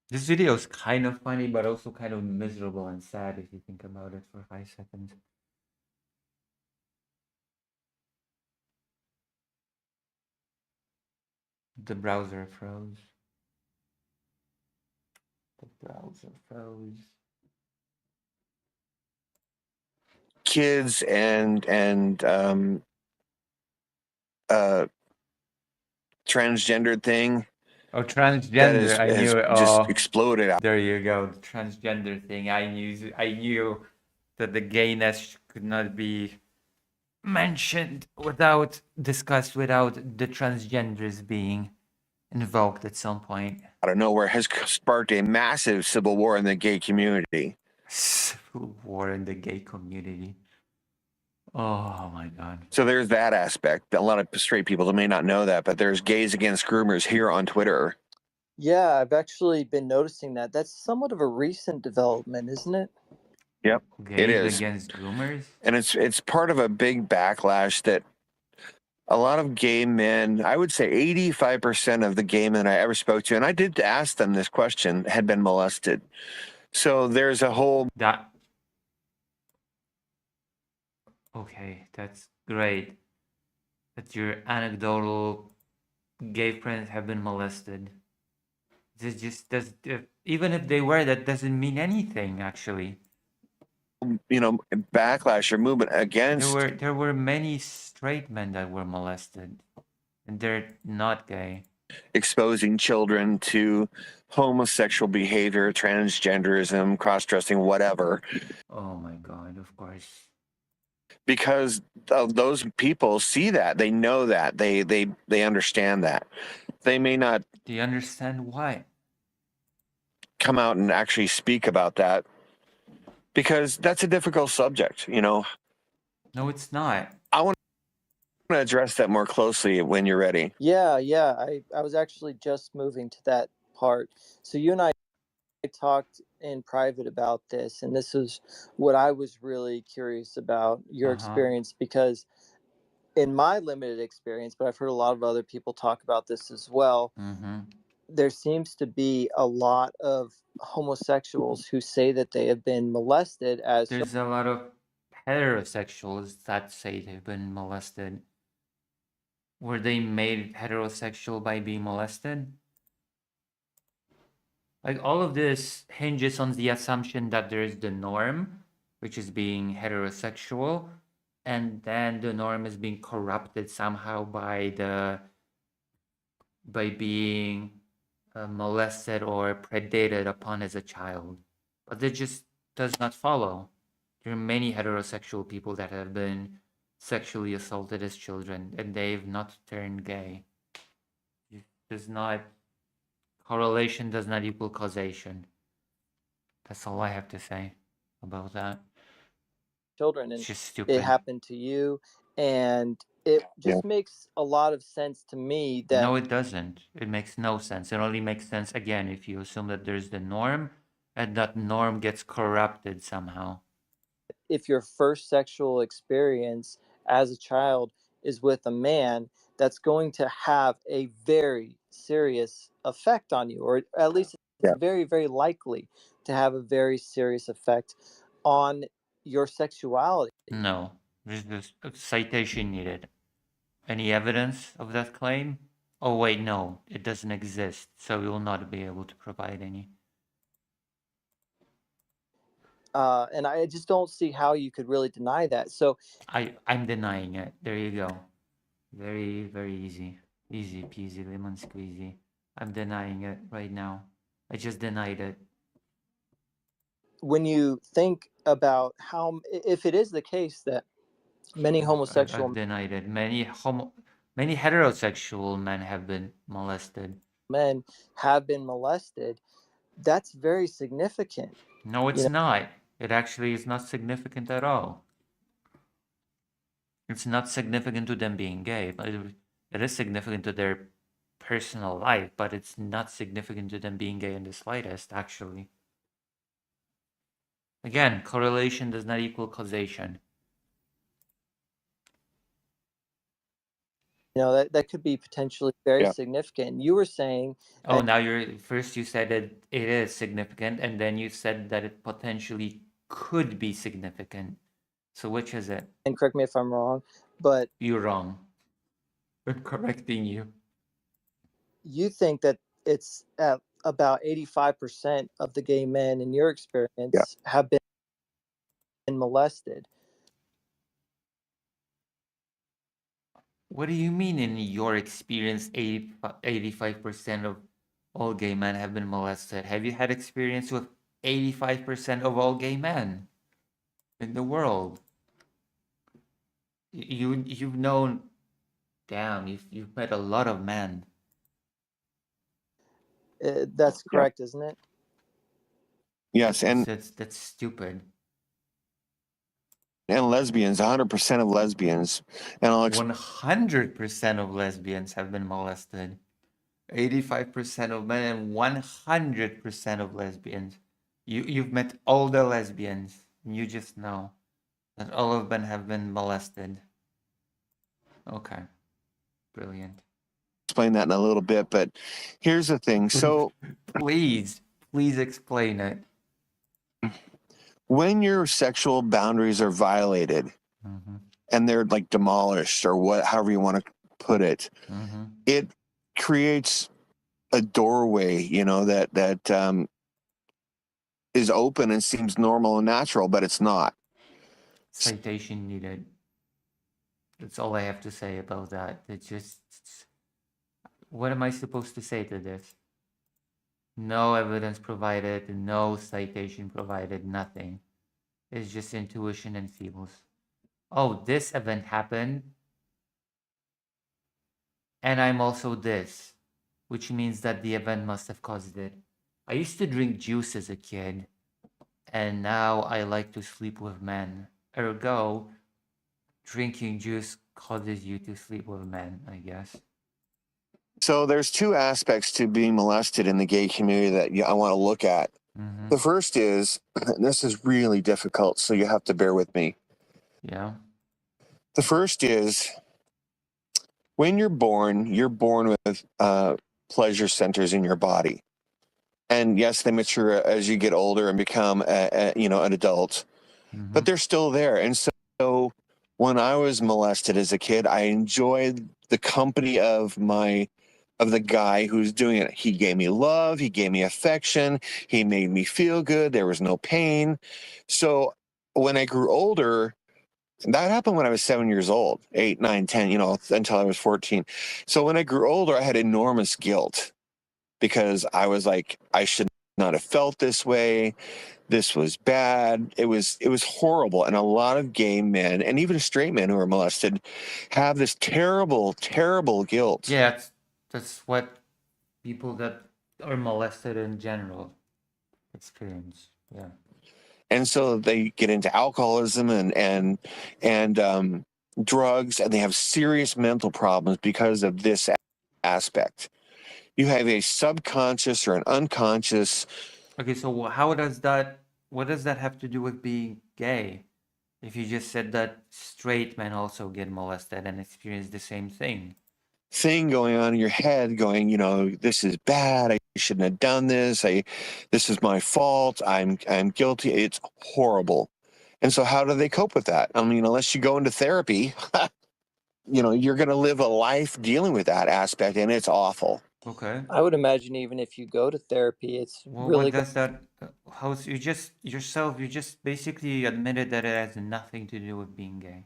This video is kind of funny, but also kind of miserable and sad if you think about it for 5 seconds. The browser froze. Kids and transgendered thing. Oh, transgender! I knew it. Just exploded out. There you go, the transgender thing. I knew that the gayness could not be mentioned without discussed without the transgenders being invoked at some point. out of nowhere has sparked a massive civil war in the gay community. Civil war in the gay community. Oh my god. So there's that aspect. A lot of straight people may not know that, but there's gays against groomers here on Twitter. Yeah, I've actually been noticing that. That's somewhat of a recent development, isn't it? Yep, it Gays is. against groomers? And it's part of a big backlash that a lot of gay men, I would say 85% of the gay men I ever spoke to, and I did ask them this question, had been molested. So there's a whole That okay, that's great. That your anecdotal gay friends have been molested. This just does even if they were, that doesn't mean anything actually. backlash or movement against There were many straight men that were molested, and they're not gay. exposing children to homosexual behavior, transgenderism, cross-dressing, whatever, Oh my god, of course. because those people see that, they know that, they understand that. They may not Do you understand why? come out and actually speak about that because that's a difficult subject. No, it's not. I want to address that more closely when you're ready. Yeah. I was actually just moving to that part. So you and I talked in private about this, and this is what I was really curious about your experience, because in my limited experience, but I've heard a lot of other people talk about this as well, there seems to be a lot of homosexuals who say that they have been molested as There's a lot of heterosexuals that say they've been molested. Were they made heterosexual by being molested? Like, all of this hinges on the assumption that there is the norm, which is being heterosexual, and then the norm is being corrupted somehow by being molested or predated upon as a child. But that just does not follow. There are many heterosexual people that have been sexually assaulted as children, and they've not turned gay. It does not Correlation does not equal causation. That's all I have to say about that. children, and It's just stupid. it happened to you, and it just makes a lot of sense to me that No, it doesn't. It makes no sense. It only makes sense again if you assume that there's the norm and that norm gets corrupted somehow. if your first sexual experience as a child is with a man, that's going to have a very serious effect on you, or at least it's very, very likely to have a very serious effect on your sexuality. No, there's this citation needed. Any evidence of that claim? Oh wait, no, it doesn't exist, so we will not be able to provide any. And I just don't see how you could really deny that. So I'm denying it. There you go. Very, very easy. Easy peasy lemon squeezy. I'm denying it right now. I just denied it. when you think about how, if it is the case that many homosexual I've denied it. Many heterosexual men have been molested. men have been molested, that's very significant. No, it's not. It actually is not significant at all. It's not significant to them being gay, but it is significant to their personal life, but it's not significant to them being gay in the slightest, actually. Again, correlation does not equal causation. That could be potentially very significant. You were saying, Oh, now first you said that it is significant, and then you said that it potentially could be significant. So which is it? and correct me if I'm wrong, but You're wrong. I'm correcting you. you think that it's at about 85% of the gay men in your experience have been molested. What do you mean in your experience 85% of all gay men have been molested? Have you had experience with 85% of all gay men in the world? You've known, damn, you've met a lot of men. That's correct, isn't it? Yes, and That's stupid. lesbians, 100% of lesbians, and 100% of lesbians have been molested. 85% of men and 100% of lesbians. You've met all the lesbians, and you just know that all of them have been molested. Okay, brilliant. explain that in a little bit, but here's the thing. So Please explain it. when your sexual boundaries are violated and they're like demolished or however you want to put it, it creates a doorway, that is open and seems normal and natural, but it's not. Citation needed. That's all I have to say about that. It's just, what am I supposed to say to this? No evidence provided, no citation provided, nothing. It's just intuition and feels. Oh, this event happened, and I'm also this, which means that the event must have caused it. I used to drink juice as a kid, and now I like to sleep with men. Ergo, drinking juice causes you to sleep with men, I guess. So there's two aspects to being molested in the gay community that I want to look at. The first is, and this is really difficult, so you have to bear with me. Yeah. The first is, when you're born with pleasure centers in your body. And yes, they mature as you get older and become, an adult, but they're still there. And so when I was molested as a kid, I enjoyed the company of the guy who's doing it. He gave me love. He gave me affection. He made me feel good. There was no pain. So when I grew older, that happened when I was 7 years old, 8, 9, 10, until I was 14. So when I grew older, I had enormous guilt because I was like, I should not have felt this way. This was bad. It was horrible. And a lot of gay men and even straight men who are molested have this terrible, terrible guilt. Yeah, that's what people that are molested in general experience. Yeah. And so they get into alcoholism and drugs, and they have serious mental problems because of this aspect. You have a subconscious or an unconscious. Okay, so what does that have to do with being gay? If you just said that straight men also get molested and experience the same thing. Thing going on in your head going, this is bad. I shouldn't have done this. This is my fault. I'm guilty. It's horrible. And so how do they cope with that? I mean, unless you go into therapy, you're going to live a life dealing with that aspect, and it's awful. Okay. I would imagine even if you go to therapy, it's Well, really what does that? You just basically admitted that it has nothing to do with being gay.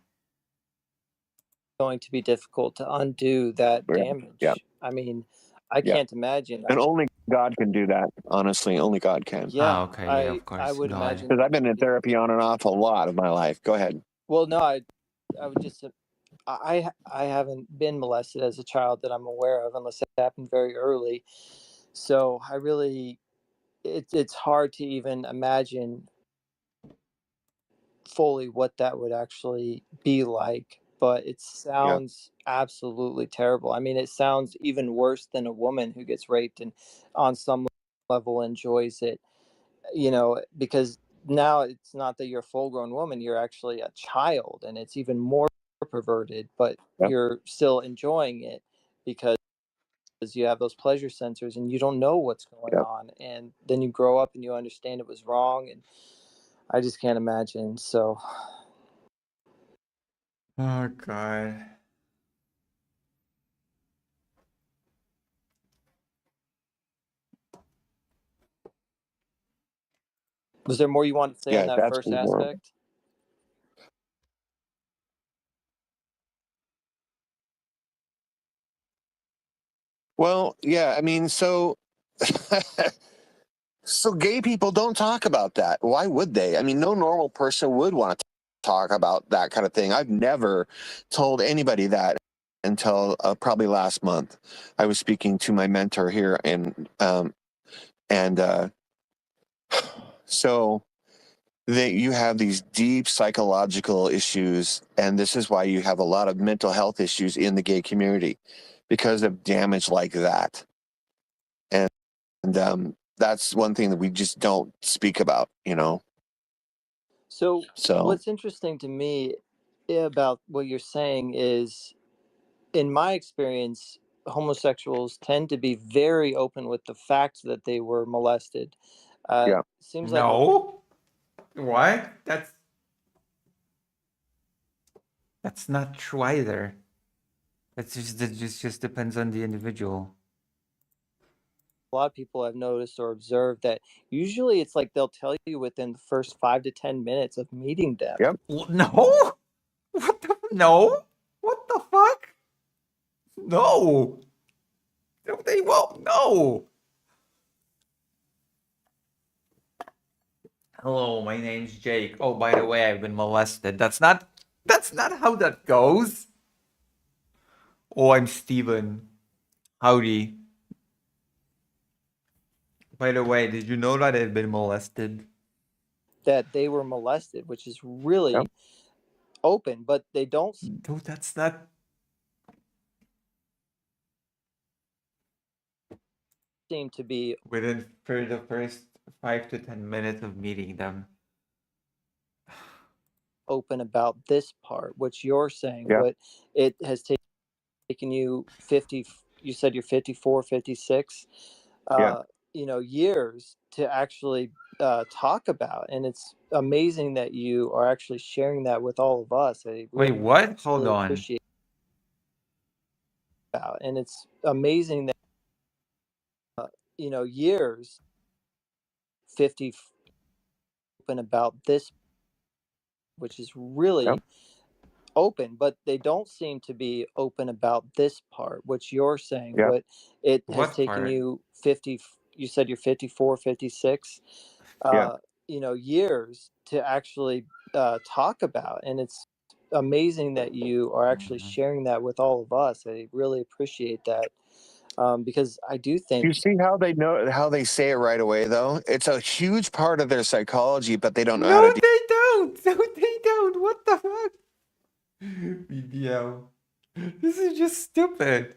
going to be difficult to undo that damage. Yeah. I mean, I can't imagine. And only God can do that. Honestly, only God can. Yeah. Okay. Yeah, of course. I would Go ahead. imagine. Because I've been in therapy on and off a lot of my life. Go ahead. Well, no, I would just. I haven't been molested as a child that I'm aware of, unless it happened very early. So I really, it's hard to even imagine fully what that would actually be like. But it sounds absolutely terrible. I mean, it sounds even worse than a woman who gets raped and on some level enjoys it, because now it's not that you're a full grown woman, you're actually a child, and it's even more perverted, but you're still enjoying it because you have those pleasure sensors and you don't know what's going on. And then you grow up and you understand it was wrong. And I just can't imagine. So. Oh, God. Was there more you want to say on that first aspect? Well, yeah, I mean, so gay people don't talk about that. Why would they? I mean, no normal person would want to talk about that kind of thing. I've never told anybody that until probably last month. I was speaking to my mentor here in And so that you have these deep psychological issues, and this is why you have a lot of mental health issues in the gay community because of damage like that. And that's one thing that we just don't speak about, you know. So, So what's interesting to me about what you're saying is, in my experience, homosexuals tend to be very open with the fact that they were molested. yeah, Seems like No. What? That's not true either. That just depends on the individual. a lot of people have noticed or observed that usually it's like they'll tell you within the first 5 to 10 minutes of meeting them. yep. No. What the no? What the fuck? No. They won't. No. Hello, my name's Jake. Oh, by the way, I've been molested. That's not how that goes. Oh, I'm Steven. Howdy. By the way, did you know that I've been molested? That they were molested, which is Yep. really open, but they don't No, that's not. seem to be Within for the first 5 to 10 minutes of meeting them. open about this part, which you're saying, Yeah, but it has taken you 50, you said you're 54, 56, yeah. years to actually talk about. And it's amazing that you are actually sharing that with all of us. I Wait, what? Hold really on. appreciate that. And it's amazing that, years 50 open about this, which is Yep. really open, but they don't seem to be open about this part, which you're saying, Yeah. but it has What taken part? you 50, you said you're 54, 56, Yeah. years to actually talk about. And it's amazing that you are actually Mhm. sharing that with all of us. I really appreciate that, because I do think You see how they know how they say it right away, though? It's a huge part of their psychology, but they don't know how No, to they don't. No, they don't. What the fuck? BBL. This is just stupid.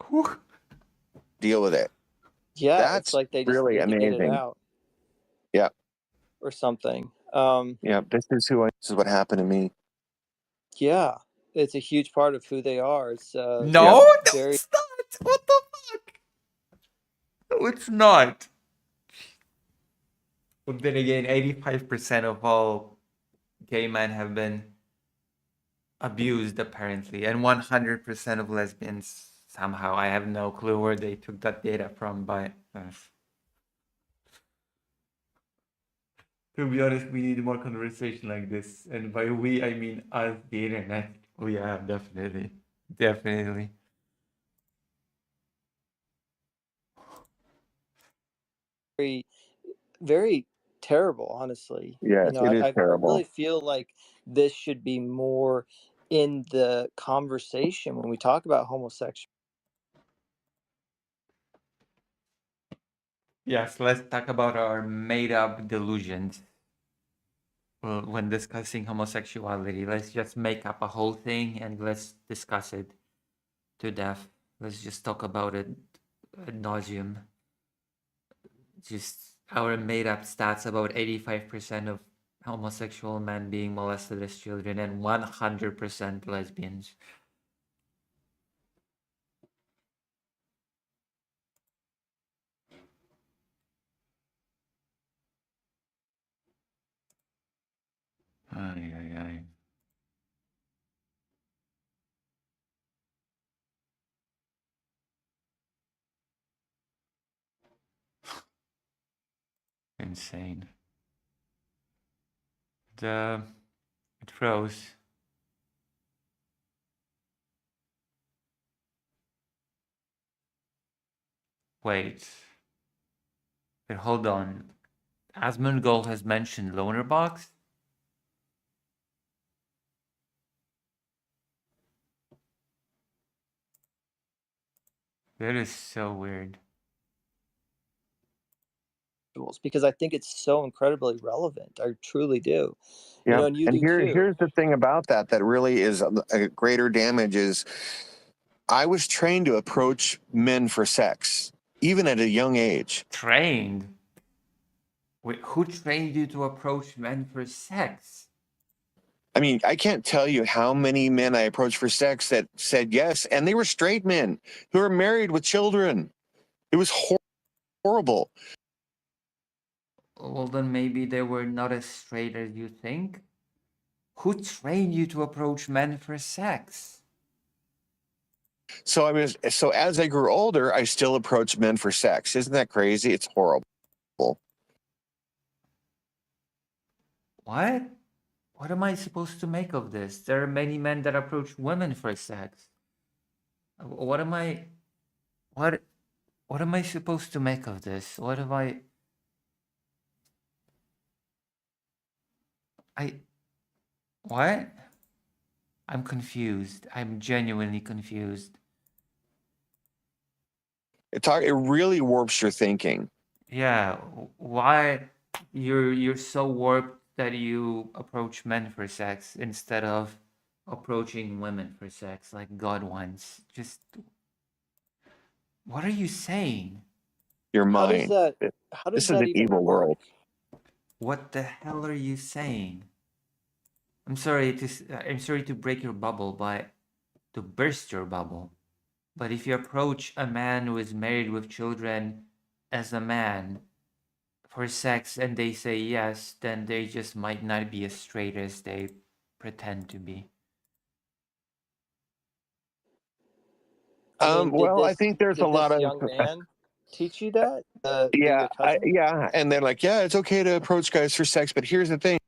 Whew. deal with it. yeah, it's That's like they just really need to get it amazing. out Yeah. or something. Yeah. This is what happened to me. Yeah, it's a huge part of who they are. It's Yeah. No, no, very it's not. What the fuck? No, it's not. But then again, 85% of all gay men have been abused, apparently, and 100% of lesbians somehow. I have no clue where they took that data from, but to be honest, we need more conversation like this. And by we, I mean us, the internet. Oh, yeah, definitely. Definitely. very very terrible, honestly. Yes, it is I terrible. really feel like this should be more in the conversation when we talk about homosexuality. Yes, let's talk about our made up delusions. Well, when discussing homosexuality, let's just make up a whole thing and let's discuss it to death. Let's just talk about it ad nauseum. Just our made up stats about 85% of homosexual men being molested as children and 100% lesbians. Ay, ay, ay. insane. It froze. Wait. Wait, hold on. Asmongold has mentioned loner box. That is so weird. Because I think it's so incredibly relevant. I truly do. You Yeah. know, and you And do too. here's the thing about that really is a greater damage is I was trained to approach men for sex, even at a young age. Trained? Wait, who trained you to approach men for sex? I mean, I can't tell you how many men I approached for sex that said yes, and they were straight men who were married with children. It was horrible. Well, then maybe they were not as straight as you think. Who trained you to approach men for sex? So as I grew older, I still approached men for sex. Isn't that crazy? It's horrible. What? What am I supposed to make of this? There are many men that approach women for sex. What am I supposed to make of this? What have I what? I'm confused. I'm genuinely confused. It really warps your thinking. Yeah, why you're so warped that you approach men for sex instead of approaching women for sex like God wants. Just what are you saying? Your How does mind. that how This does is that an even evil work? world. What the hell are you saying? I'm sorry to break your bubble, but to burst your bubble. But if you approach a man who is married with children as a man for sex and they say yes, then they just might not be as straight as they pretend to be. I mean, Well, I think there's a did lot this of young man teach you that? Your cousin? and they're like, yeah, it's okay to approach guys for sex, but here's the thing.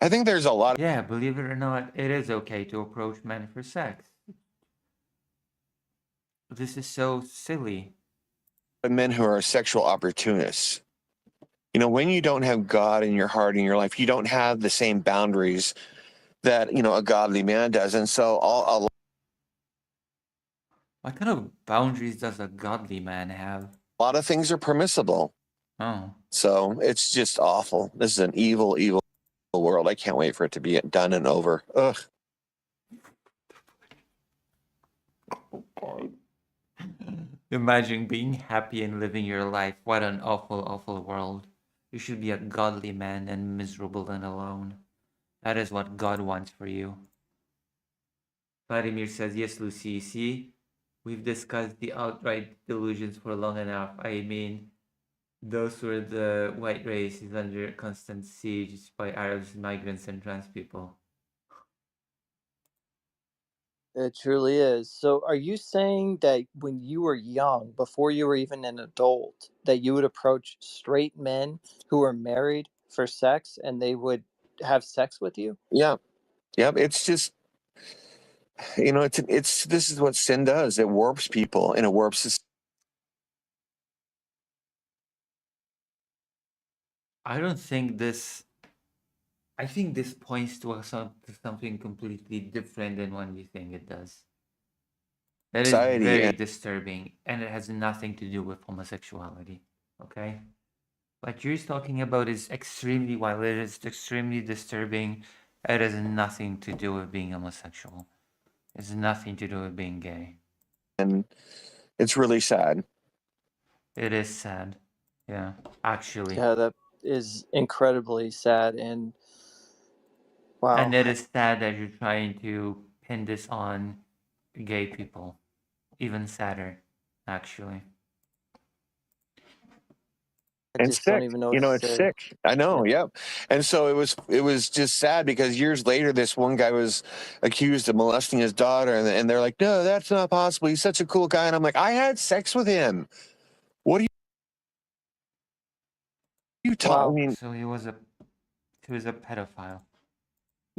I think there's a lot Yeah, believe it or not, it is okay to approach men for sex. This is so silly. of men who are sexual opportunists. You know, when you don't have God in your heart, in your life, you don't have the same boundaries that, a godly man does. And so What kind of boundaries does a godly man have? a lot of things are permissible. Oh. So it's just awful. This is an evil, evil world. I can't wait for it to be done and over. Ugh. Imagine being happy and living your life. What an awful, awful world. You should be a godly man and miserable and alone. That is what God wants for you. Vladimir says, yes, Lucy, see, we've discussed the outright delusions for long enough. I mean, those were the white race is under constant siege by Arabs, migrants, and trans people. It truly is. So, are you saying that when you were young, before you were even an adult, that you would approach straight men who were married for sex and they would have sex with you? Yeah. Yep. It's just, this is what sin does. It warps people and it warps us. I don't think this. I think this points to something completely different than what you think it does. That is Society. very And disturbing, and it has nothing to do with homosexuality. Okay? What you're talking about is extremely wild. It is extremely disturbing. It has nothing to do with being homosexual. It has nothing to do with being gay. it's really sad. It is sad. Yeah, actually. Yeah, that is incredibly sad. And wow. And it is sad that you're trying to pin this on gay people. Even sadder, actually. I And just don't sick. even know what to It's say. sick. I know. Yeah. Yep. And so it was just sad because years later, this one guy was accused of molesting his daughter, and they're like, no, that's not possible. He's such a cool guy. And I'm like, I had sex with him. What do you? You talk. I Wow. mean, So he was a pedophile.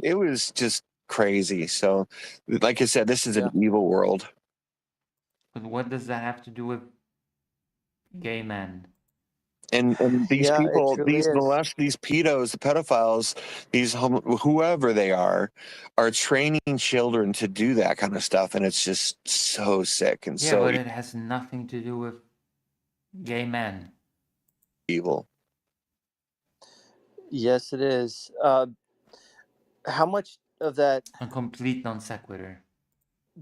it was just crazy. So, like I said, this is Yeah. an evil world. But what does that have to do with gay men? And these Yeah, it people, truly these is. these pedos, the pedophiles, whoever they are training children to do that kind of stuff, and it's just so sick and Yeah, so but it has nothing to do with gay men. evil. Yes, it is. How much of that A complete non sequitur.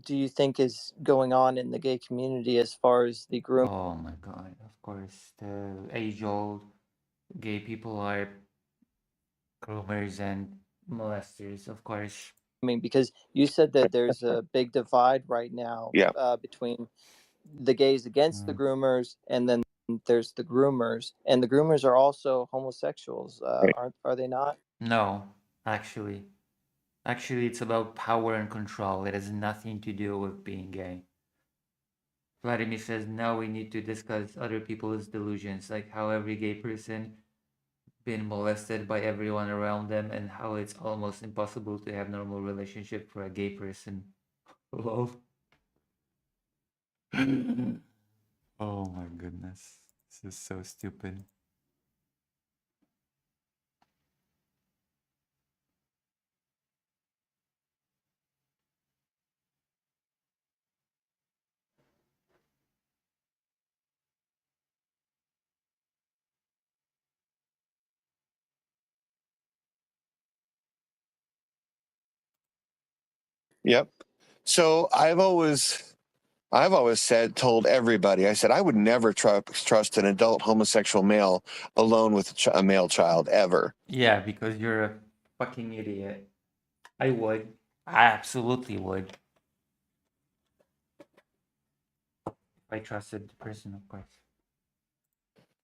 do you think is going on in the gay community as far as the grooming? Oh my god, of course. The age old gay people are groomers and molesters, of course. Because you said that there's a big divide right now Yeah. between the gays against the Mm. groomers, and then there's the groomers, and the groomers are also homosexuals. Right. Are they not? No, actually. Actually, it's about power and control. It has nothing to do with being gay. Vladimir says, now we need to discuss other people's delusions, like how every gay person been molested by everyone around them and how it's almost impossible to have normal relationship for a gay person. Lol. Oh my goodness. This is so stupid. Yep. So I've always told everybody, I said I would never trust an adult homosexual male alone with a male child ever. Yeah, because you're a fucking idiot. I would. I absolutely would. If I trusted the person, of course.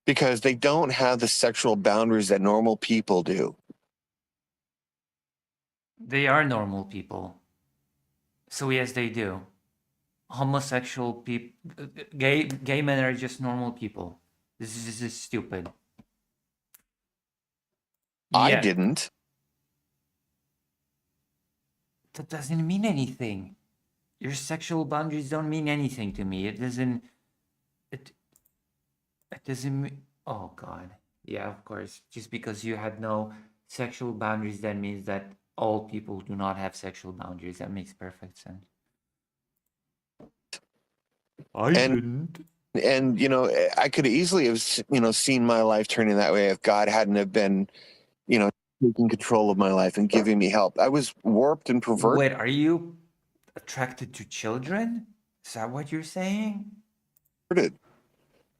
Because they don't have the sexual boundaries that normal people do. They are normal people. So yes, they do. Homosexual people, gay men are just normal people. This is stupid. I Yeah, didn't. that doesn't mean anything. Your sexual boundaries don't mean anything to me. It doesn't. It doesn't. Oh God. Yeah, of course. Just because you had no sexual boundaries, that means that all people do not have sexual boundaries. That makes perfect sense. I And didn't. and I could easily have seen my life turning that way if God hadn't have been taking control of my life and giving me help. I was warped and perverted. Wait, are you attracted to children? Is that what you're saying?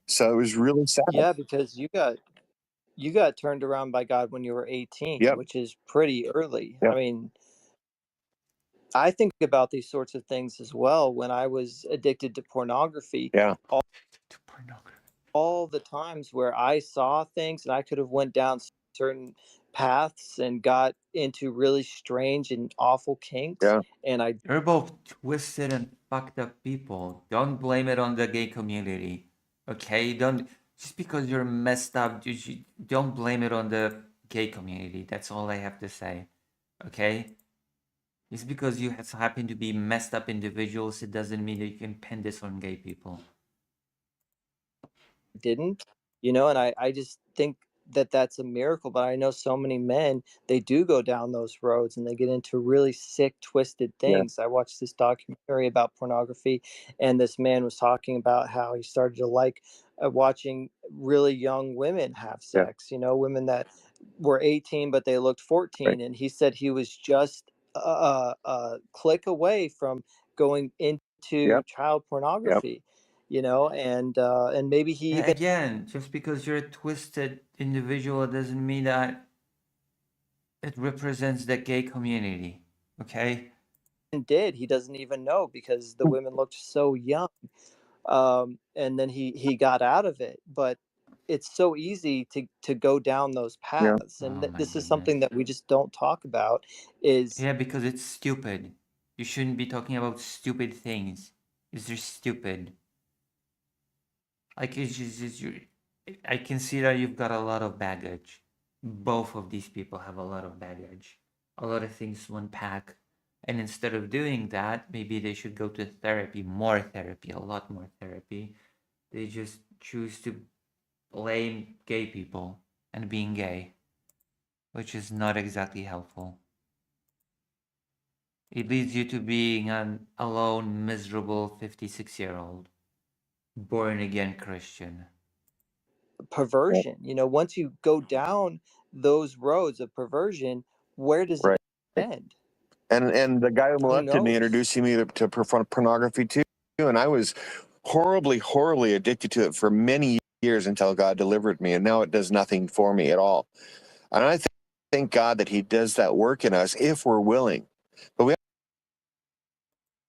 So it was really sad. Yeah, because you got turned around by God when you were 18, Yep. which is pretty early. I Yep. mean, I think about these sorts of things as well. When I was addicted to pornography, Yeah. To pornography. all the times where I saw things and I could have went down certain paths and got into really strange and awful kinks, Yeah. and I You're both twisted and fucked up people. Don't blame it on the gay community. Okay? Don't just because you're messed up, don't blame it on the gay community. That's all I have to say. Okay? Just because you happen to be messed up individuals, it doesn't mean that you can pin this on gay people. didn't, and I just think that that's a miracle. But I know so many men, they do go down those roads and they get into really sick, twisted Yeah. things. I watched this documentary about pornography, and this man was talking about how he started to like watching really young women have Yeah. sex, women that were 18 but they looked Right. 14, and he said he was just a click away from going into Yep. child Yep. pornography, and maybe he Yeah, even again, just because you're a twisted individual doesn't mean that it represents the gay community. Okay? did. He doesn't even know because the women looked so young. And then he got out of it, but it's so easy to go down those Yeah. paths, and Oh my this is goodness. something that we just don't talk about. Is Yeah, because it's stupid. You shouldn't be talking about stupid things. It's just stupid. Like it's just I can see that you've got a lot of baggage. Both of these people have a lot of baggage, a lot of things to unpack. And instead of doing that, maybe they should go to therapy, more therapy, a lot more therapy. They just choose to blame gay people and being gay, which is not exactly helpful. It leads you to being an alone, miserable 56-year-old, born again Christian. Perversion. Once you go down those roads of perversion, where does it Right. end? And the guy who Who molested me knows? introduced me to pornography too, and I was horribly addicted to it for many years until God delivered me, and now it does nothing for me at all. And I thank God that He does that work in us if we're willing. But we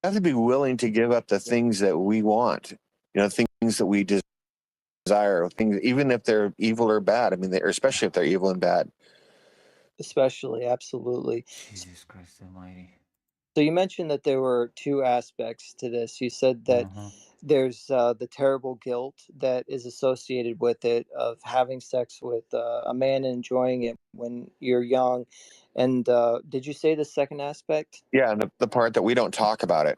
have to be willing to give up the things that we want, things that we desire, things even if they're evil or bad. I mean, especially if they're evil and bad. Especially, absolutely. Jesus Christ Almighty. So you mentioned that there were two aspects to this. You said that there's the terrible guilt that is associated with it of having sex with a man and enjoying it when you're young. And did you say the second aspect? Yeah, the part that we don't talk about it.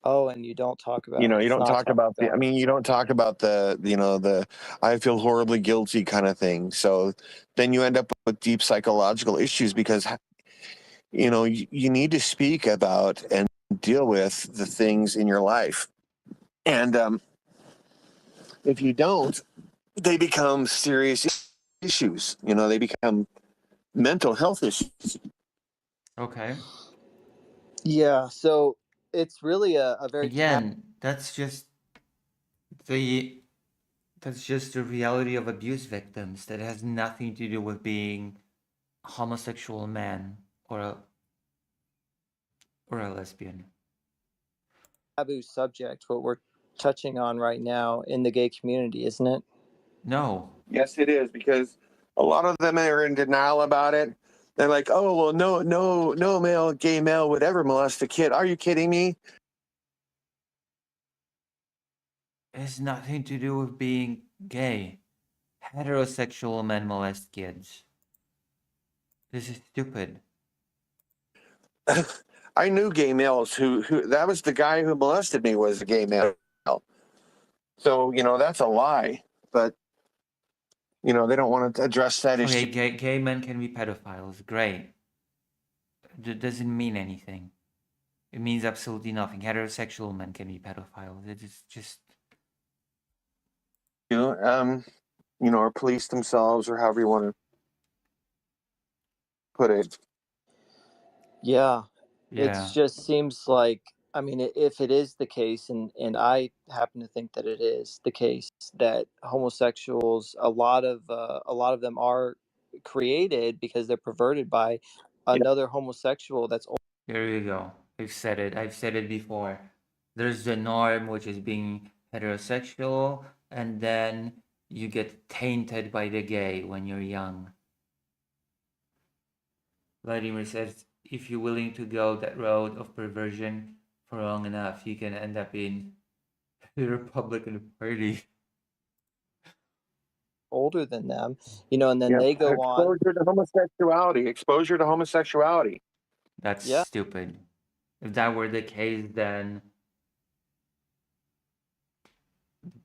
Oh, and you don't talk about it. You It's don't not talk about talked about. you don't talk about the I feel horribly guilty kind of thing. So then you end up with deep psychological issues because you need to speak about and deal with the things in your life. And if you don't, they become serious issues. They become mental health issues. Okay. Yeah, so it's really a very Again, the that's just the reality of abuse victims. That has nothing to do with being a homosexual man or a lesbian. taboo subject, what we're touching on right now in the gay community, isn't it? No. Yes, it is, because a lot of them are in denial about it. They're like, "Oh, well, no gay male would ever molest a kid. Are you kidding me?" It has nothing to do with being gay. Heterosexual men molest kids. This is stupid. I knew gay males who that was the guy who molested me was a gay male. So, that's a lie, but they don't want to address that Okay, issue. gay men can be pedophiles. Great. That doesn't mean anything. It means absolutely nothing. Heterosexual men can be pedophiles. It is just. Or police themselves, or however you want to put it. Yeah, it Yeah. just seems like, I mean, if it is the case, and I happen to think that it is the case that homosexuals, a lot of them are created because they're perverted by Yeah. another homosexual that's There you go. I've said it. I've said it before. There's the norm, which is being heterosexual, and then you get tainted by the gay when you're young. Vladimir says, if you're willing to go that road of perversion for long enough, you can end up in the Republican Party. older than them, and then Yeah. they go on. Exposure to homosexuality. That's Yeah. stupid. If that were the case, then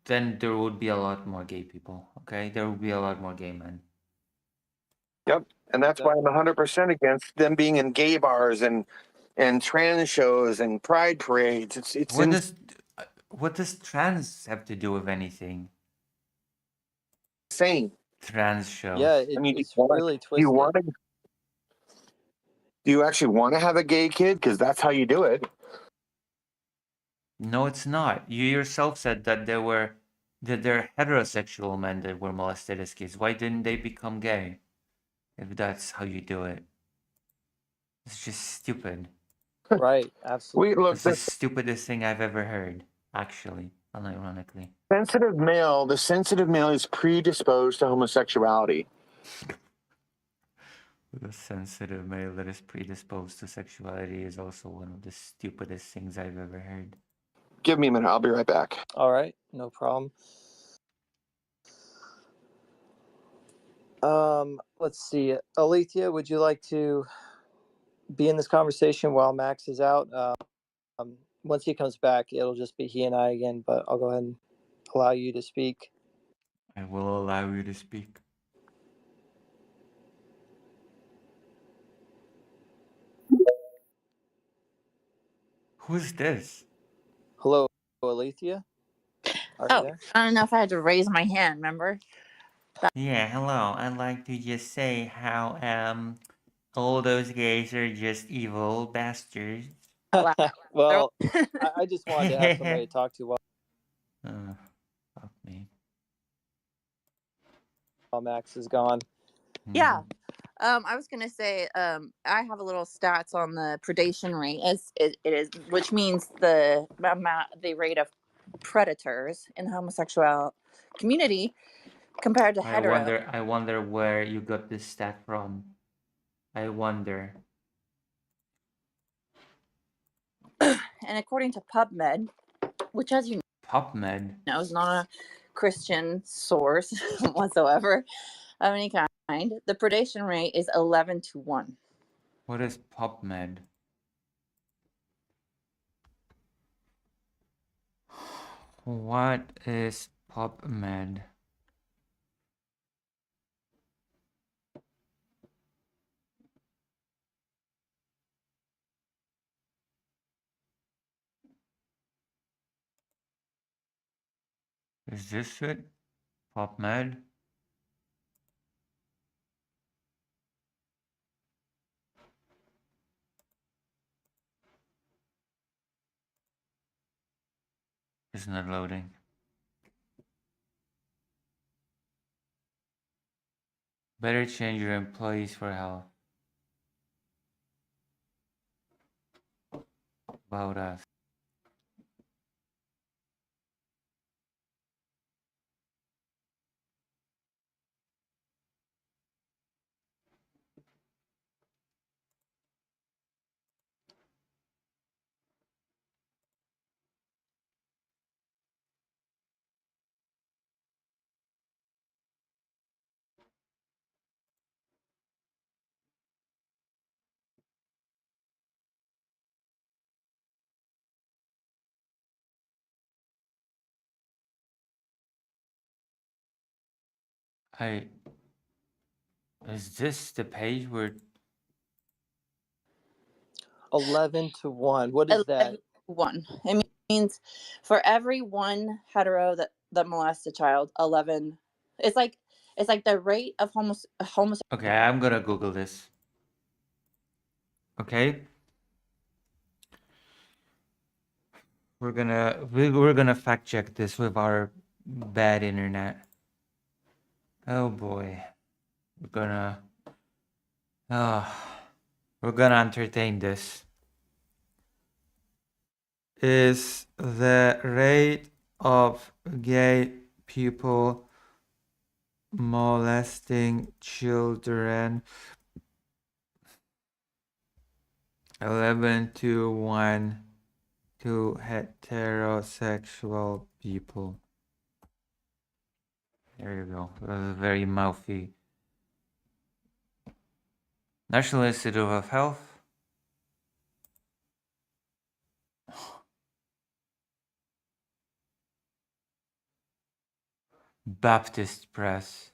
there would be a lot more gay people. Okay, there would be a lot more gay men. Yep. And that's why I'm 100% against them being in gay bars and trans shows and pride parades. It's What does trans have to do with anything? insane. Trans shows. Yeah, I mean, it's really do you twisted. want to? Do you actually want to have a gay kid? Because that's how you do it. No, it's not. You yourself said that they're heterosexual men that were molested as kids. Why didn't they become gay? If that's how you do it. It's just stupid. Right, absolutely. It's the stupidest thing I've ever heard, actually, unironically. The sensitive male is predisposed to homosexuality. The sensitive male that is predisposed to sexuality is also one of the stupidest things I've ever heard. Give me a minute. I'll be right back. All right, no problem. Let's see. Alethea, would you like to be in this conversation while Max is out? Once he comes back, it'll just be he and I again, but I'll go ahead and allow you to speak. I will allow you to speak. Who's this? Hello, Alethea? Are you Oh, there? I don't know if I had to raise my hand, remember? Yeah, hello. I'd like to just say how all those guys are just evil bastards. Wow. Well, I just wanted to have somebody to talk to Fuck me. while Max is gone. Yeah. I was gonna say, I have a little stats on the predation rate. It is, which means the amount, the rate of predators in the homosexual community compared to hetero. I wonder where you got this stat from. I wonder. And according to PubMed, which, as you PubMed. know, is not a Christian source whatsoever of any kind, the predation rate is 11-1. What is PubMed? What is PubMed? Is this it? PubMed? It's not loading. Better change your employees for health. About us. Is this the page where 11-1. What is that? 11-1. It means for every one hetero that molests a child, 11. It's like the rate of homosexual. Okay, I'm gonna Google this. Okay. We're gonna fact check this with our bad internet. Oh boy. We're gonna entertain this. Is the rate of gay people molesting children 11-1 to heterosexual people? There you go. Very mouthy. National Institute of Health. Baptist Press.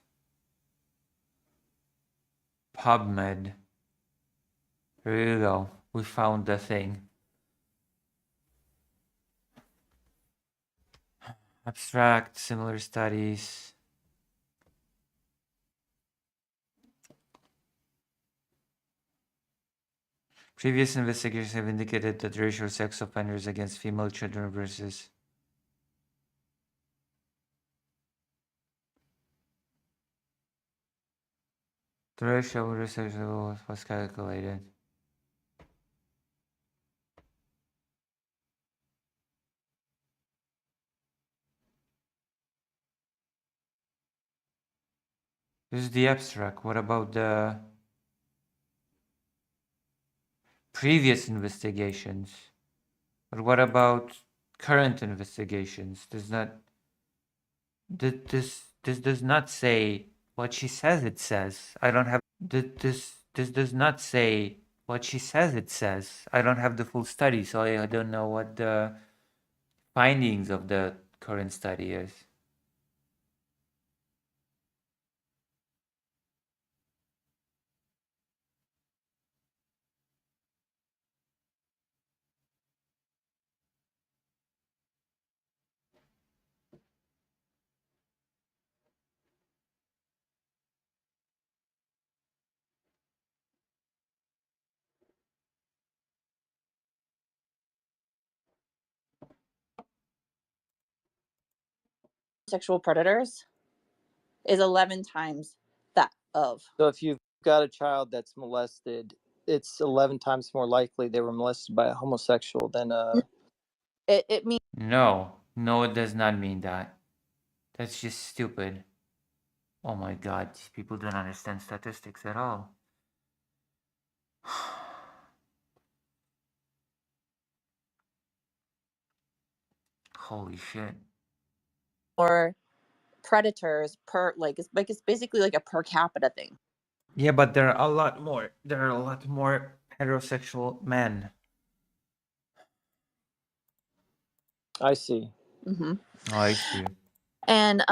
PubMed. Here you go. We found the thing. Abstract, similar studies. Previous investigations have indicated that the ratio of sex offenders against female children versus the ratio of research was calculated. This is the abstract. What about the previous investigations? But what about current investigations? This does not say what she says it says. I don't have this does not say what she says it says. I don't have the full study, so I don't know what the findings of the current study is. Sexual predators is 11 times that of. So if you've got a child that's molested, it's 11 times more likely they were molested by a homosexual than a. It means No, no, it does not mean that. That's just stupid. Oh my God, these people don't understand statistics at all. Holy shit. or predators per it's basically like a per capita thing. Yeah, but there are a lot more. There are a lot more heterosexual men. I see. Hmm. Oh, I see. And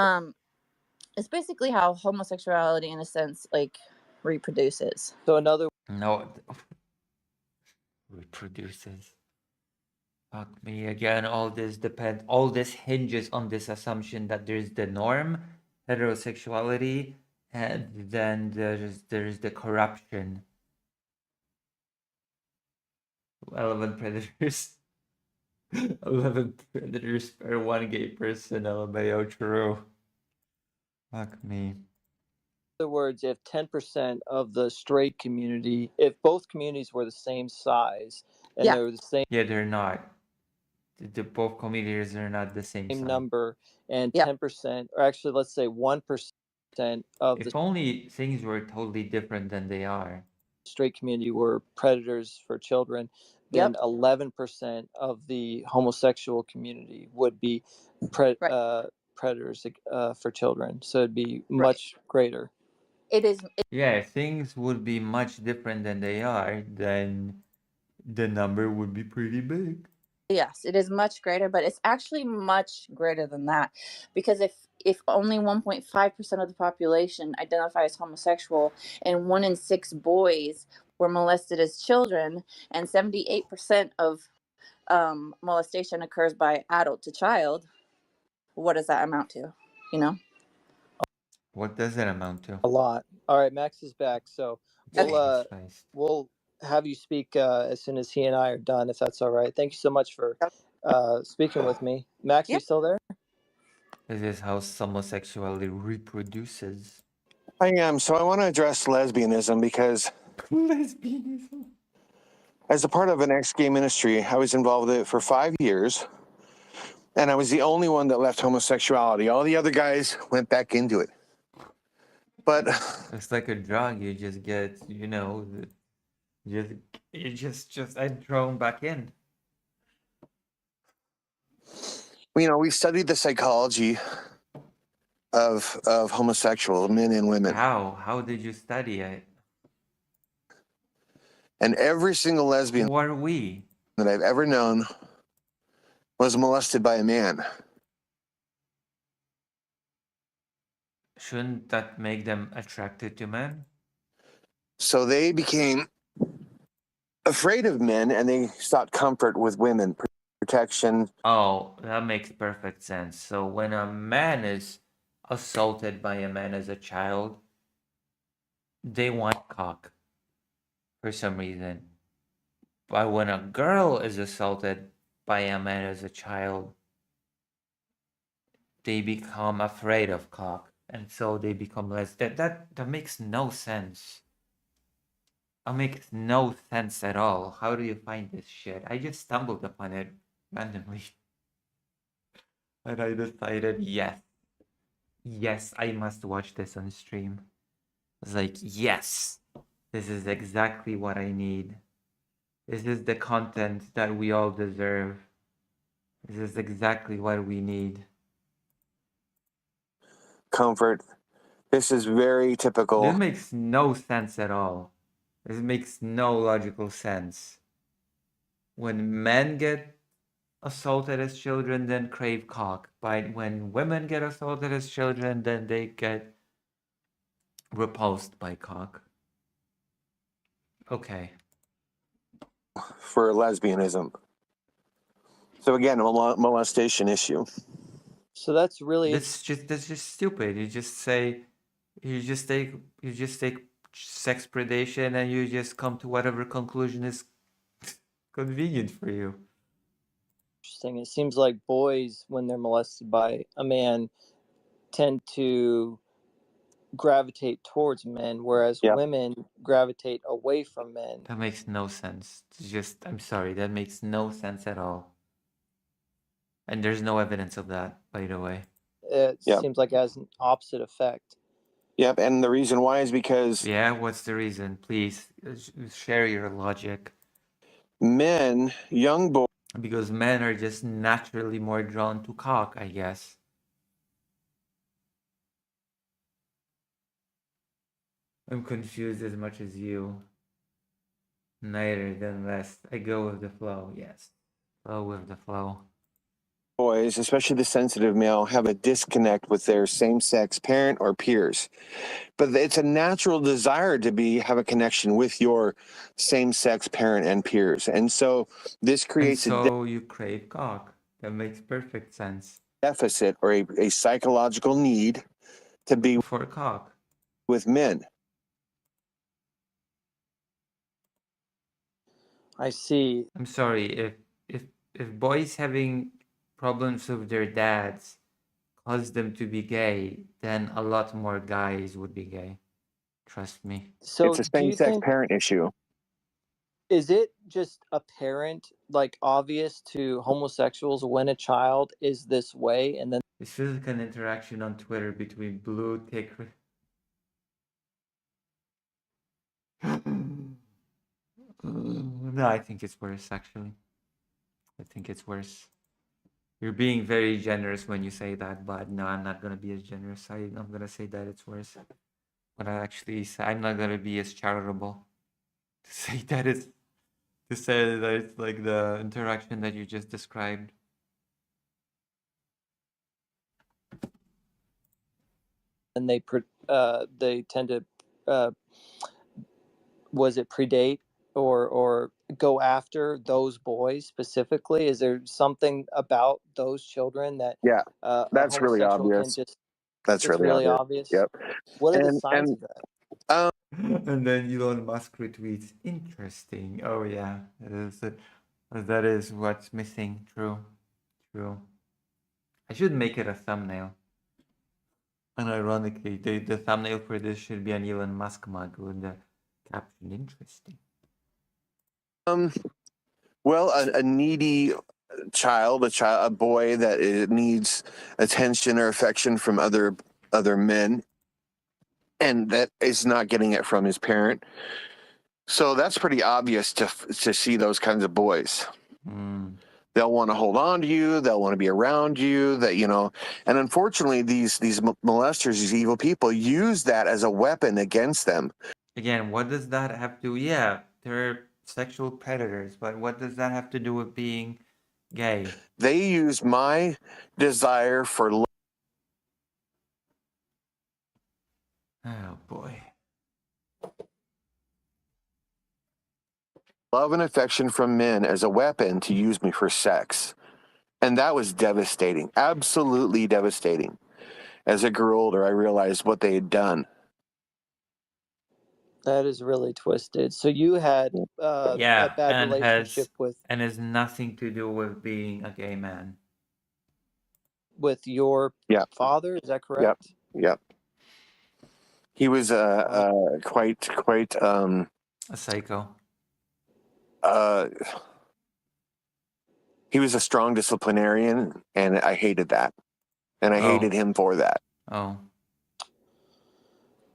it's basically how homosexuality in a sense like reproduces. So another No, reproduces. Fuck me again. All this hinges on this assumption that there's the norm, heterosexuality, and then there's the corruption. 11 predators. 11 predators per one gay person. LMAO true. Fuck me. other words, if 10% of the straight community, if both communities were the same size and Yeah. they were the same Yeah, they're not. The both comedians are not the same size. number, and Yeah. 10%, or actually let's say 1% of the If only things were totally different than they are. straight community were predators for children, then Yep. 11% of the homosexual community would be Right. predators for children. So it'd be Right. much greater. It is. Yeah, if things would be much different than they are, then the number would be pretty big. Yes, it is much greater, but it's actually much greater than that, because if only 1.5% of the population identify as homosexual, and 1 in 6 boys were molested as children, and 78% of molestation occurs by adult to child, what does that amount to? You know. What does it amount to? A lot. All right, Max is back, so Jesus Christ. we'll have you speak as soon as he and I are done, if that's all right. Thank you so much for speaking with me. Max, are Yeah. you still there? This is how homosexuality reproduces. I am. So I want to address lesbianism because Lesbianism. as a part of an ex-gay ministry, I was involved with it for 5 years, and I was the only one that left homosexuality. All the other guys went back into it. But It's like a drug. You just get, just I thrown back in. we studied the psychology of homosexual men and women, How did you study it? and every single lesbian Who are we? that I've ever known was molested by a man. Shouldn't that make them attracted to men? So they became afraid of men, and they sought comfort with women, protection. Oh, that makes perfect sense. So when a man is assaulted by a man as a child, they want cock for some reason. But when a girl is assaulted by a man as a child, they become afraid of cock, and so they become less. That makes no sense. That makes no sense at all. How do you find this shit? I just stumbled upon it randomly, and I decided, yes, I must watch this on stream. I was like, yes, this is exactly what I need. This is the content that we all deserve. This is exactly what we need. Comfort This is very typical. This makes no sense at all. This makes no logical sense. When men get assaulted as children, then crave cock. But when women get assaulted as children, then they get repulsed by cock. Okay. For lesbianism. So again, a molestation issue. So that's really That's just stupid. You just take sex predation and you just come to whatever conclusion is convenient for you. interesting. It seems like boys, when they're molested by a man, tend to gravitate towards men, whereas Yep. women gravitate away from men. That makes no sense. I'm sorry, that makes no sense at all. And there's no evidence of that, by the way. It Yep. seems like it has an opposite effect. Yep, and the reason why is because Yeah, what's the reason? Please share your logic. men, young boys, Because men are just naturally more drawn to cock, I guess. I'm confused as much as you. Neither than less. I go with the flow, yes. Flow with the flow. boys, especially the sensitive male, have a disconnect with their same-sex parent or peers. But it's a natural desire to have a connection with your same-sex parent and peers. And so this And creates so you crave cock. That makes perfect sense. deficit or a psychological need to be For cock. with men. I see. I'm sorry, if boys having problems with their dads cause them to be gay, then a lot more guys would be gay. Trust me. So It's a do you same-sex think, parent issue. is it just apparent, like obvious to homosexuals when a child is this way, and then This feels like an interaction on Twitter between blue tick. No, I think it's worse, actually. I think it's worse. You're being very generous when you say that, but no, I'm not gonna be as generous. I'm gonna say that it's worse. But I'm not gonna be as charitable to say that it's like the interaction that you just described. they tend to was it predate or go after those boys specifically? Is there something about those children that Yeah, a that's really homosexual can obvious. just? That's It's really really obvious. obvious. Yep. What are the And signs of that? And then Elon Musk retweets, interesting. Oh yeah, that is what's missing. True. I should make it a thumbnail. And ironically, the thumbnail for this should be an Elon Musk mug with the caption interesting. Well, a needy child, a boy that needs attention or affection from other men, and that is not getting it from his parent. So that's pretty obvious to see those kinds of boys. They'll want to hold on to you. They'll want to be around you. And unfortunately, these molesters, these evil people, use that as a weapon against them. Again, what does that have to? Yeah, they're sexual predators, but what does that have to do with being gay? They use my desire for Oh boy. love and affection from men as a weapon to use me for sex. And that was devastating, absolutely devastating. As I grew older, I realized what they had done. That is really twisted. So you had a bad relationship and has nothing to do with being a gay man. with your father. Is that correct? Yep. He was quite a psycho. He was a strong disciplinarian, and I hated that, and I hated him for that. Oh,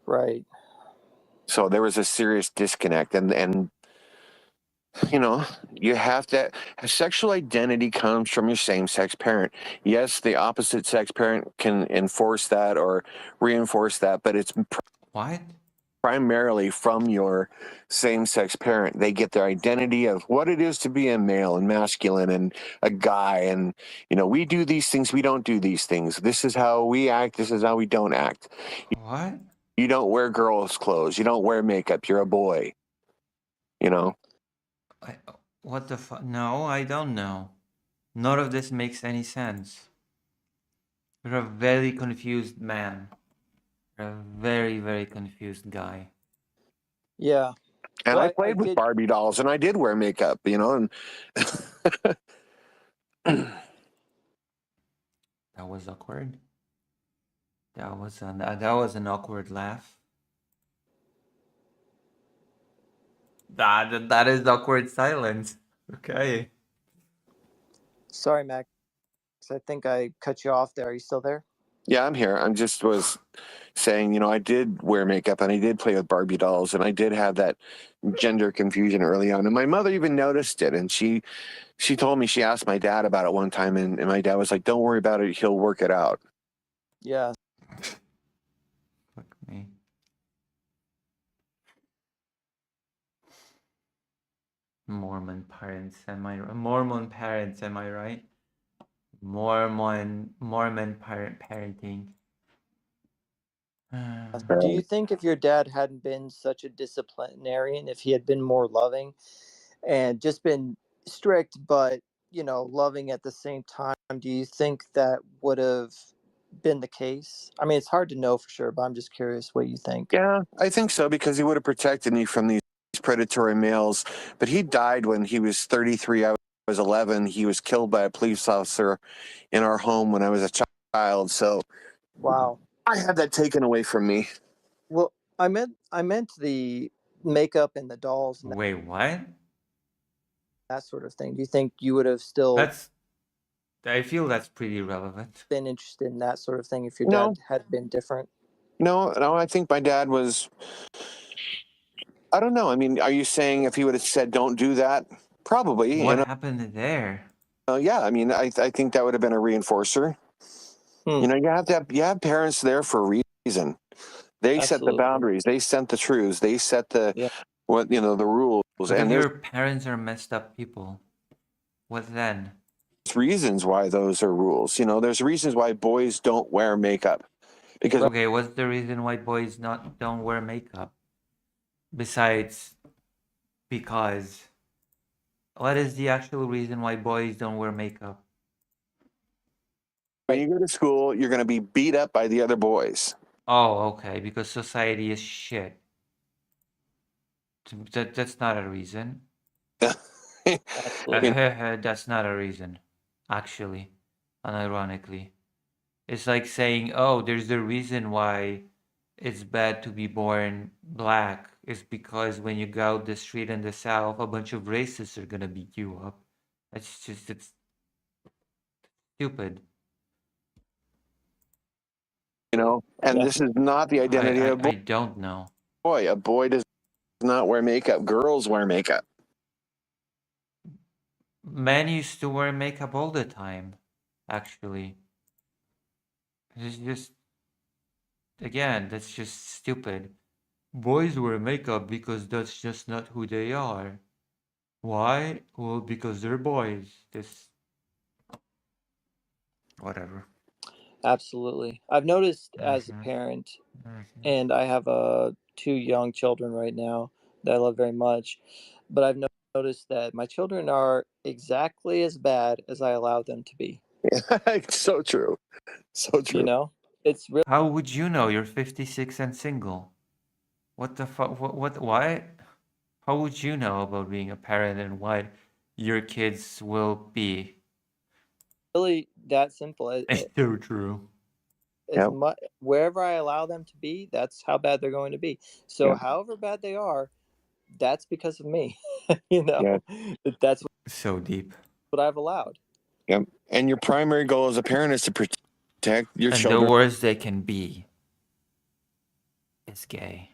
right. So there was a serious disconnect, and you know, you have to. Sexual identity comes from your same-sex parent. Yes, the opposite sex parent can enforce that or reinforce that, but it's What? primarily from your same-sex parent. They get their identity of what it is to be a male and masculine and a guy, and we do these things, we don't do these things. This is how we act, this is how we don't act. What? You don't wear girls' clothes, you don't wear makeup, you're a boy. I, what the fuck? No, I don't know. None of this makes any sense. You're a very confused man. You're a very, very confused guy. Yeah. And Well, I I played with did. Barbie dolls, and I did wear makeup, and That was awkward. That was an awkward laugh. That is awkward silence. Okay. Sorry, Max. I think I cut you off there. Are you still there? yeah, I'm here. I'm just was saying, I did wear makeup and I did play with Barbie dolls and I did have that gender confusion early on. And my mother even noticed it. And she told me, she asked my dad about it one time, and my dad was like, don't worry about it. He'll work it out. Yeah. Fuck me. Mormon parents, am I right? Mormon parenting. Do you think if your dad hadn't been such a disciplinarian, if he had been more loving and just been strict, but loving at the same time, do you think that would have been the case? I mean, it's hard to know for sure, but I'm just curious what you think. Yeah, I think so, because he would have protected me from these predatory males. But he died when he was 33. I was 11. He was killed by a police officer in our home when I was a child. So Wow. I had that taken away from me. Well, I meant the makeup and the dolls and Wait, what? that sort of thing. Do you think you would have still I feel that's pretty relevant. been interested in that sort of thing if your No, dad had been different? no. I think my dad was. I don't know. I mean, are you saying if he would have said, "Don't do that"? Probably. What happened there? Yeah. I mean, I think that would have been a reinforcer. Hmm. You have parents there for a reason. They set the Absolutely. boundaries. They set the truths. They set the Yeah. the rules. What And if there's your parents are messed up people? What then? reasons why those are rules. There's reasons why boys don't wear makeup, because Okay, what's the reason why boys don't wear makeup? Besides, because what is the actual reason why boys don't wear makeup? when you go to school, you're going to be beat up by the other boys. Oh, okay, because society is shit. That's not a reason. Absolutely. That's not a reason, actually, unironically. It's like saying, oh, there's a reason why it's bad to be born black. It's because when you go out the street in the South, a bunch of racists are gonna beat you up. It's stupid. And Yeah. this is not the identity of a I don't know. boy. A boy does not wear makeup. Girls wear makeup. Men used to wear makeup all the time, actually. It's just, again, that's just stupid. Boys wear makeup because that's just not who they are. Why? Well, because they're boys. Whatever. Absolutely. I've noticed as a Mhm. parent, Mhm. and I have two young children right now that I love very much, but I've noticed that my children are exactly as bad as I allow them to be. So true. So true. It's really How would you know you're 56 and single? What the fuck? Why? How would you know about being a parent and what your kids will be? that simple. It's so true. As Yep. much wherever I allow them to be, that's how bad they're going to be. So Yep. however bad they are, that's because of me. you know, Yeah. that's So deep. what I've allowed. Yep. And your primary goal as a parent is to protect your And the children. worst they can be is gay.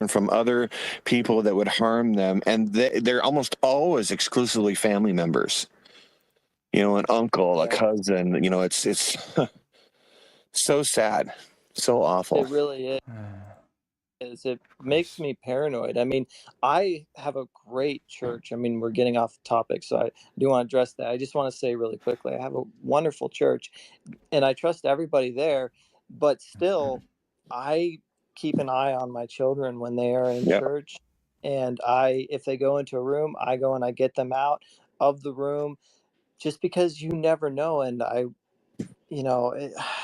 from other people that would harm them, and they're almost always exclusively family members. An uncle, a cousin. It's so sad, so awful. It really is. It makes me paranoid. I mean, I have a great church. I mean, we're getting off topic, so I do want to address that. I just want to say really quickly, I have a wonderful church, and I trust everybody there. But still, I keep an eye on my children when they are in Yeah. church, and if they go into a room, I go and I get them out of the room, just because you never know. And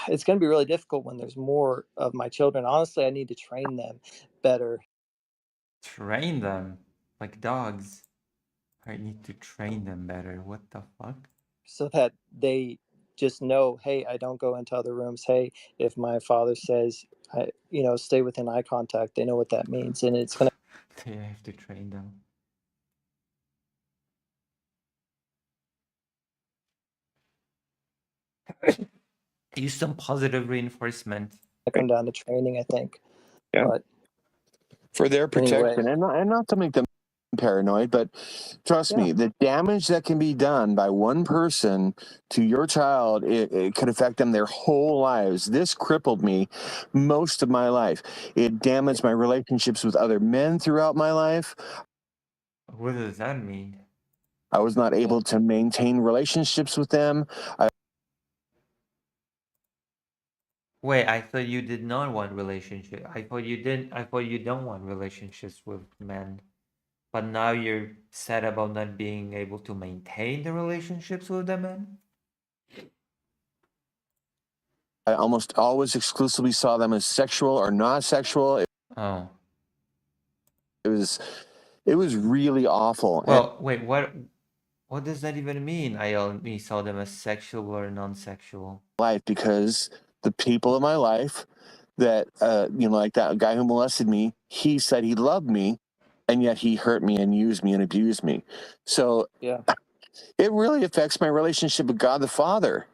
it's going to be really difficult when there's more of my children. Honestly, I need to train them better. Train them like dogs. I need to train them better. What the fuck? So that they just know, hey, I don't go into other rooms. Hey, if my father says, stay within eye contact, they know what that means. And it's going I have to train them. Use some positive reinforcement. to come down to training, I think. Yeah. But For their protection, anyway. and not to make them paranoid, but trust me, the damage that can be done by one person to your child, it could affect them their whole lives. This crippled me most of my life. It damaged my relationships with other men throughout my life. What does that mean? I was not able to maintain relationships with them. Wait, I thought you did not want relationship. I thought you didn't. I thought you don't want relationships with men. But now you're sad about not being able to maintain the relationships with the men? I almost always exclusively saw them as sexual or not sexual. Oh. It was really awful. Well, wait, what does that even mean? I only saw them as sexual or non-sexual. Life, because the people in my life that like that guy who molested me, he said he loved me, and yet he hurt me and used me and abused me. So it really affects my relationship with God the Father,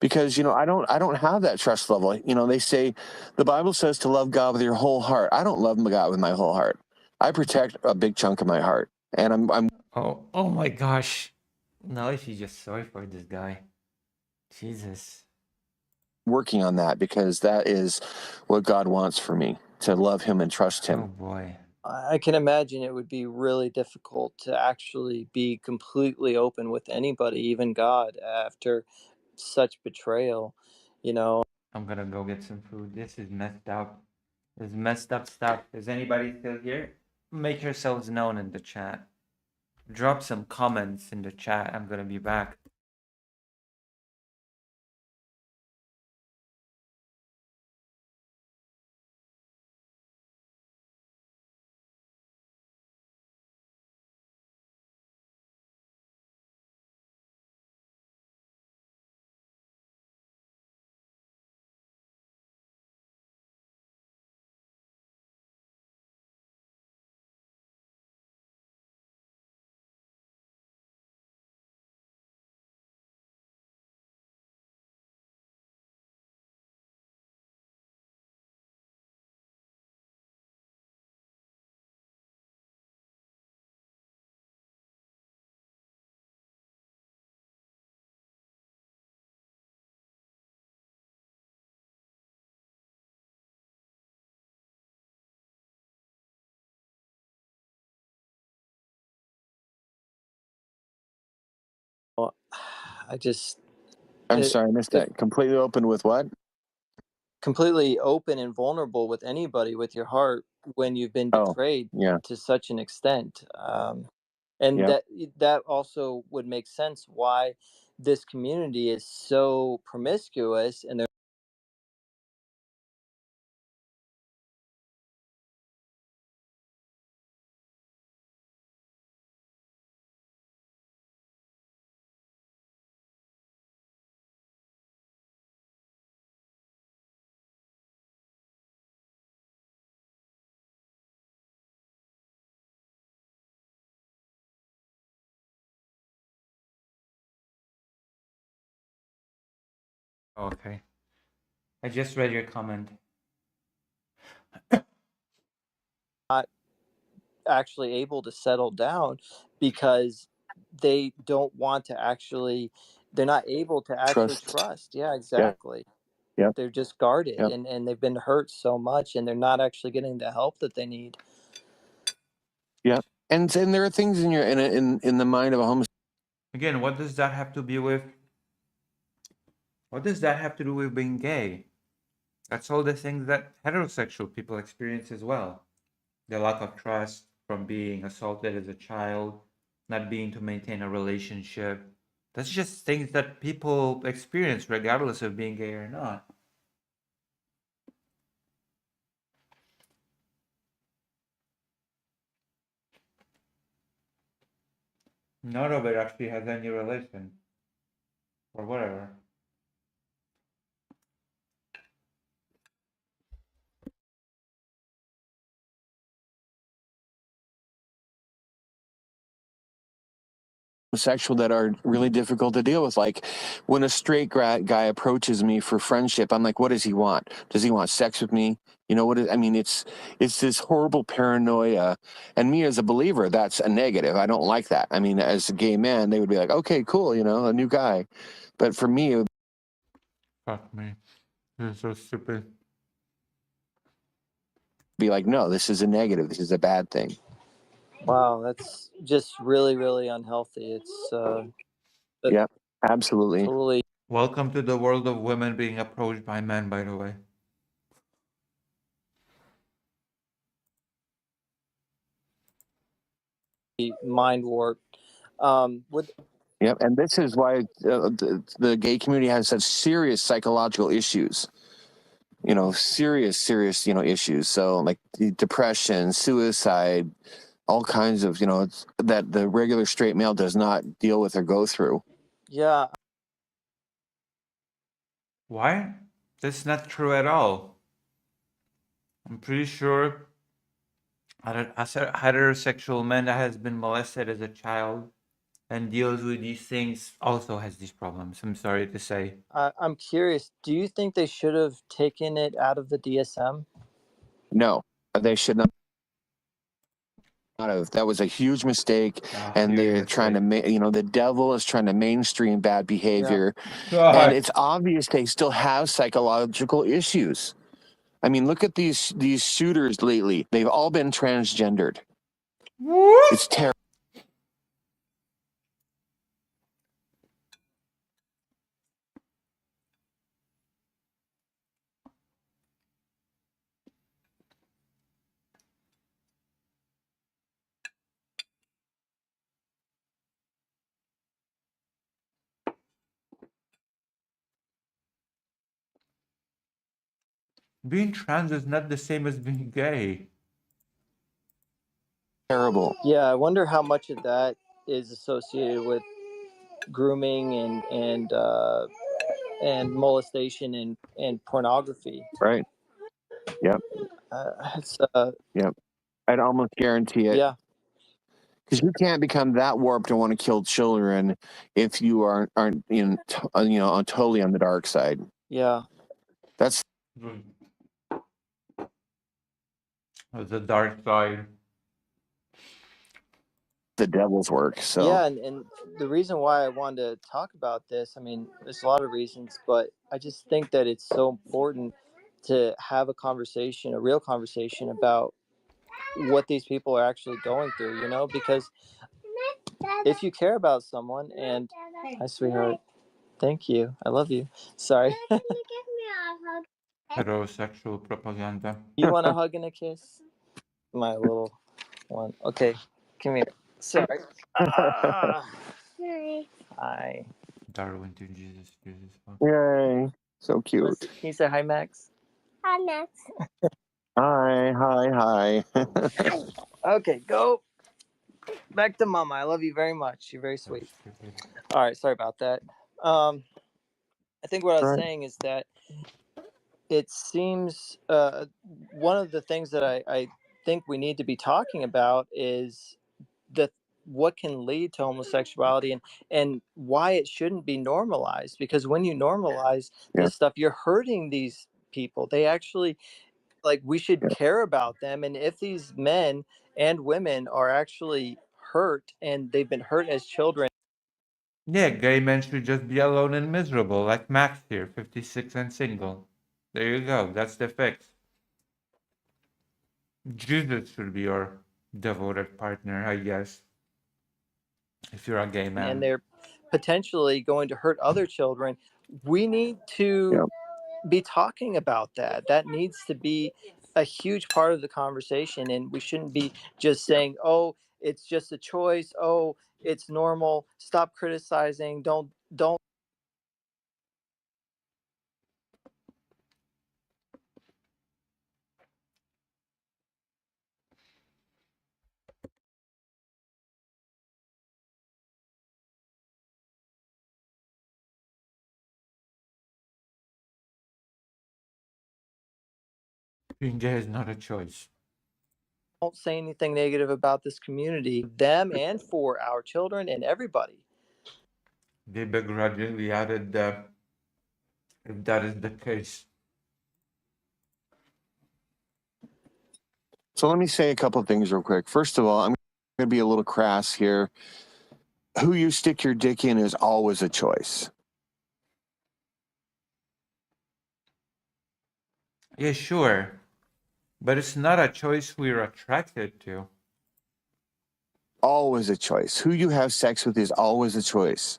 because I don't have that trust level. They say, the Bible says to love God with your whole heart. I don't love God with my whole heart. I protect a big chunk of my heart, and I'm Oh my gosh. Now I feel just sorry for this guy. Jesus. working on that, because that is what God wants for me, to love him and trust him. Oh boy. I can imagine it would be really difficult to actually be completely open with anybody, even God, after such betrayal. I'm gonna go get some food. This is messed up. This is messed up stuff. Is anybody still here? Make yourselves known in the chat. Drop some comments in the chat. I'm gonna be back. I'm sorry, I missed that. Completely open with what? Completely open and vulnerable with anybody with your heart when you've been betrayed to such an extent. And that also would make sense why this community is so promiscuous, and they're Okay. I just read your comment. actually able to settle down because they don't want to actually they're not able to actually Trust. trust. Yeah, Yeah. exactly. Yep. They're just guarded, Yep. and they've been hurt so much, and they're not actually getting the help that they need. Yep. And there are things in in the mind of a homosexual. Again, what does that have to be with? What does that have to do with being gay? That's all the things that heterosexual people experience as well. The lack of trust from being assaulted as a child, not being to maintain a relationship. That's just things that people experience regardless of being gay or not. None of it actually has any relation or whatever. Sexual that are really difficult to deal with. Like when a straight guy approaches me for friendship, I'm like, what does he want? Does he want sex with me? You know what? I mean, it's this horrible paranoia. And me as a believer, that's a negative. I don't like that. I mean, as a gay man, they would be like, okay, cool, you know, a new guy. But for me, it would Fuck me. This is so stupid. be like, no, this is a negative. This is a bad thing. Wow, that's just really, really unhealthy. It's Yep, absolutely. totally Welcome to the world of women being approached by men, by the way. mind warped. With Yep, and this is why the gay community has such serious psychological issues. You know, serious, you know, issues. So like depression, suicide, all kinds of, you know, that the regular straight male does not deal with or go through. yeah, Why? That's not true at all. I'm pretty sure a heterosexual man that has been molested as a child and deals with these things also has these problems. I'm sorry to say. I'm curious. Do you think they should have taken it out of the DSM? No, they should not have. That was a huge mistake, and they're trying to, you know, the devil is trying to mainstream bad behavior, and it's obvious they still have psychological issues. I mean, look at these shooters lately. They've all been transgendered. What? It's terrible. Being trans is not the same as being gay. Terrible. Yeah, I wonder how much of that is associated with grooming and molestation and pornography. Right. Yep. It's Yep. I'd almost guarantee it. yeah, Because you can't become that warped and want to kill children if you aren't you know, totally on the dark side. yeah. That's The dark side. the devil's work. So Yeah, and the reason why I wanted to talk about this, I mean, there's a lot of reasons, but I just think that it's so important to have a conversation, a real conversation about what these people are actually going through, you know, because if you care about someone and hi sweetheart, thank you, I love you, sorry. Heterosexual propaganda. You want a hug and a kiss, my little one? Okay, come here. Sorry. Hi. Darwin to Jesus. Jesus. yay, so cute. Can you say hi, Max? Hi, Max. Hi. Okay, go back to mama. I love you very much. You're very sweet. All right, sorry about that. I think what I was saying is that it seems one of the things that I think we need to be talking about is the what can lead to homosexuality and why it shouldn't be normalized, because when you normalize Yeah. this stuff, you're hurting these people. They actually like we should Yeah. care about them, and if these men and women are actually hurt and they've been hurt as children. Yeah, gay men should just be alone and miserable, like Max here, 56 and single. There you go, that's the fix. Jesus should be your devoted partner, I guess, if you're a gay And man. they're potentially going to hurt other children. We need to be talking about that. That needs to be a huge part of the conversation, and we shouldn't be just saying, "Oh, it's just a choice. Oh, it's normal. Stop criticizing. Don't." Being gay is not a choice. Don't say anything negative about this community, them, and for our children and everybody. They begrudgingly added that if that is the case. So let me say a couple of things real quick. First of all, I'm going to be a little crass here. Who you stick your dick in is always a choice. Yeah, sure. But it's not a choice we're attracted to. Always a choice. Who you have sex with is always a choice.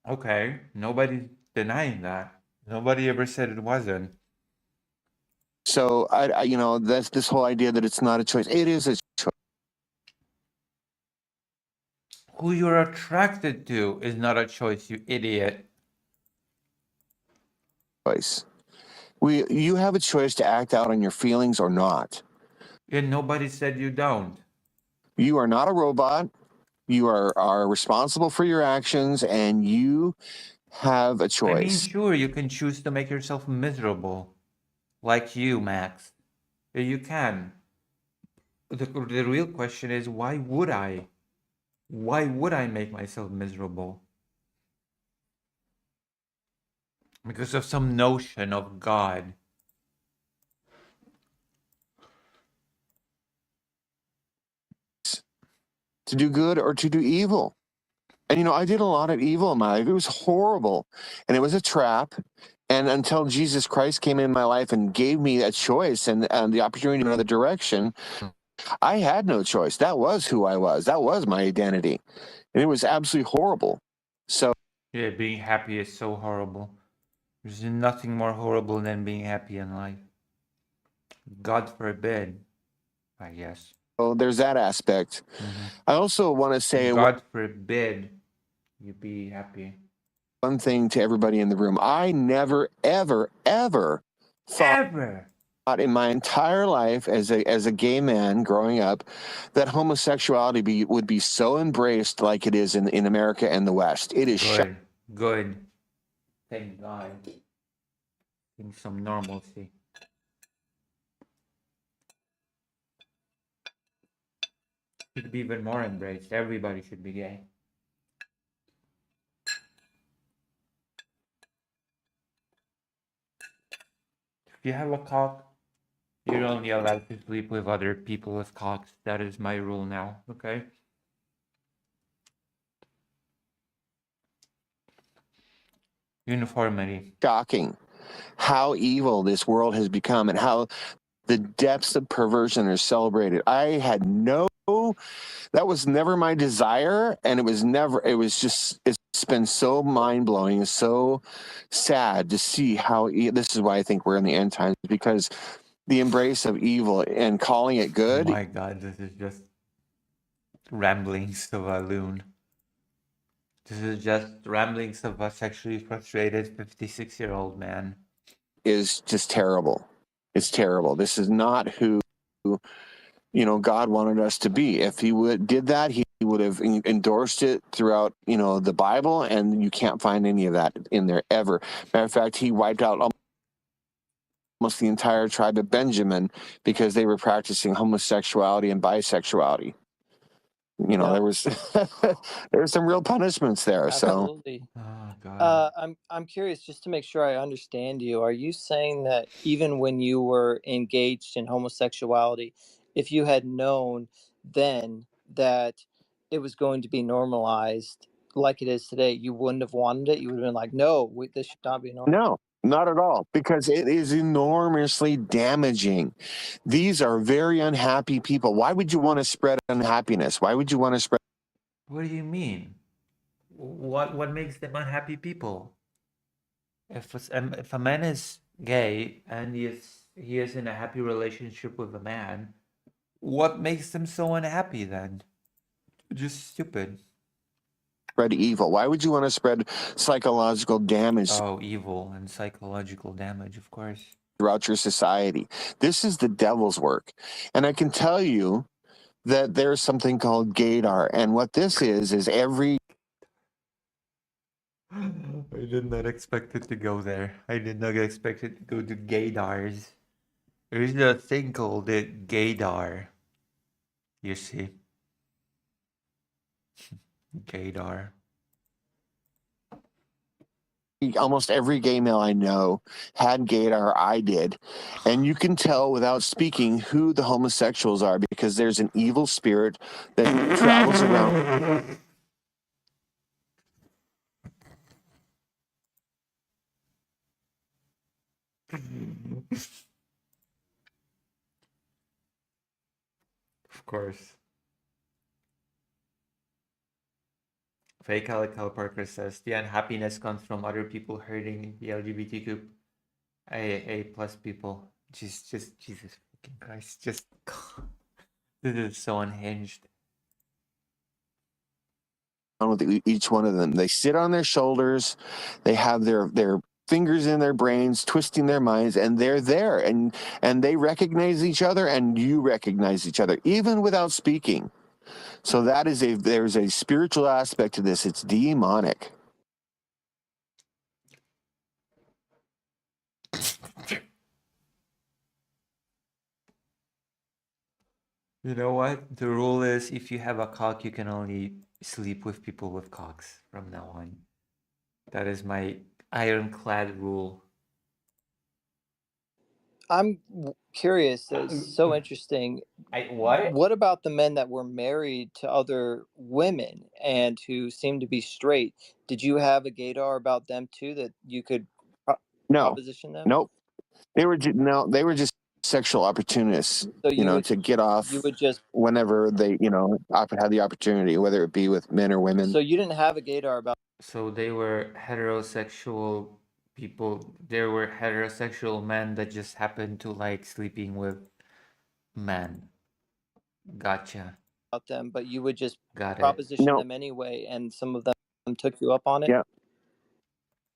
Okay, nobody's denying that. Nobody ever said it wasn't. So that's this whole idea that it's not a choice. It is a Who you're attracted to is not a choice, you idiot. choice. You have a choice to act out on your feelings or not. Yeah, nobody said you don't. You are not a robot. You are responsible for your actions, and you have a choice. I mean, sure, you can choose to make yourself miserable. Like you, Max. Yeah, you can. The real question is, why would I? Why would I make myself miserable? Because of some notion of God. To do good or to do evil. And I did a lot of evil in my life. It was horrible. And it was a trap. And until Jesus Christ came in my life and gave me a choice and the opportunity in another direction, I had no choice. That was who I was. That was my identity. And it was absolutely horrible. So Yeah, being happy is so horrible. There's nothing more horrible than being happy in life. God forbid, I guess. there's that aspect. I also want to say God forbid you be happy. one thing to everybody in the room. I never, ever, ever thought in my entire life as a gay man growing up that homosexuality would be so embraced like it is in America and the West. It is Good. Thank God. In some normalcy. Should be even more embraced. Everybody should be gay. If you have a cock, you're only allowed to sleep with other people with cocks. That is my rule now, okay? Uniformity. shocking how evil this world has become and how the depths of perversion are celebrated. I had that was never my desire, and it's been so mind-blowing and so sad to see how this is why I think we're in the end times, because the embrace of evil and calling it good. Oh my God, this is just ramblings of a loon. This is just ramblings of a sexually frustrated 56-year-old man. Is just terrible. It's terrible. This is not who God wanted us to be. If he did that, he would have endorsed it throughout the Bible, and you can't find any of that in there ever. Matter of fact, he wiped out almost the entire tribe of Benjamin because they were practicing homosexuality and bisexuality. You know, No, there was there were some real punishments there. So absolutely. Oh God. I'm curious just to make sure I understand you. Are you saying that even when you were engaged in homosexuality, if you had known then that it was going to be normalized like it is today, you wouldn't have wanted it? You would have been like, no, this should not be normal. no, not at all, because it is enormously damaging. These are very unhappy people. Why would you want to spread unhappiness? Why would you want to spread? What do you mean? What makes them unhappy people? If a man is gay and he is in a happy relationship with a man, what makes them so unhappy then? Just stupid. Spread evil? Why would you want to spread psychological damage Oh, evil and psychological damage, of course. throughout your society? This is the devil's work. And I can tell you that there's something called gaydar. And what this is every I did not expect it to go there. I did not expect it to go to gaydars. There is a thing called the gaydar. You see, gaydar. almost every gay male I know had gaydar. I did. And you can tell without speaking who the homosexuals are, because there's an evil spirit that travels around. Of course. Fake Calico Parker says the unhappiness comes from other people hurting the LGBTQ A plus people. Just Jesus fucking Christ. Just this is so unhinged. With each one of them, they sit on their shoulders, they have their fingers in their brains, twisting their minds, and they're there, and they recognize each other, and you recognize each other even without speaking. So there's a spiritual aspect to this. It's demonic. You know what? The rule is if you have a cock, you can only sleep with people with cocks from now on. That is my ironclad rule. I'm curious. It's so interesting. What? What about the men that were married to other women and who seemed to be straight? Did you have a gaydar about them too that you could No, proposition them? nope. They were just sexual opportunists. So You know, to get off you would just whenever they had the opportunity, whether it be with men or women. so you didn't have a gaydar about So they were heterosexual people. There were heterosexual men that just happened to like sleeping with men. Gotcha. them, but you would just Got it. proposition No. them anyway, and some of them took you up on it. Yeah.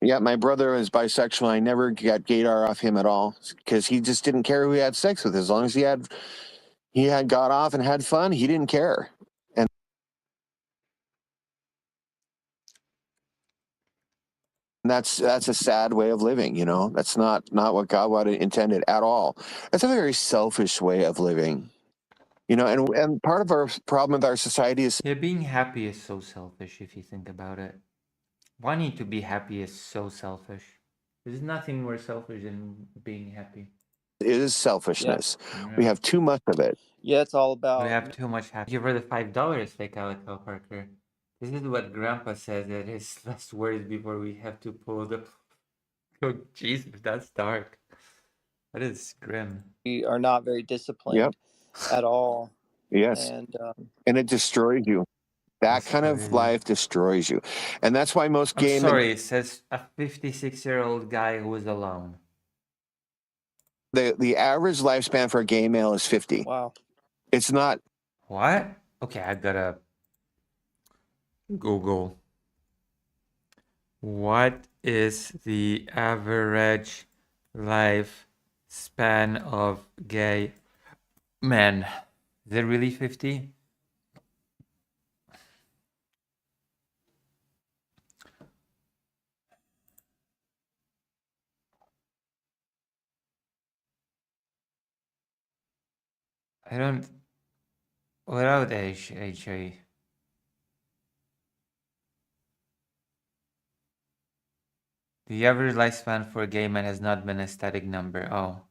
Yeah, my brother is bisexual. I never got gaydar off him at all, because he just didn't care who he had sex with. As long as he had got off and had fun, he didn't care. And that's a sad way of living. That's not what God intended at all. That's a very selfish way of living. And part of our problem with our society is Yeah, being happy is so selfish if you think about it. Wanting to be happy is so selfish. There's nothing more selfish than being happy. selfishness. Yeah. We have too much of it. Yeah, it's all about. We have too much happy. Give her the $5, fake Calico Parker. This is what Grandpa says at his last words before we have to pull the. Oh, Jesus, that's dark. That is grim. We are not very disciplined Yep. at all, Yes. and It destroys you. That kind of life destroys you. And that's why most I'm gay men, sorry, it says a 56-year-old guy who is alone. the average lifespan for a gay male is 50. wow. It's not. What? Okay, I gotta Google. What is the average lifespan of gay men? Is it really 50? I don't. Without age, HA. The average lifespan for a gay man has not been a static number. Oh.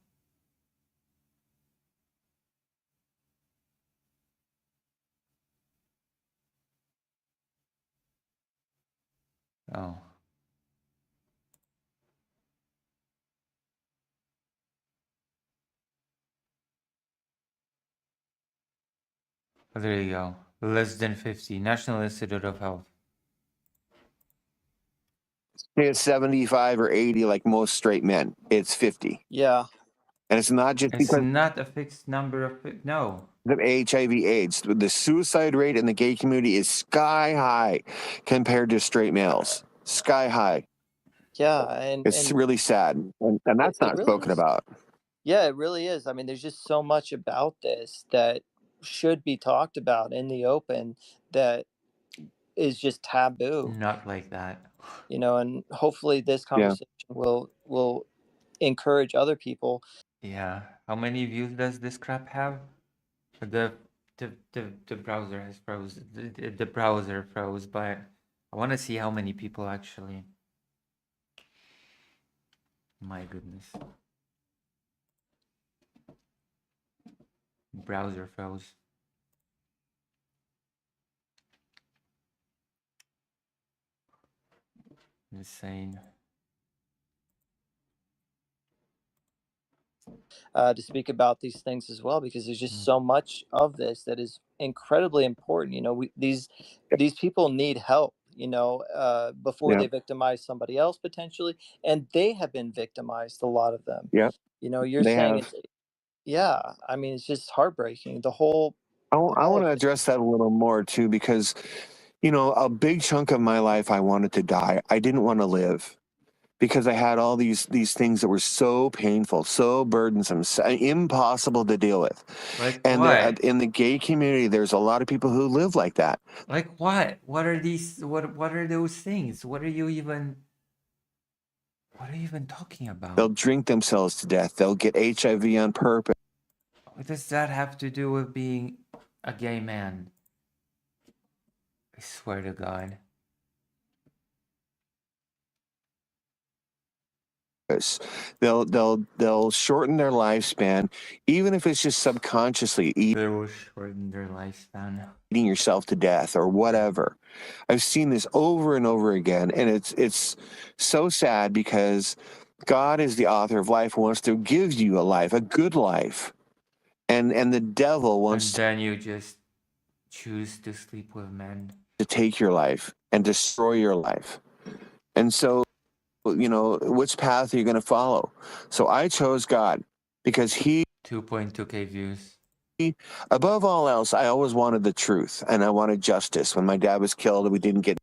Oh. Oh, there you go. Less than 50. National Institute of Health. It's 75 or 80 like most straight men. It's 50. Yeah. And it's not just It's because not a fixed number of... No. of HIV/AIDS. The suicide rate in the gay community is sky high compared to straight males. Sky high. Yeah, It's and really sad. And that's it not really spoken is. about. Yeah, it really is. I mean, there's just so much about this that should be talked about in the open that is just taboo, Not like that. and hopefully this Yeah. conversation will encourage other people. Yeah. How many views does this crap have? The the browser has froze. The browser froze, but I want to see how many people actually. My goodness. Browser froze. Insane. To speak about these things as well, because there's just so much of this that is incredibly important. These people need help, before Yeah. they victimize somebody else potentially, and they have been victimized, a lot of them. Yeah. You're They saying have. it's, yeah, I mean, it's just heartbreaking. The whole I all want of to it. address that a little more too, because, a big chunk of my life I wanted to die. I didn't want to live because I had all these things that were so painful, so burdensome, so impossible to deal with. Like And what? in the gay community, there's a lot of people who live like that. Like what? What are these? What are those things? What are you even talking about? They'll drink themselves to death. They'll get HIV on purpose. What does that have to do with being a gay man? I swear to God. They'll shorten their lifespan, even if it's just subconsciously They will shorten their lifespan. eating yourself to death or whatever. I've seen this over and over again, and it's so sad because God is the author of life and wants to give you a life, a good life. And the devil wants And then you just choose to sleep with men. to take your life and destroy your life. And so, which path are you going to follow? So I chose God because he, 2.2k views. above all else, I always wanted the truth and I wanted justice. When my dad was killed, we didn't get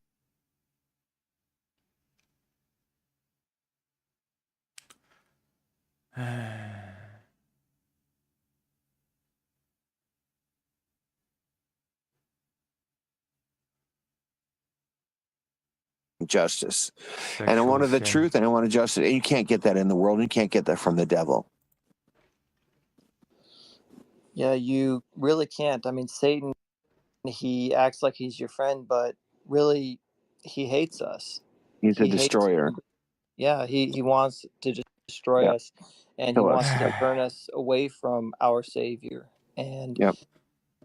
justice. And I wanted the truth and I wanted justice. And you can't get that in the world. You can't get that from the devil. Yeah, you really can't. I mean, Satan, he acts like he's your friend, but really he hates us. He's a He hates destroyer. Yeah, he wants to destroy Yep. us, and he Kill us. wants to turn us away from our Savior. And Yep.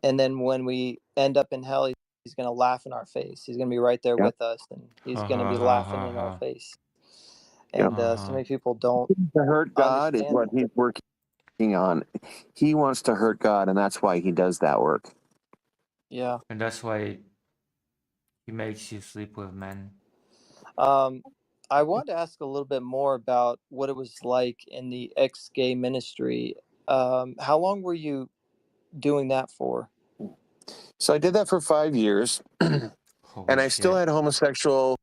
and then when we end up in hell, he's going to laugh in our face. He's going to be right there Yep. with us, and he's going to be laughing in our face. And so many people don't To hurt God is understand what he's working on. He wants to hurt God, and that's why he does that work. Yeah. And that's why he makes you sleep with men. I want to ask a little bit more about what it was like in the ex-gay ministry. How long were you doing that for? So I did that for 5 years, and I still had homosexual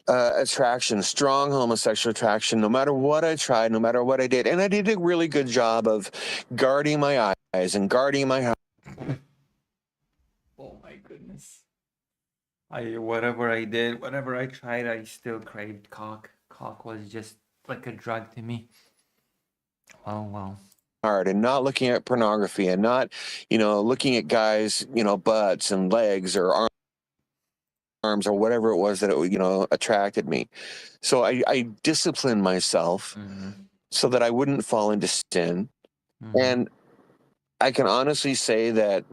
attraction, strong homosexual attraction, no matter what I tried, no matter what I did. And I did a really good job of guarding my eyes and guarding my heart. Oh my goodness. Whatever I did, whatever I tried, I still craved cock. Cock was just like a drug to me. Oh wow. Hard and not looking at pornography and not, looking at guys, butts and legs or arms. arms or whatever it was that attracted me. So I disciplined myself so that I wouldn't fall into sin. And I can honestly say that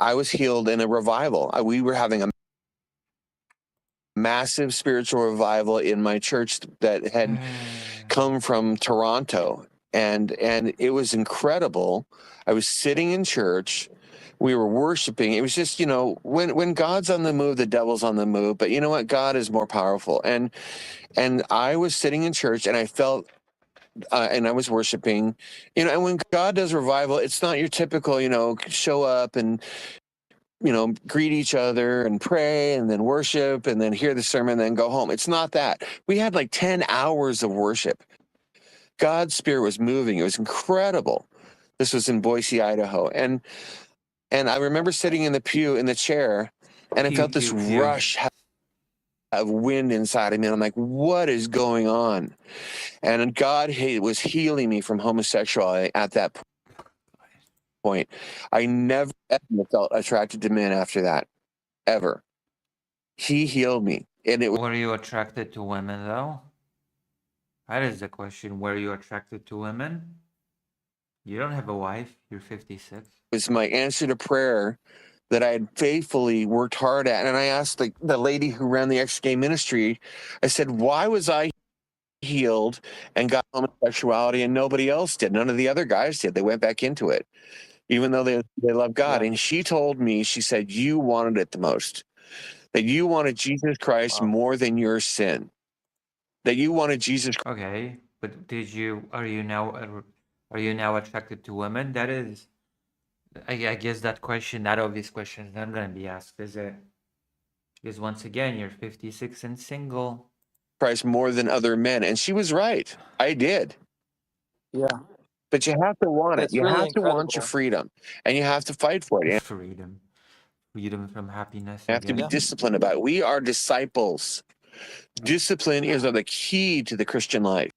I was healed in a revival. We were having a massive spiritual revival in my church that had come from Toronto, and it was incredible. I was sitting in church, we were worshiping. It was just, when God's on the move, the devil's on the move. But you know what? God is more powerful. And I was sitting in church, and I felt. And I was worshiping, and when God does revival, it's not your typical, show up and, greet each other and pray and then worship and then hear the sermon and then go home. It's not that. We had like 10 hours of worship. God's Spirit was moving. It was incredible. This was in Boise, Idaho. And I remember sitting in the pew, in the chair, and I felt this rush of wind inside of me. And I'm like, what is going on? And God was healing me from homosexuality at that point. I never ever felt attracted to men after that, ever. He healed me. And it Were you attracted to women, though? That is the question. Were you attracted to women? You don't have a wife. You're 56. was my answer to prayer that I had faithfully worked hard at. And I asked the lady who ran the ex-gay ministry, I said, why was I healed and got homosexuality and nobody else did? None of the other guys did. They went back into it, even though they love God. And she told me, she said, you wanted it the most, that you wanted Jesus Christ more than your sin, that you wanted Jesus. Okay, but are you now attracted to women? That is, I guess that obvious question is not going to be asked, is it? Because once again, you're 56 and single. Christ more than other men. And she was right. I did. Yeah. But you have to want it. You really have to want your incredible. freedom, and you have to fight for it. Freedom from happiness. You have to be disciplined about it. We are disciples. Discipline is the key to the Christian life.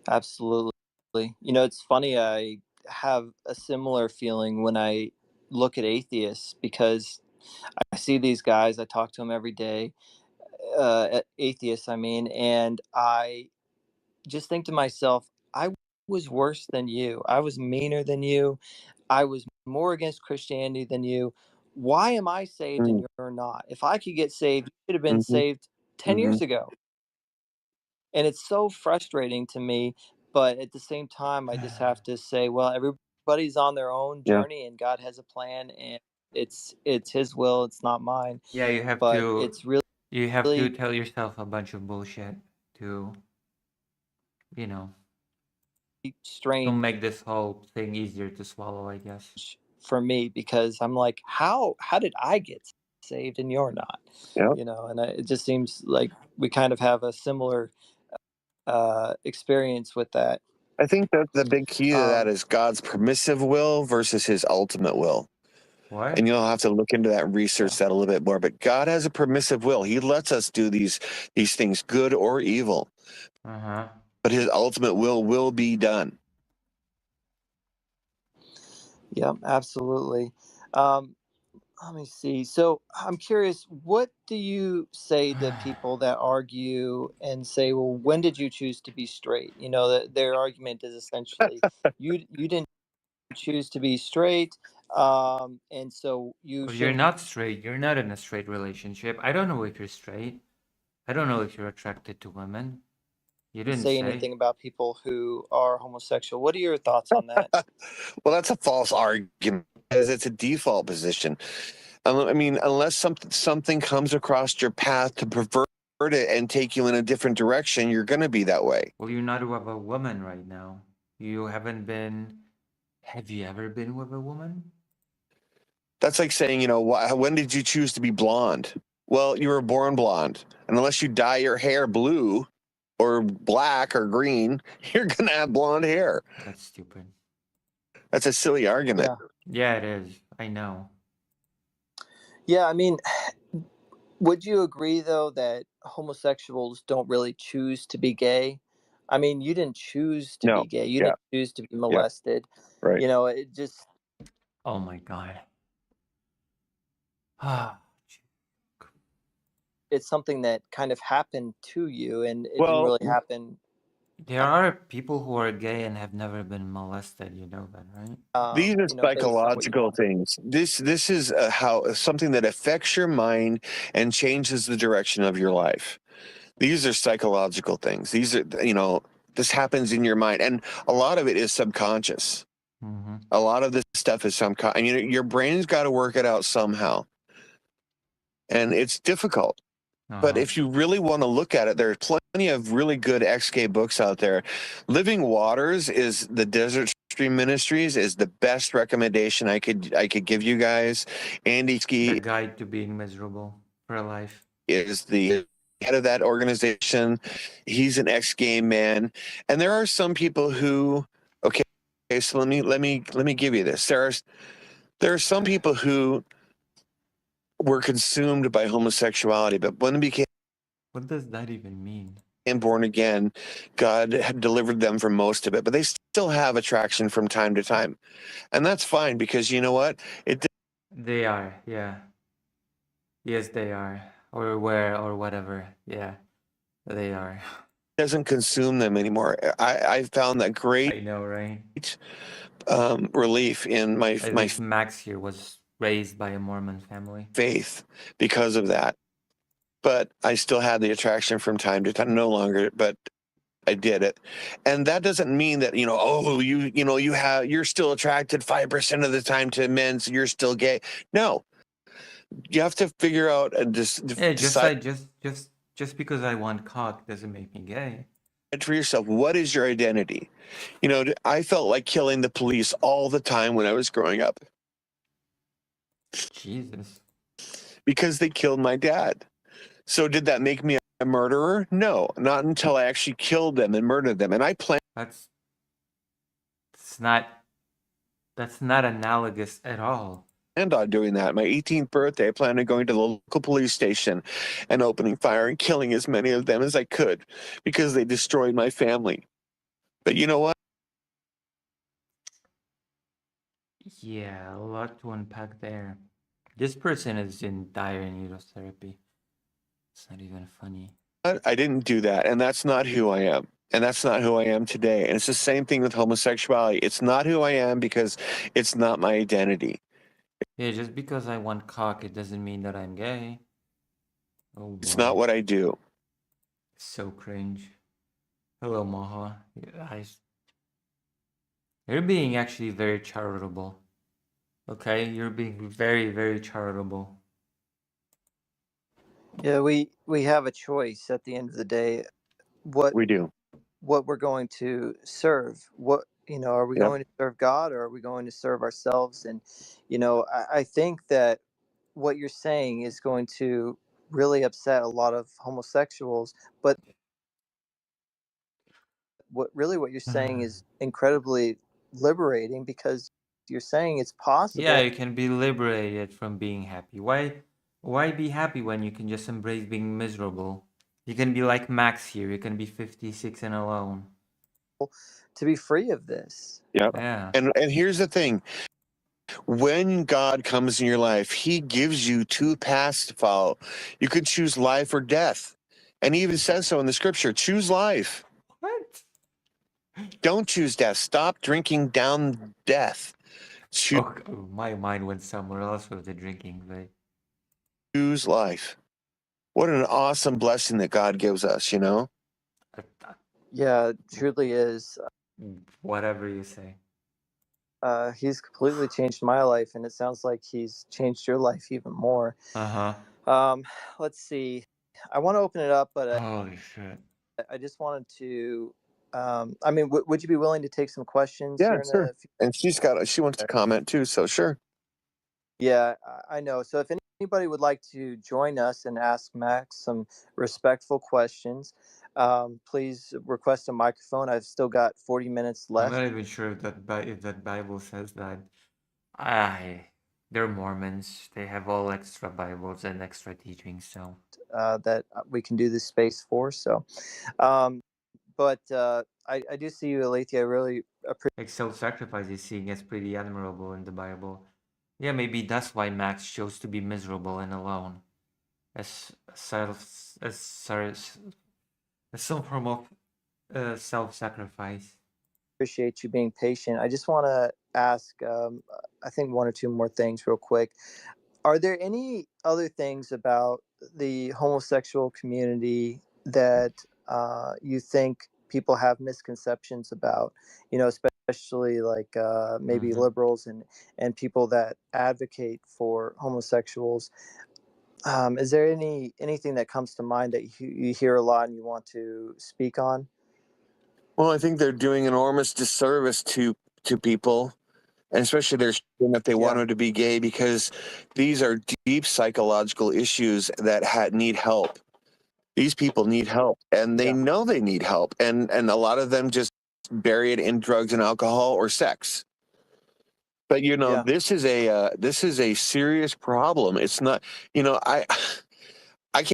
Absolutely. It's funny. I have a similar feeling when I look at atheists, because I see these guys, I talk to them every day, atheists, I mean, and I just think to myself, I was worse than you. I was meaner than you. I was more against Christianity than you. Why am I saved and you're not? If I could get saved, you should have been saved 10 years ago. And it's so frustrating to me. But at the same time, I just have to say, well, everybody's on their own journey, and God has a plan, and it's His will. It's not mine. Yeah, you have to tell yourself a bunch of bullshit to, strange to make this whole thing easier to swallow, I guess. For me, because I'm like, how did I get saved and you're not? And it just seems like we kind of have a similar experience with that. I think that the big key to that is God's permissive will versus His ultimate will. What? And you'll have to look into that and research that a little bit more. But God has a permissive will. He lets us do these things, good or evil. But His ultimate will be done. Yeah, absolutely. Let me see. So I'm curious, what do you say to people that argue and say, well, when did you choose to be straight? That their argument is essentially, you didn't choose to be straight, and so you But shouldn't. you're not straight. You're not in a straight relationship. I don't know if you're straight. I don't know if you're attracted to women. You didn't say anything about people who are homosexual. What are your thoughts on that? Well, that's a false argument, because it's a default position. I mean, unless something comes across your path to pervert it and take you in a different direction, you're going to be that way. Well, you're not with a woman right now. You haven't been. Have you ever been with a woman? That's like saying, when did you choose to be blonde? Well, you were born blonde. And unless you dye your hair blue or black or green, you're going to have blonde hair. That's stupid. That's a silly argument. Yeah, it is. I know. Yeah, I mean, would you agree, though, that homosexuals don't really choose to be gay? I mean, you didn't choose to be gay. You didn't choose to be molested. Right. It just... Oh my god. Ah, It's something that kind of happened to you, and it didn't Well, really happen. there are people who are gay and have never been molested. You know that, right? these are Based on what you psychological want. things. This is how something that affects your mind and changes the direction of your life. These are psychological things. These are, this happens in your mind, and a lot of it is subconscious. Mm-hmm. A lot of this stuff is subconscious. I mean, your brain's got to work it out somehow, and it's difficult. But Uh-huh. if you really want to look at it, there's plenty of really good XK books out there. Living Waters is the Desert Stream Ministries is the best recommendation I could give you guys. Andy The Ski guide to being miserable for life. is the head of that organization. He's an ex-gay man, and there are some people who okay. So let me give you this. There are some people who were consumed by homosexuality, but when it became What does that even mean? born again, God had delivered them from most of it, but they still have attraction from time to time. And that's fine because you know what? It They are, yeah. Yes, they are. Or where or whatever. Yeah, they are. doesn't consume them anymore. I found that great I know, right? relief in At my least Max here was raised by a Mormon family. faith because of that. But I still had the attraction from time to time, no longer, but I did it. And that doesn't mean that, you're still attracted 5% of the time to men, so you're still gay. No, you have to figure out and Yeah, decide just because I want cock doesn't make me gay. for yourself, what is your identity? I felt like killing the police all the time when I was growing up Jesus. because they killed my dad. So did that make me a murderer? No, not until I actually killed them and murdered them. And I planned That's it's not that's not analogous at all. on doing that. My 18th birthday, I planned on going to the local police station and opening fire and killing as many of them as I could because they destroyed my family. But you know what? Yeah, a lot to unpack there. This person is in dire need of therapy. It's not even funny. I didn't do that. And that's not who I am. And that's not who I am today. And it's the same thing with homosexuality. It's not who I am because it's not my identity. Yeah, just because I want cock, it doesn't mean that I'm gay. Oh It's boy. not what I do. So cringe. Hello, Maha. You're being actually very charitable. Okay, you're being very, very charitable. Yeah, we have a choice at the end of the day. What We do. we're going to serve? Are we Yep. going to serve God, or are we going to serve ourselves? And I think that what you're saying is going to really upset a lot of homosexuals, but what you're saying is incredibly liberating, because you're saying it's Yeah, possible. you can be liberated from being happy. Why be happy when you can just embrace being miserable? You can be like Max here. You can be 56 and alone. To be free of this. Yep. Yeah. And here's the thing. When God comes in your life, he gives you two paths to follow. You could choose life or death. And he even says so in the scripture. Choose life. What? Don't choose death. Stop drinking down death. Oh, my mind went somewhere else with the drinking, but Choose life. What an awesome blessing that God gives us, Yeah, it truly is. whatever you say. He's completely changed my life, and it sounds like he's changed your life even more. Uh-huh. Let's see. I want to open it up, but Holy shit. I just wanted to. Would you be willing to take some questions Yeah, here in sure. a few? And she wants to comment too, so sure. Yeah, I know. So if anybody would like to join us and ask Max some respectful questions, please request a microphone. I've still got 40 minutes I'm left. not even sure if that Bible says that. I they're Mormons. They have all extra Bibles and extra teachings, so That we can do this space for. So, um, but I do see you, Alethea. I really appreciate. like self-sacrifice is seen as pretty admirable in the Bible. Yeah, maybe that's why Max chose to be miserable and alone, as as some form of self-sacrifice. Appreciate you being patient. I just want to ask, I think one or two more things real quick. Are there any other things about the homosexual community that you think people have misconceptions about? You know, especially like maybe Mm-hmm. liberals and people that advocate for homosexuals. Is there anything that comes to mind that you hear a lot and you want to speak on? Well, I think they're doing enormous disservice to people, and especially their children if they Yeah, want them to be gay, because these are deep psychological issues that need help. These people need help, and they yeah, know they need help, and a lot of them just bury it in drugs and alcohol or sex. But yeah. this is a serious problem. It's not, I I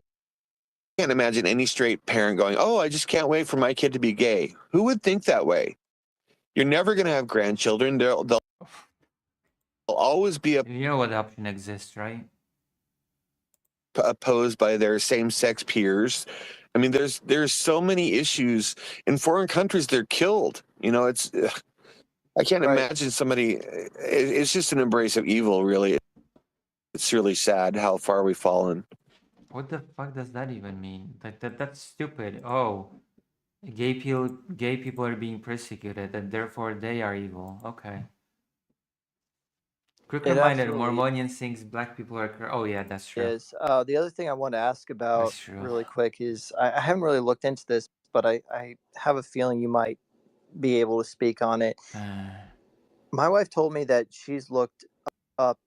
can't imagine any straight parent going, "Oh, I just can't wait for my kid to be gay." Who would think that way? You're never going to have grandchildren. They'll always be You know what option exists, right? opposed by their same-sex peers. I mean, there's so many issues in foreign countries. They're killed. It's I can't Right. imagine somebody. It's just an embrace of evil, really. It's really sad how far we've fallen. What the fuck does that even mean? That's stupid. Oh, gay people are being persecuted, and therefore they are evil. Okay. Quick It reminder: absolutely Mormonian thinks black people are. Oh yeah, that's true. is. The other thing I want to ask about That's true. really quick is I haven't really looked into this, but I have a feeling you might be able to speak on it. My wife told me that she's looked up.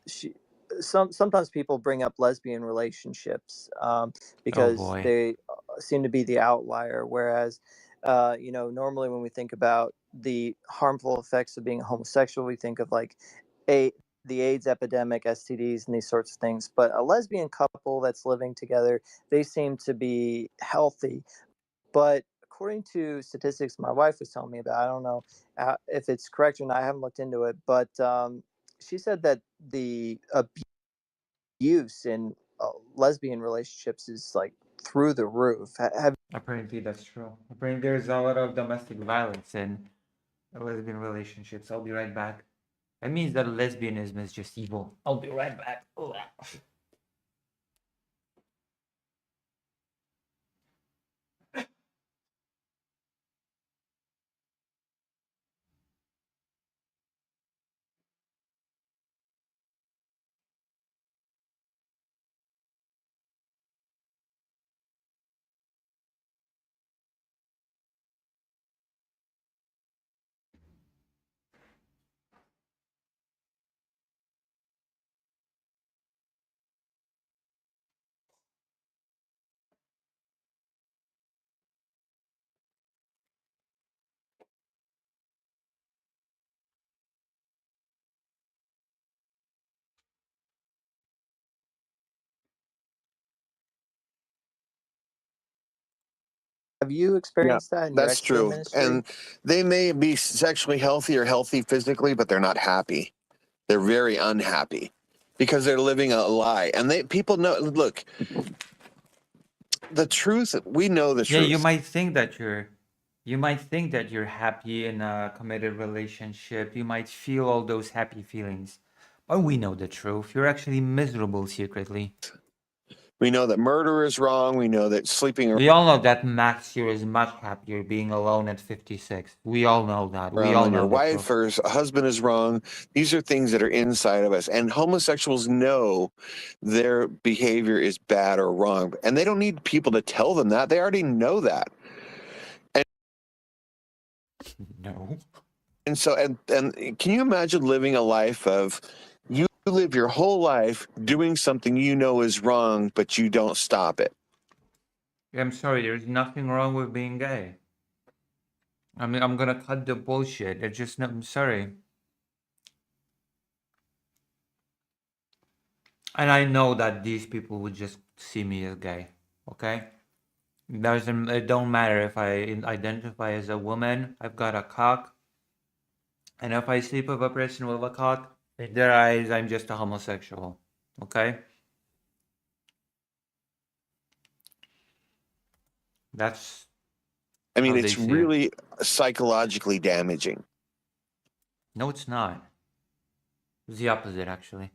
She sometimes people bring up lesbian relationships Oh because boy. they seem to be the outlier, whereas normally when we think about the harmful effects of being homosexual, we think of like a the AIDS epidemic, STDs, and these sorts of things. But a lesbian couple that's living together, they seem to be healthy. But according to statistics my wife was telling me about, I don't know if it's correct or not. I haven't looked into it, but she said that the abuse in lesbian relationships is like through the roof. Have Apparently that's true. Apparently there's a lot of domestic violence in lesbian relationships. I'll be right back. That means that lesbianism is just evil. I'll be right back. Ugh. you Yeah, experienced that in your that's ex-gay true. ministry? And they may be sexually healthy or healthy physically, but they're not happy. They're very unhappy because they're living a lie. And people know, look, the truth, we know the Yeah, truth. you might think that you're happy in a committed relationship. You might feel all those happy feelings. But we know the truth. You're actually miserable secretly. We know that murder is wrong. We know that sleeping We all know that Max here is much happier being alone at 56. We all know that. We around all on your know the truth. wife or husband is wrong. These are things that are inside of us. And homosexuals know their behavior is bad or wrong. And they don't need people to tell them that. They already know that. No. And so, and can you imagine living a life of you live your whole life doing something you know is wrong, but you don't stop it? I'm sorry, there's nothing wrong with being gay. I mean, I'm gonna cut the bullshit. It's just not, I'm sorry. And I know that these people would just see me as gay. Okay? It don't matter if I identify as a woman, I've got a cock, and if I sleep with a person with a cock, In their eyes, I'm just a homosexual. Okay? That's I mean, how they it's see it. really psychologically damaging. No, it's not. It's the opposite, actually.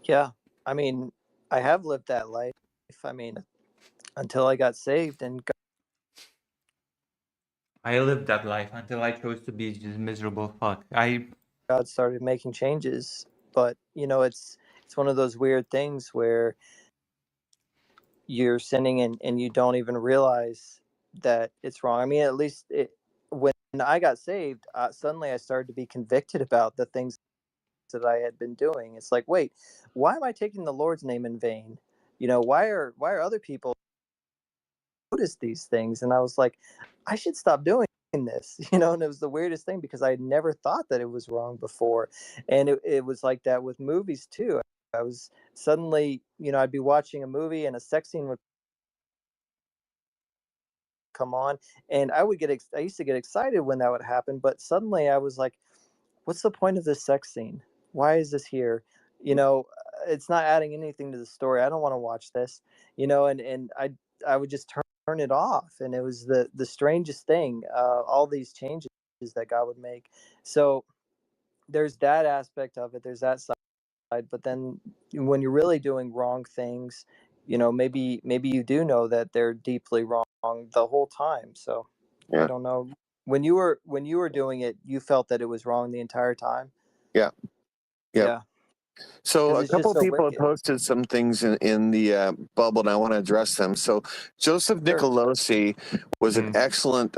Yeah, I mean, I have lived that life. I mean, until I got saved and I lived that life until I chose to be just miserable fuck. God started making changes. But you know, it's one of those weird things where you're sinning and you don't even realize that it's wrong. I mean, at least when I got saved, suddenly I started to be convicted about the things that I had been doing. It's like, wait, why am I taking the Lord's name in vain? You know, why are other people notice these things? And I was like, I should stop doing this, you know. And it was the weirdest thing because I had never thought that it was wrong before. And it was like that with movies too. I was suddenly, you know, I'd be watching a movie and a sex scene would come on, and I used to get excited when that would happen, but suddenly I was like, what's the point of this sex scene? Why is this here? You know, it's not adding anything to the story. I don't want to watch this. You know, and I would just turn it off, and it was the strangest thing. All these changes that God would make. So there's that aspect of it. There's that side, but then when you're really doing wrong things, you know, maybe you do know that they're deeply wrong the whole time. So I Yeah. don't know. When you were doing it, you felt that it was wrong the entire time. Yeah. Yep. Yeah, So because a it's just couple of so people have wicked. posted some things in the bubble, and I want to address them. So Joseph Sure. Nicolosi was an Mm. excellent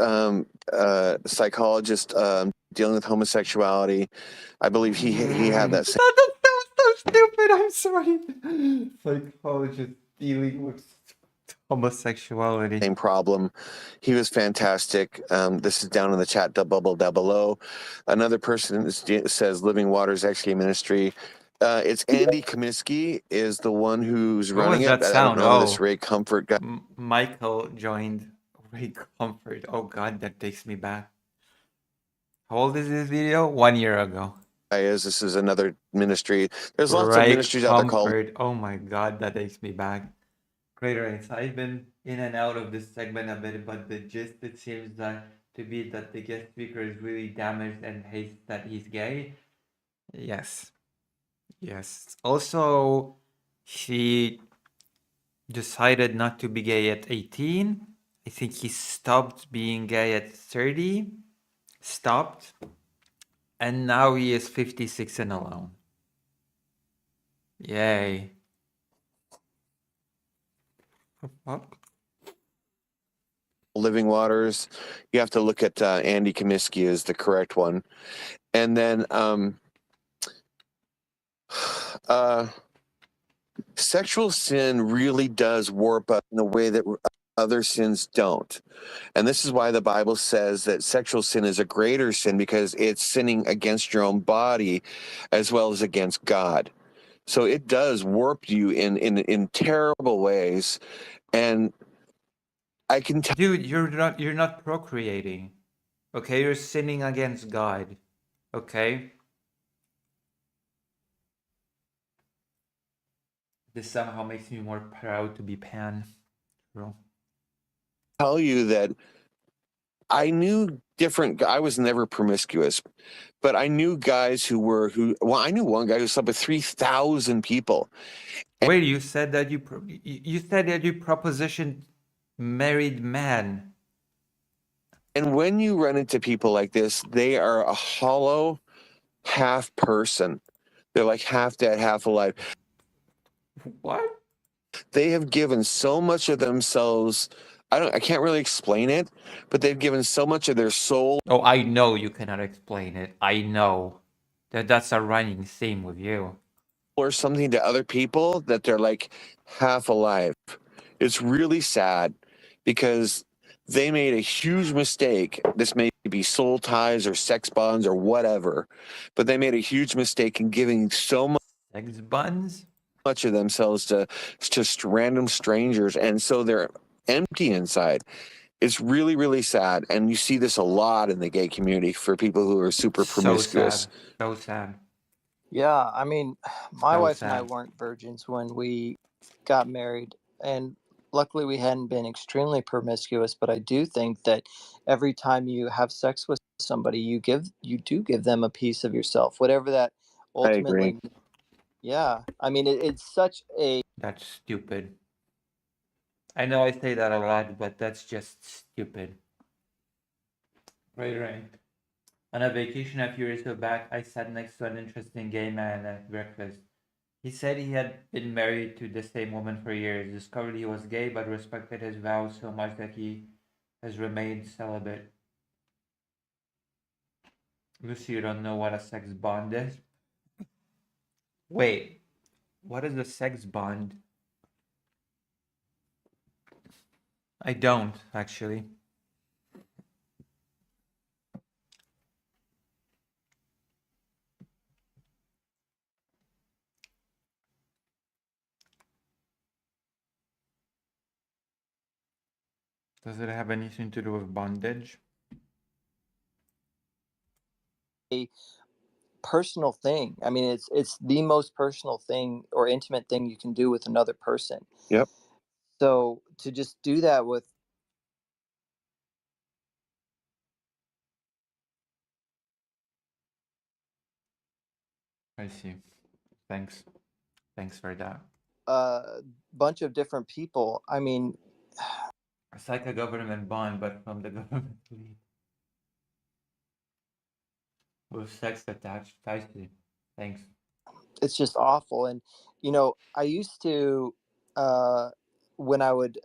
psychologist dealing with homosexuality. I believe he had that That was so stupid. I'm sorry. Psychologist dealing with homosexuality. same problem. He was fantastic. This is down in the chat bubble down below. Another person says Living Waters XK Ministry. It's Andy Kaminsky is the one who's What running was it. that I don't sound? know this Oh, Ray Comfort guy Michael joined Ray Comfort. Oh God, that takes me back. How old is this video? 1 year ago. is. This is another ministry. There's lots of Ray ministries out there called Comfort. Oh my God, that takes me back. Great race. I've been in and out of this segment a bit, but the gist it seems to be that the guest speaker is really damaged and hates that he's gay. Yes. Yes. Also, he decided not to be gay at 18. I think he stopped being gay at 30. Stopped. And now he is 56 and alone. Yay. What? Living Waters. You have to look at Andy Kaminsky is the correct one. And then sexual sin really does warp us in a way that other sins don't. And this is why the Bible says that sexual sin is a greater sin, because it's sinning against your own body as well as against God. So it does warp you in terrible ways. And I can tell Dude, you're not procreating. Okay, you're sinning against God. Okay? This somehow makes me more proud to be pan. Bro. you that I knew I was never promiscuous, but I knew guys I knew one guy who slept with 3,000 people. Wait, you said that you said that you propositioned married man. And when you run into people like this, they are a hollow half person. They're like half dead, half alive. What? They have given so much of themselves. I can't really explain it, but they've given so much of their soul Oh, I know you cannot explain it. I know that's a running theme with you. or something to other people that they're like half alive. It's really sad because they made a huge mistake. This may be soul ties or sex bonds or whatever, but they made a huge mistake in giving so Sex buns? much of themselves to just random strangers, and so they're empty inside. It's really, really sad. And you see this a lot in the gay community for people who are super So promiscuous. sad. So sad. Yeah, I mean, my So wife and I sad. weren't virgins when we got married, and luckily we hadn't been extremely promiscuous, but I do think that every time you have sex with somebody, you do give them a piece of yourself, whatever that I agree. ultimately. Yeah, I mean, it's such a That's stupid. I know I say that a lot, but that's just stupid. Right. On a vacation a few years back, I sat next to an interesting gay man at breakfast. He said he had been married to the same woman for years, discovered he was gay, but respected his vows so much that he has remained celibate. Lucy, you don't know what a sex bond is? Wait, what is a sex bond? I don't, actually. Does it have anything to do with bondage? personal thing. I mean, it's the most personal thing or intimate thing you can do with another person. Yep. So to just do that with I see. Thanks. Thanks for that. a bunch of different people, I mean, It's like a government bond, but from the government lead. With sex attached. I see. Thanks. it's just awful. And I used to uh, when I would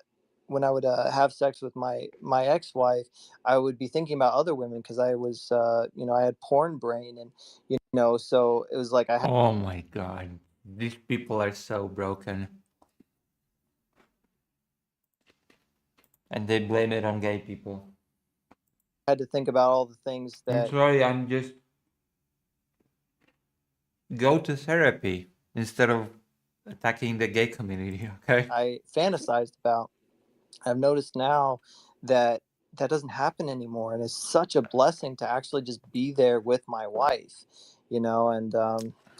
have sex with my ex-wife, I would be thinking about other women because I was I had porn brain, and so it was like I Oh my god. These people are so broken. And they blame it on gay people. had to think about all the things I'm that sorry, I'm just go to therapy instead of attacking the gay community, okay? I fantasized about. I've noticed now that that doesn't happen anymore, and it's such a blessing to actually just be there with my wife, and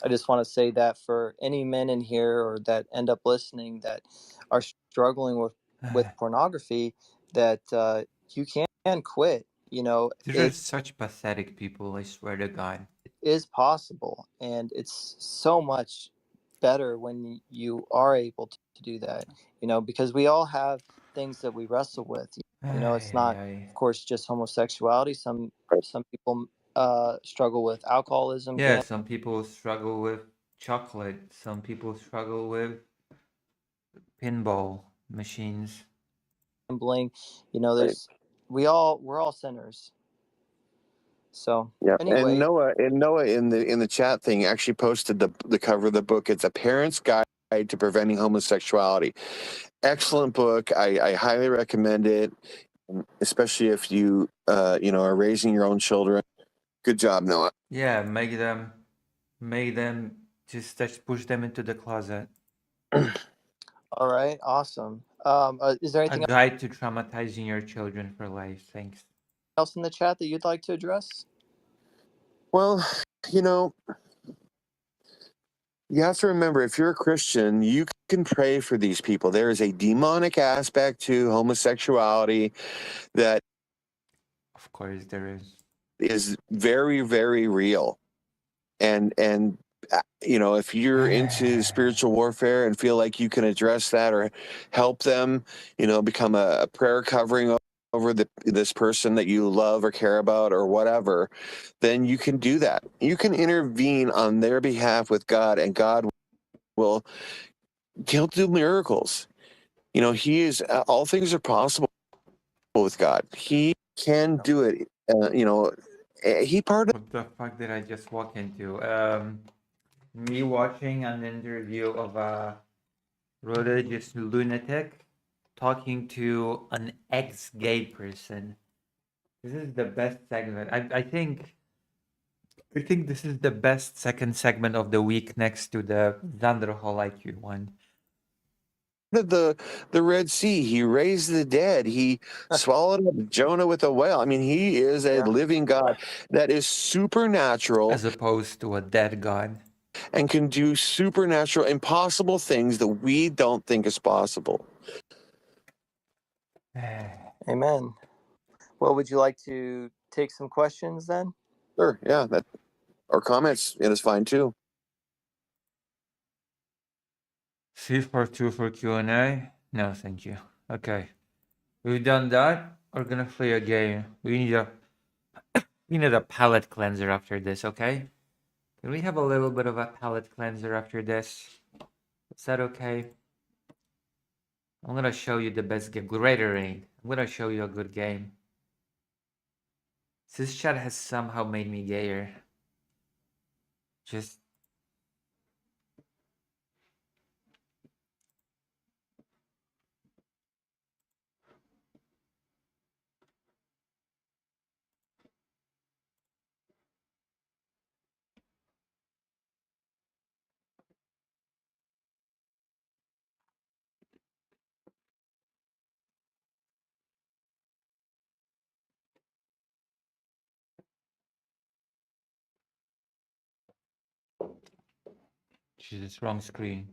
I just want to say that for any men in here or that end up listening that are struggling with pornography, that you can quit. These are It such pathetic people, I swear to God. is possible, and it's so much better when you are able to do that, because we all have things that we wrestle with. It's Ay, not, ay. of course, just homosexuality. Some people struggle with alcoholism, Yeah, some people struggle with chocolate, some people struggle with pinball machines. gambling. Right. There's we're all sinners. So Yeah. And anyway, Noah in the chat thing actually posted the cover of the book. It's A Parent's Guide to Preventing Homosexuality. Excellent book. I highly recommend it, especially if you are raising your own children. Good job, Noah. Yeah, make them just push them into the closet. all right, awesome. Is there A anything guide to traumatizing your children for life. Thanks. else in the chat that you'd like to address? Well, you know, you have to remember, if you're a Christian, you can pray for these people. There is a demonic aspect to homosexuality that Of course there is. is very, very real. And if you're into spiritual warfare and feel like you can address that or help them, become a prayer covering over this person that you love or care about or whatever, then you can do that. You can intervene on their behalf with God, and God will he'll do miracles. He is all things are possible with God. He can do it. He part What the fuck did I just walk into? Me watching an interview of a religious lunatic talking to an ex-gay person. This is the best segment. I think this is the best second segment of the week next to the Xander Hall IQ one. the Red Sea. He raised the dead. He swallowed up Jonah with a whale. I mean, he is a Yeah. living God that is supernatural As opposed to a dead god. and can do supernatural, impossible things that we don't think is possible. Amen. Well, would you like to take some questions then? Sure, yeah, that or comments, it is fine too. C42 for Q&A? No, thank you. Okay. We've done that. We're gonna play a game. We need a palate cleanser after this, okay? Can we have a little bit of a palate cleanser after this? Is that okay? I'm gonna show you the best game. Greater Rain. I'm gonna show you a good game. This chat has somehow made me gayer. Just Jesus, wrong screen.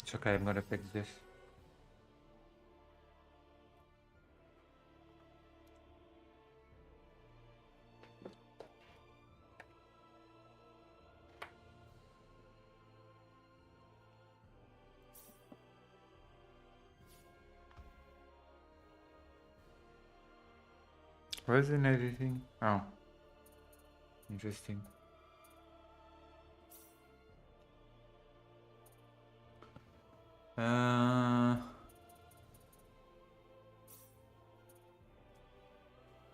It's okay, I'm gonna fix this. Where is it editing? Oh. Interesting.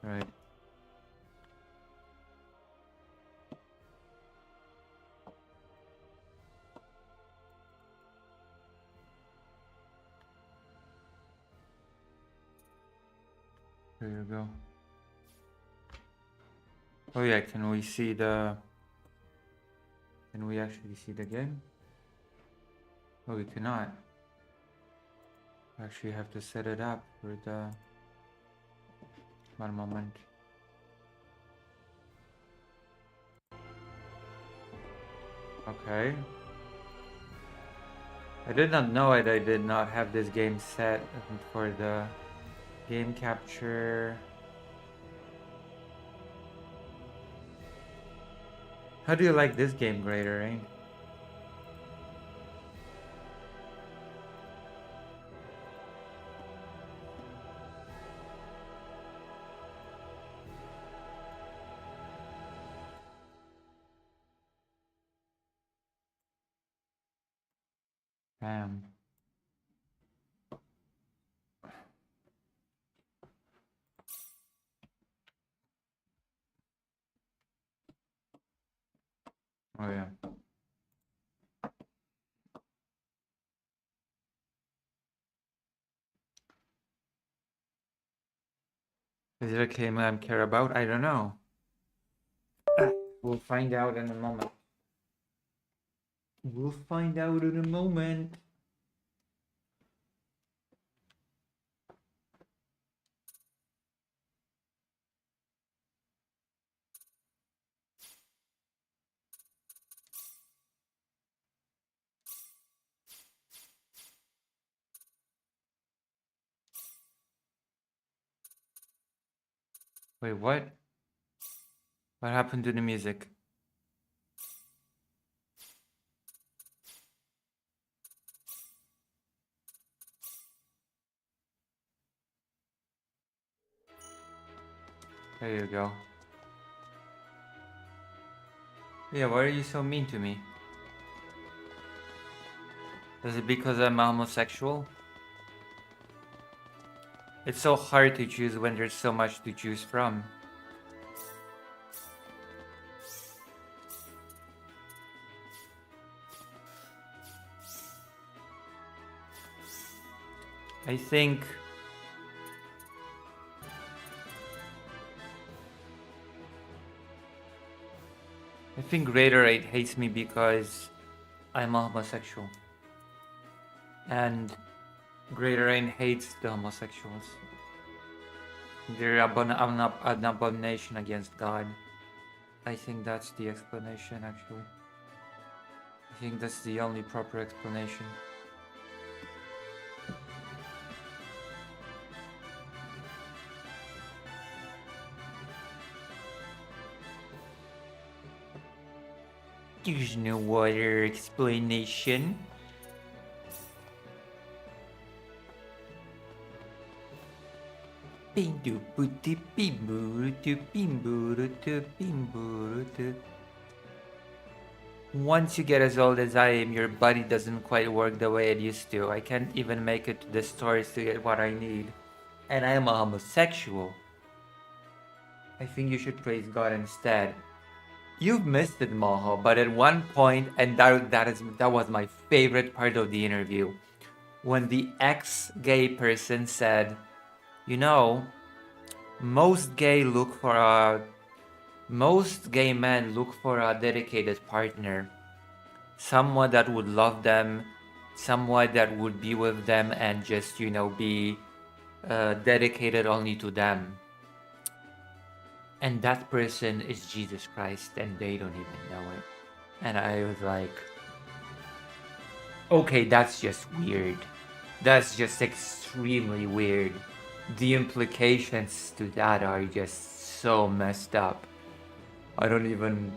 Right. There you go. Oh yeah, can we see the... Can we actually see the game? Oh, we cannot. Actually have to set it up for the... One moment. Okay. I did not know it. I did not have this game set for the game capture. How do you like this game, Greater Rain? Bam. Oh yeah. Is it a game I care about? I don't know. We'll find out in a moment. We'll find out in a moment. Wait, what? What happened to the music? There you go. Yeah, why are you so mean to me? Is it because I'm homosexual? It's so hard to choose when there's so much to choose from. I think think Greater 8 hates me because I'm a homosexual. And Greater 8 hates the homosexuals. They're an abomination against God. I think that's the explanation, actually. I think that's the only proper explanation. There's no other explanation. Once you get as old as I am, your body doesn't quite work the way it used to. I can't even make it to the stores to get what I need. And I am a homosexual. I think you should praise God instead. You've missed it, Moho, but at one point, and that was my favorite part of the interview, when the ex-gay person said, you know, most gay men look for a dedicated partner, someone that would love them, someone that would be with them and just, be dedicated only to them. And that person is Jesus Christ, and they don't even know it. And I was like, okay, that's just weird. That's just extremely weird. The implications to that are just so messed up. I don't even...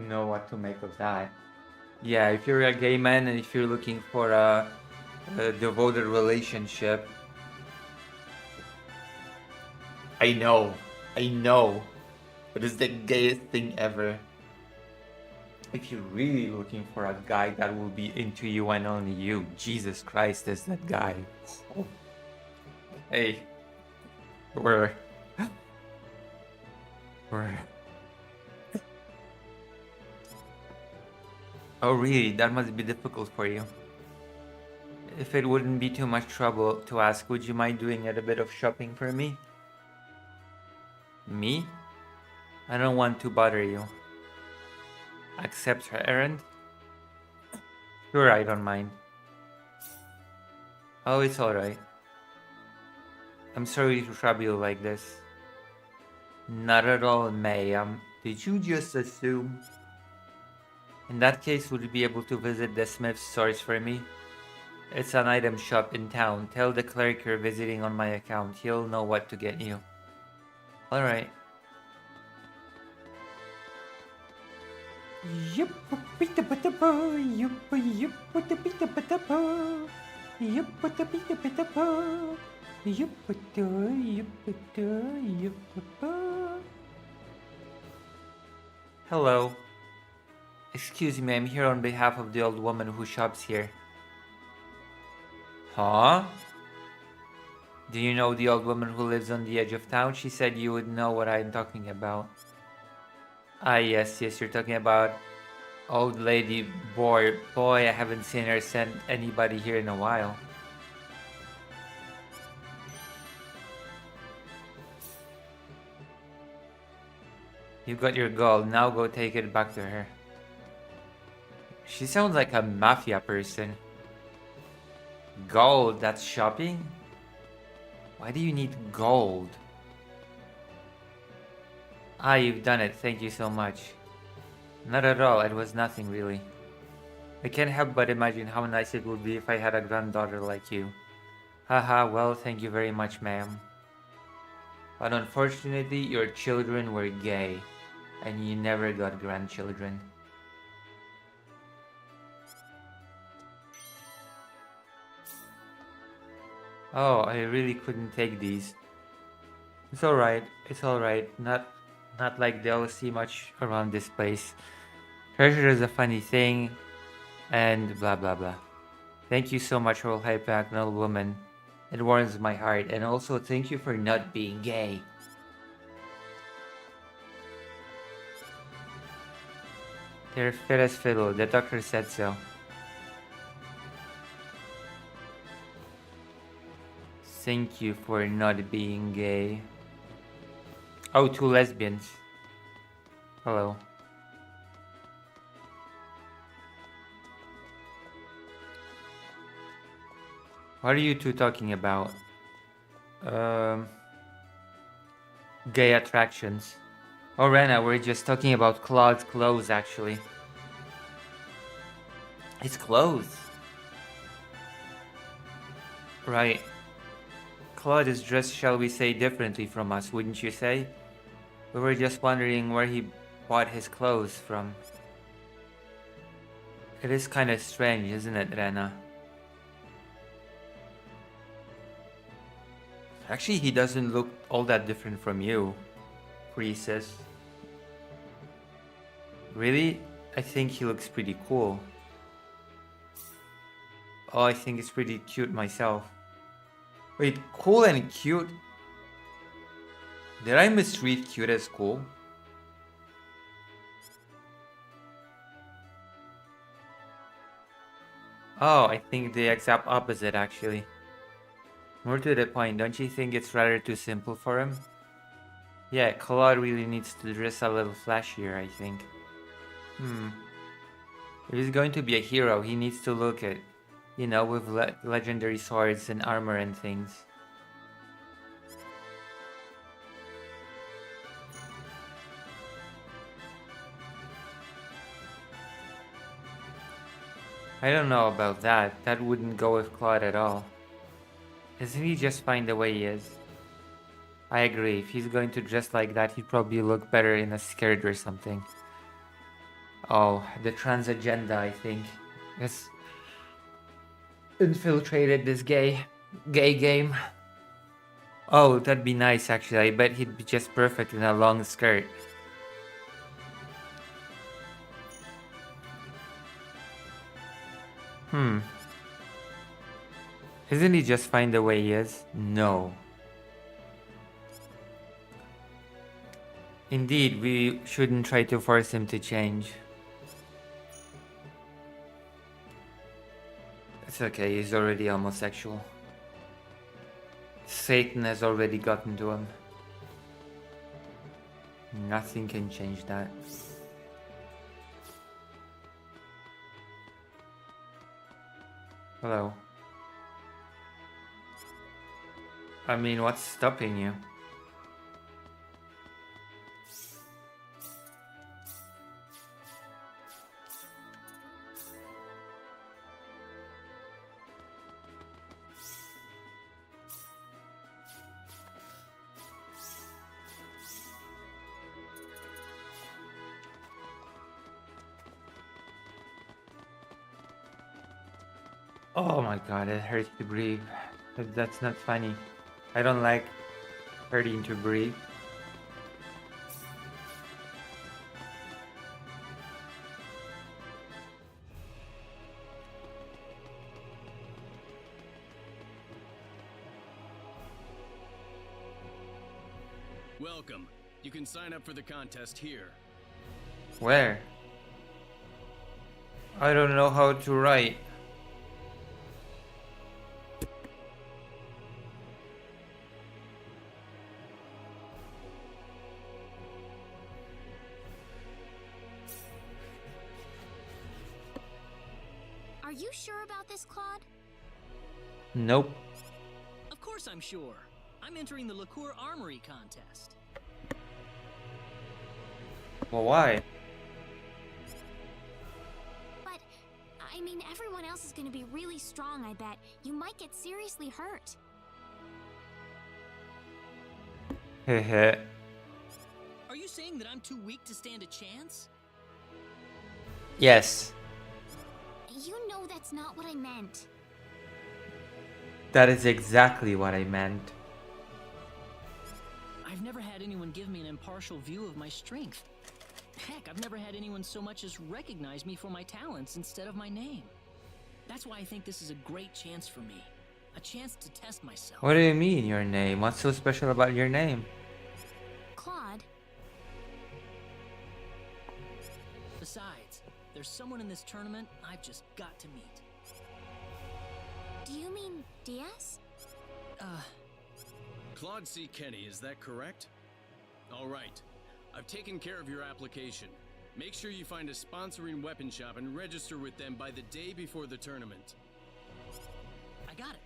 know what to make of that. Yeah, if you're a gay man and if you're looking for a devoted relationship, I know, but it's the gayest thing ever. If you're really looking for a guy that will be into you and only you, Jesus Christ is that guy. Hey, we're... Oh really? That must be difficult for you. If it wouldn't be too much trouble to ask, would you mind doing a bit of shopping for me? Me? I don't want to bother you. Accept her errand? Sure, I don't mind. Oh, it's alright. I'm sorry to trouble you like this. Not at all, ma'am. Did you just assume? In that case, would you be able to visit the Smith's stores for me? It's an item shop in town. Tell the clerk you're visiting on my account. He'll know what to get you. Alright. Hello. Excuse me, I'm here on behalf of the old woman who shops here. Huh? Do you know the old woman who lives on the edge of town? She said you would know what I'm talking about. Ah, yes, you're talking about old lady boy. Boy, I haven't seen her send anybody here in a while. You've got your gold, now go take it back to her. She sounds like a mafia person. Gold, that's shopping? Why do you need gold? Ah, you've done it, thank you so much. Not at all, it was nothing really. I can't help but imagine how nice it would be if I had a granddaughter like you. Haha, well, thank you very much, ma'am. But unfortunately, your children were gay, and you never got grandchildren. Oh, I really couldn't take these. It's alright, Not like they'll see much around this place. Treasure is a funny thing, and blah blah blah. Thank you so much, Roll High Back, old woman. It warms my heart, and also thank you for not being gay. You're fit as fiddle. The doctor said so. Thank you for not being gay. Oh, two lesbians. Hello. What are you two talking about? Gay attractions. Oh, Rena, we're just talking about Claude's clothes, actually. His clothes. Right. Claude is dressed, shall we say, differently from us, wouldn't you say? We were just wondering where he bought his clothes from. It is kind of strange, isn't it, Rena? Actually, he doesn't look all that different from you, Priestess. Really? I think he looks pretty cool. Oh, I think it's pretty cute myself. Wait, cool and cute? Did I misread cute as cool? Oh, I think the exact opposite, actually. More to the point, don't you think it's rather too simple for him? Yeah, Claude really needs to dress a little flashier, I think. If he's going to be a hero, he needs to look at, with legendary swords and armor and things. I don't know about that. That wouldn't go with Claude at all. Isn't he just fine the way he is? I agree. If he's going to dress like that, he'd probably look better in a skirt or something. Oh, the trans agenda, I think, has infiltrated this gay game. Oh, that'd be nice, actually. I bet he'd be just perfect in a long skirt. Isn't he just fine the way he is? No. Indeed, we shouldn't try to force him to change. It's okay, he's already homosexual. Satan has already gotten to him. Nothing can change that. Hello. I mean, what's stopping you? Oh my god, it hurts to breathe. That's not funny. I don't like hurting to breathe. Welcome. You can sign up for the contest here. Where? I don't know how to write. Are you sure about this, Claude? Nope. Of course I'm sure. I'm entering the Liqueur Armory contest. Well, why? But, I mean, everyone else is gonna be really strong, I bet. You might get seriously hurt. Hehe. Are you saying that I'm too weak to stand a chance? Yes. You know that's not what I meant. That is exactly what I meant. I've never had anyone give me an impartial view of my strength. Heck, I've never had anyone so much as recognize me for my talents instead of my name. That's why I think this is a great chance for me. A chance to test myself. What do you mean, your name? What's so special about your name? Claude, Besides, There's someone in this tournament I've just got to meet. Do you mean Diaz? Claude C. Kenny, is that correct? All right. I've taken care of your application. Make sure you find a sponsoring weapon shop and register with them by the day before the tournament. I got it.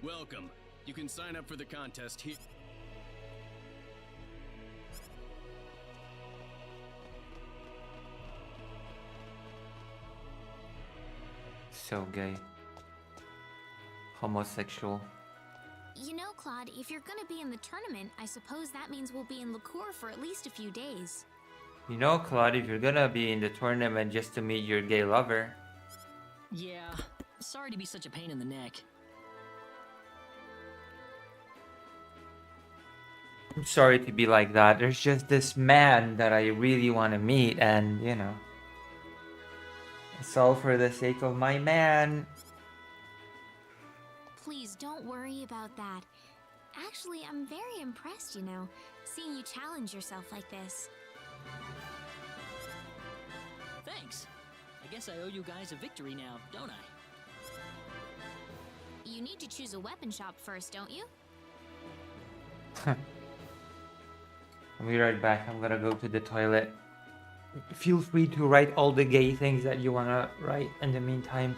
Welcome. You can sign up for the contest here. So gay. Homosexual. You know, Claude, if you're gonna be in the tournament, I suppose that means we'll be in Liqueur for at least a few days. You know, Claude, if you're gonna be in the tournament just to meet your gay lover. Yeah, sorry to be such a pain in the neck. I'm sorry to be like that. There's just this man that I really want to meet, and you know, it's all for the sake of my man. Please don't worry about that. Actually, I'm very impressed, you know, seeing you challenge yourself like this. Thanks. I guess I owe you guys a victory now, don't I? You need to choose a weapon shop first, don't you? I'll be right back. I'm gonna go to the toilet. Feel free to write all the gay things that you wanna write in the meantime.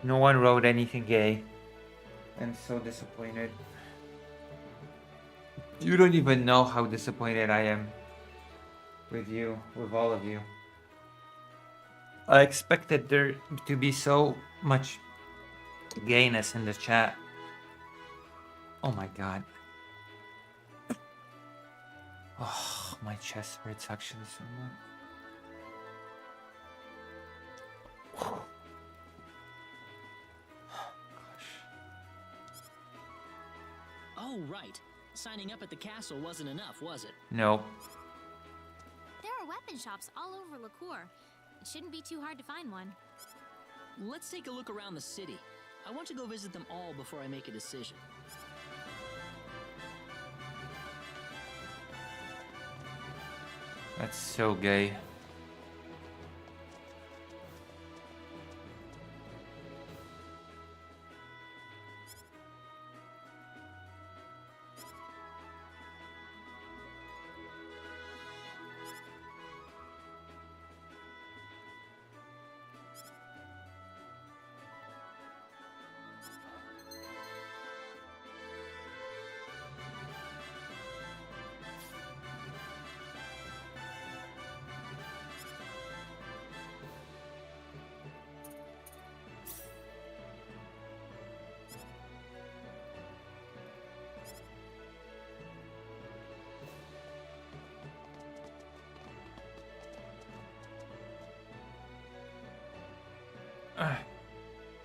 No one wrote anything gay. I'm so disappointed. You don't even know how disappointed I am with you, with all of you. I expected there to be so much gayness in the chat. Oh my god. Oh, my chest hurts actually so much. Oh, right. Signing up at the castle wasn't enough, was it? No. There are weapon shops all over Liqueur. It shouldn't be too hard to find one. Let's take a look around the city. I want to go visit them all before I make a decision. That's so gay.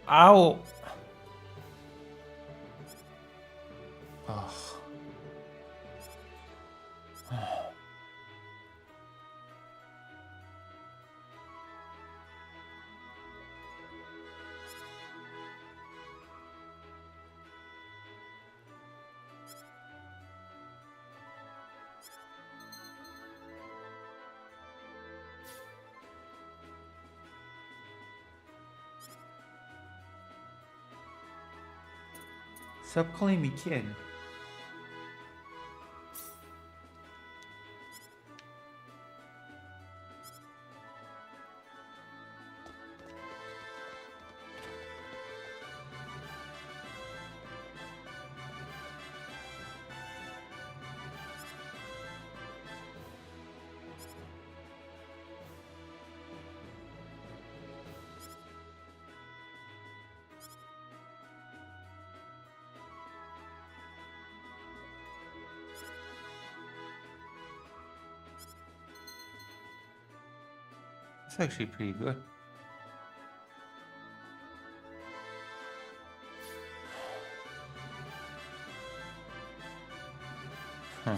Ow! Oh. Stop calling me kid. That's actually pretty good. Huh.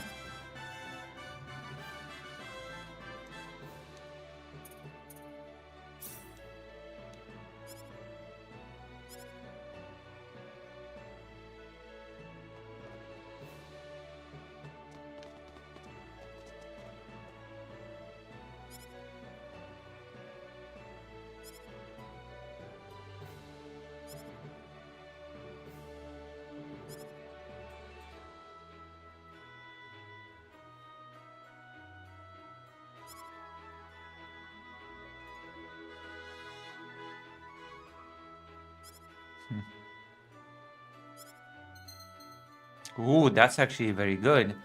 Ooh, that's actually very good.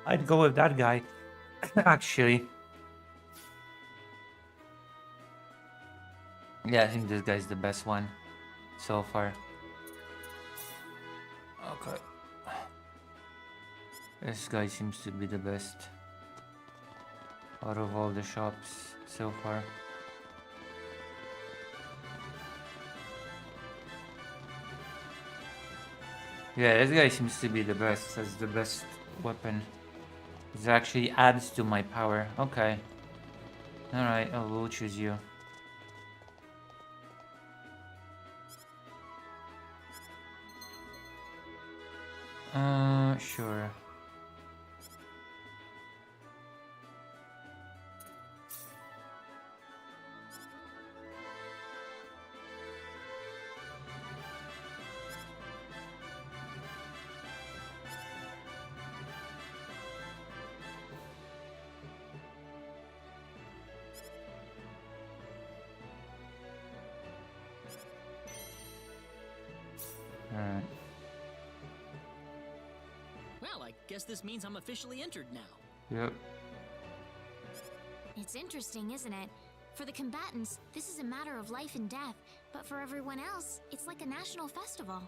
I'd go with that guy, actually. Yeah, I think this guy's the best one so far. Okay. This guy seems to be the best out of all the shops so far. Yeah, this guy seems to be the best, has the best weapon. It actually adds to my power. Okay. Alright, I will choose you. Sure. Guess this means I'm officially entered now. Yep. It's interesting, isn't it? For the combatants, this is a matter of life and death, but for everyone else, it's like a national festival.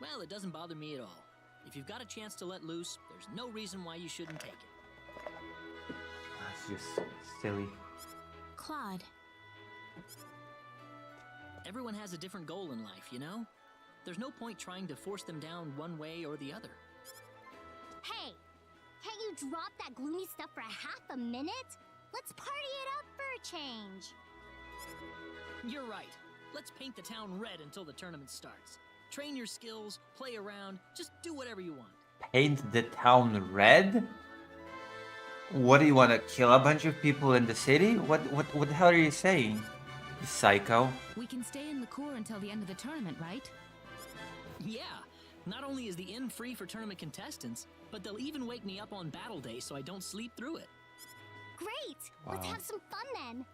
Well, it doesn't bother me at all. If you've got a chance to let loose, there's no reason why you shouldn't take it. That's just silly. Claude. Everyone has a different goal in life, you know? There's no point trying to force them down one way or the other. Hey, can't you drop that gloomy stuff for half a minute? Let's party it up for a change. You're right. Let's paint the town red until the tournament starts. Train your skills, play around, just do whatever you want. Paint the town red? What do you want to kill a bunch of people in the city? What the hell are you saying? You psycho. We can stay in the core until the end of the tournament, right? Yeah, not only is the inn free for tournament contestants, but they'll even wake me up on battle day so I don't sleep through it. Great! Wow. Let's have some fun then.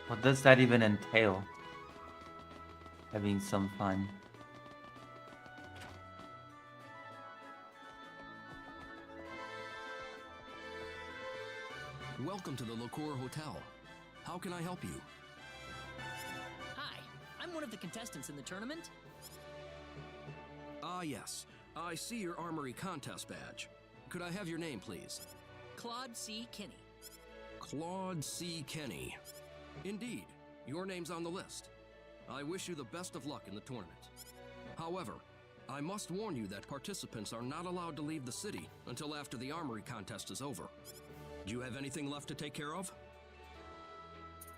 What does that even entail? Having some fun. Welcome to the Liqueur Hotel. How can I help you? Hi, I'm one of the contestants in the tournament. Ah, yes. I see your armory contest badge. Could I have your name, please? Claude C. Kinney. Claude C. Kenny. Indeed, your name's on the list. I wish you the best of luck in the tournament. However, I must warn you that participants are not allowed to leave the city until after the armory contest is over. Do you have anything left to take care of?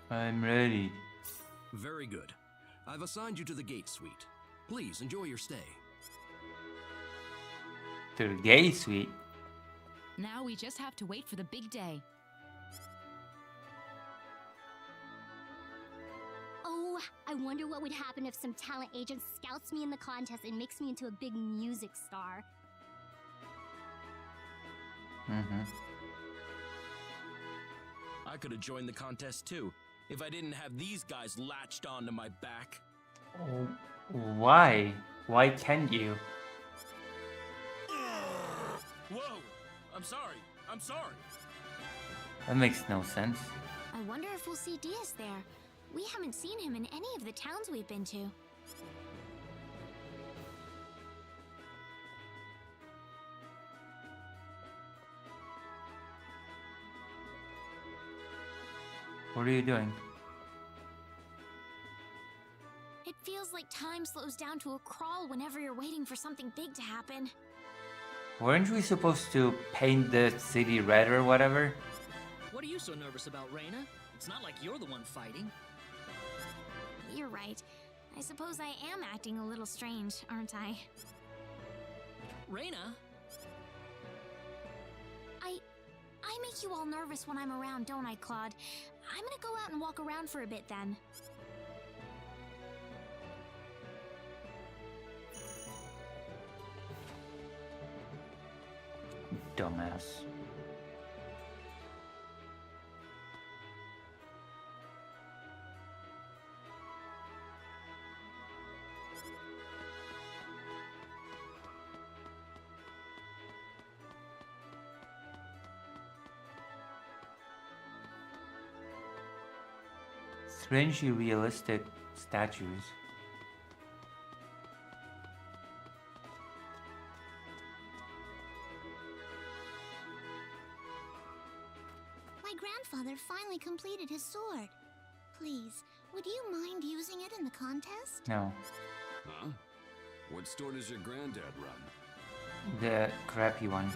I'm ready. Very good. I've assigned you to the gate suite. Please enjoy your stay. To the gay suite. Now we just have to wait for the big day. Oh, I wonder what would happen if some talent agent scouts me in the contest and makes me into a big music star. Mm-hmm. I could have joined the contest too, if I didn't have these guys latched onto my back. Why? Why can't you? Whoa! I'm sorry. I'm sorry. That makes no sense. I wonder if we'll see Diaz there. We haven't seen him in any of the towns we've been to. What are you doing? It feels like time slows down to a crawl whenever you're waiting for something big to happen. Weren't we supposed to paint the city red or whatever? What are you so nervous about, Reina? It's not like you're the one fighting. You're right. I suppose I am acting a little strange, aren't I? Reina? I make you all nervous when I'm around, don't I, Claude? I'm gonna go out and walk around for a bit then. Dumbass. Strangely realistic statues. My grandfather finally completed his sword. Please, would you mind using it in the contest? No. Huh? What store does your granddad run? The crappy one.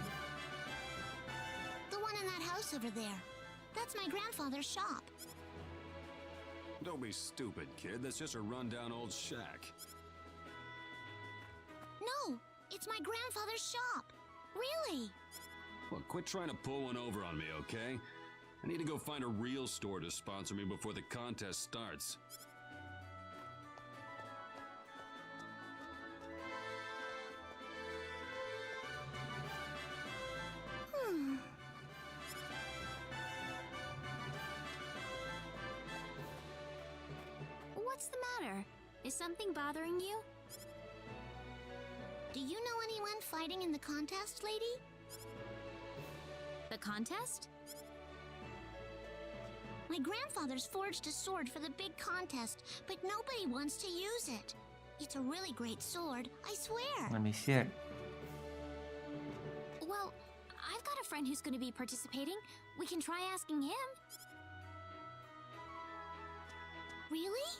The one in that house over there. That's my grandfather's shop. Don't be stupid, kid. That's just a rundown old shack. No, it's my grandfather's shop. Really? Well, quit trying to pull one over on me, okay? I need to go find a real store to sponsor me before the contest starts. What's the matter? Is something bothering you? Do you know anyone fighting in the contest, lady? The contest? My grandfather's forged a sword for the big contest, but nobody wants to use it. It's a really great sword, I swear. Let me see it. Well, I've got a friend who's going to be participating. We can try asking him. Really?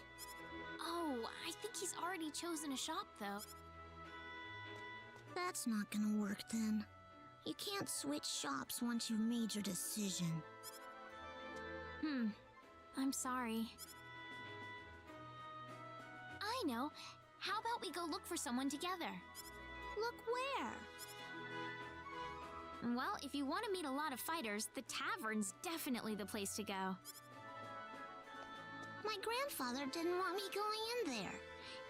Oh, I think he's already chosen a shop, though. That's not gonna work then. You can't switch shops once you've made your decision. I'm sorry. I know. How about we go look for someone together? Look where? Well, if you want to meet a lot of fighters, the tavern's definitely the place to go. My grandfather didn't want me going in there.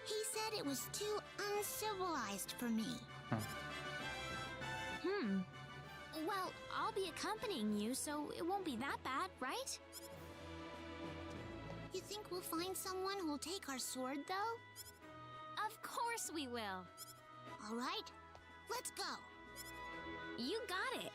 He said it was too uncivilized for me. Well, I'll be accompanying you, so it won't be that bad, right? You think we'll find someone who'll take our sword, though? Of course we will. All right, let's go. You got it.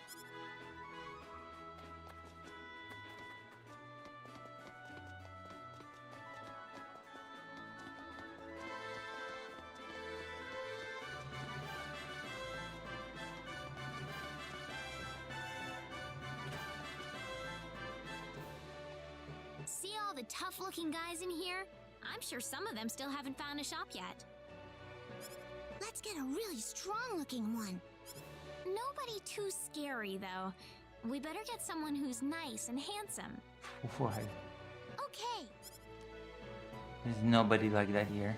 See all the tough-looking guys in here? I'm sure some of them still haven't found a shop yet. Let's get a really strong-looking one. Nobody too scary, though. We better get someone who's nice and handsome. Why? Okay. There's nobody like that here.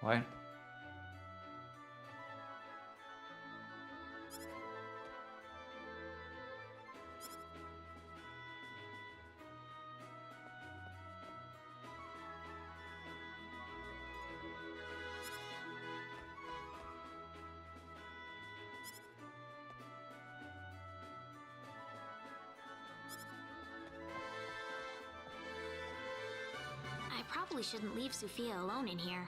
What? I probably shouldn't leave Sophia alone in here.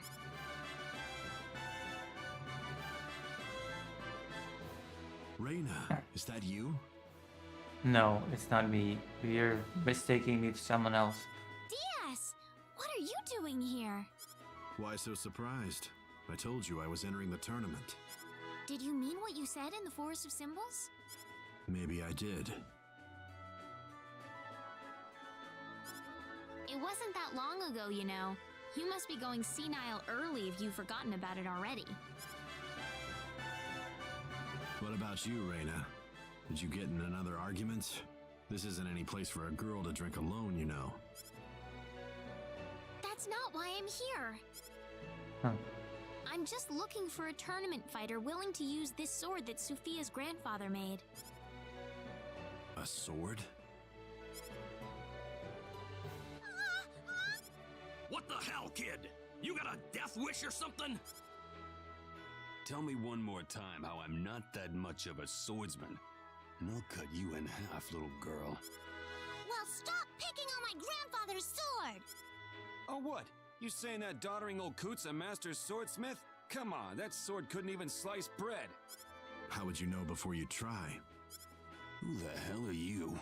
Reina, is that you? No, it's not me. You're mistaking me for someone else. Diaz! What are you doing here? Why so surprised? I told you I was entering the tournament. Did you mean what you said in the Forest of Symbols? Maybe I did. It wasn't that long ago, you know. You must be going senile early if you've forgotten about it already. What about you, Reina? Did you get in another argument? This isn't any place for a girl to drink alone, you know. That's not why I'm here. Huh. I'm just looking for a tournament fighter willing to use this sword that Sophia's grandfather made. A sword? What the hell, kid? You got a death wish or something? Tell me one more time how I'm not that much of a swordsman, and I'll cut you in half, little girl. Well, stop picking on my grandfather's sword! Oh, what? You saying that doddering old coot's a master swordsmith? Come on, that sword couldn't even slice bread. How would you know before you try? Who the hell are you?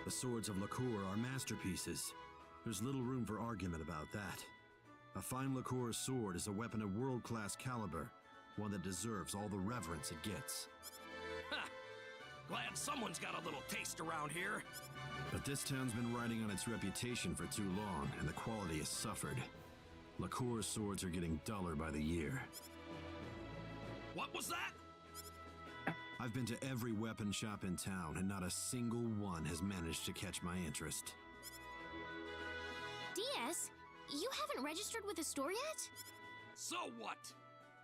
The swords of Lacour are masterpieces. There's little room for argument about that. A fine Lacour sword is a weapon of world-class caliber, one that deserves all the reverence it gets. Ha! Glad someone's got a little taste around here. But this town's been riding on its reputation for too long, and the quality has suffered. Lacour's swords are getting duller by the year. What was that? I've been to every weapon shop in town, and not a single one has managed to catch my interest. Diaz, you haven't registered with the store yet? So what?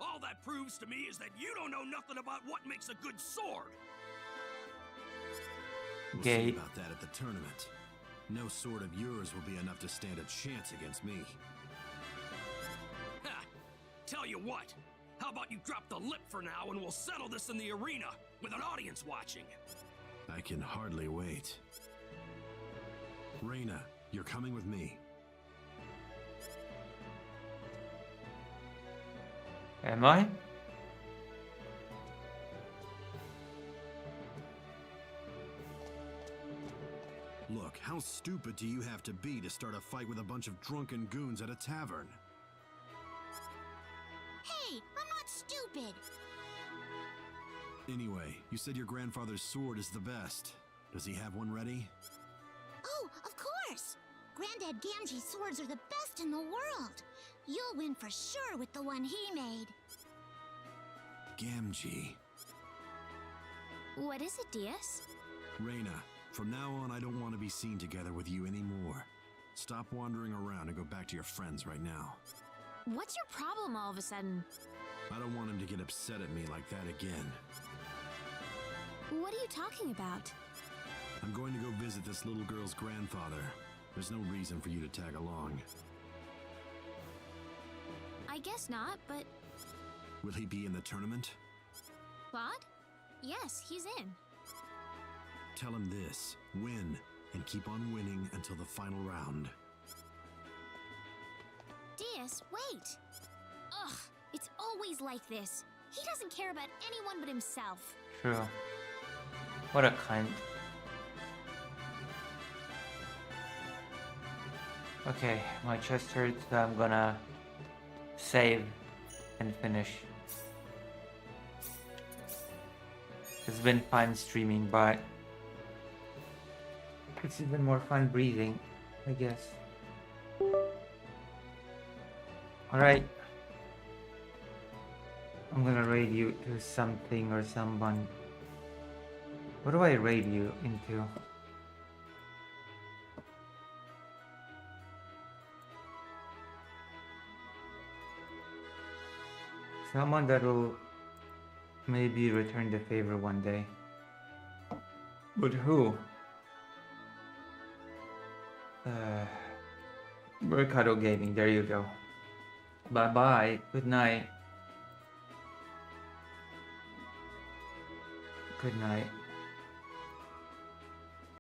All that proves to me is that you don't know nothing about what makes a good sword. We'll Okay. see about that at the tournament. No sword of yours will be enough to stand a chance against me. Ha! Tell you what, how about you drop the lip for now and we'll settle this in the arena with an audience watching? I can hardly wait. Reina, you're coming with me. Am I? Look, how stupid do you have to be to start a fight with a bunch of drunken goons at a tavern? Hey, I'm not stupid. Anyway, you said your grandfather's sword is the best. Does he have one ready? Oh, of course! Granddad Gamgee's swords are the best in the world. You'll win for sure with the one he made. Gamgee. What is it, Diaz? Reina, from now on I don't want to be seen together with you anymore. Stop wandering around and go back to your friends right now. What's your problem all of a sudden? I don't want him to get upset at me like that again. What are you talking about? I'm going to go visit this little girl's grandfather. There's no reason for you to tag along. I guess not, but... Will he be in the tournament? Claude? Yes, he's in. Tell him this. Win, and keep on winning until the final round. Diaz, wait! Ugh, it's always like this. He doesn't care about anyone but himself. True. What a cunt. Okay, my chest hurts, so I'm gonna save and finish. It's been fun streaming, but it's even more fun breathing, I guess. Alright. I'm gonna raid you to something or someone. What do I raid you into? Someone that will maybe return the favor one day. But who? Mercado Gaming, there you go. Bye bye, good night. Good night.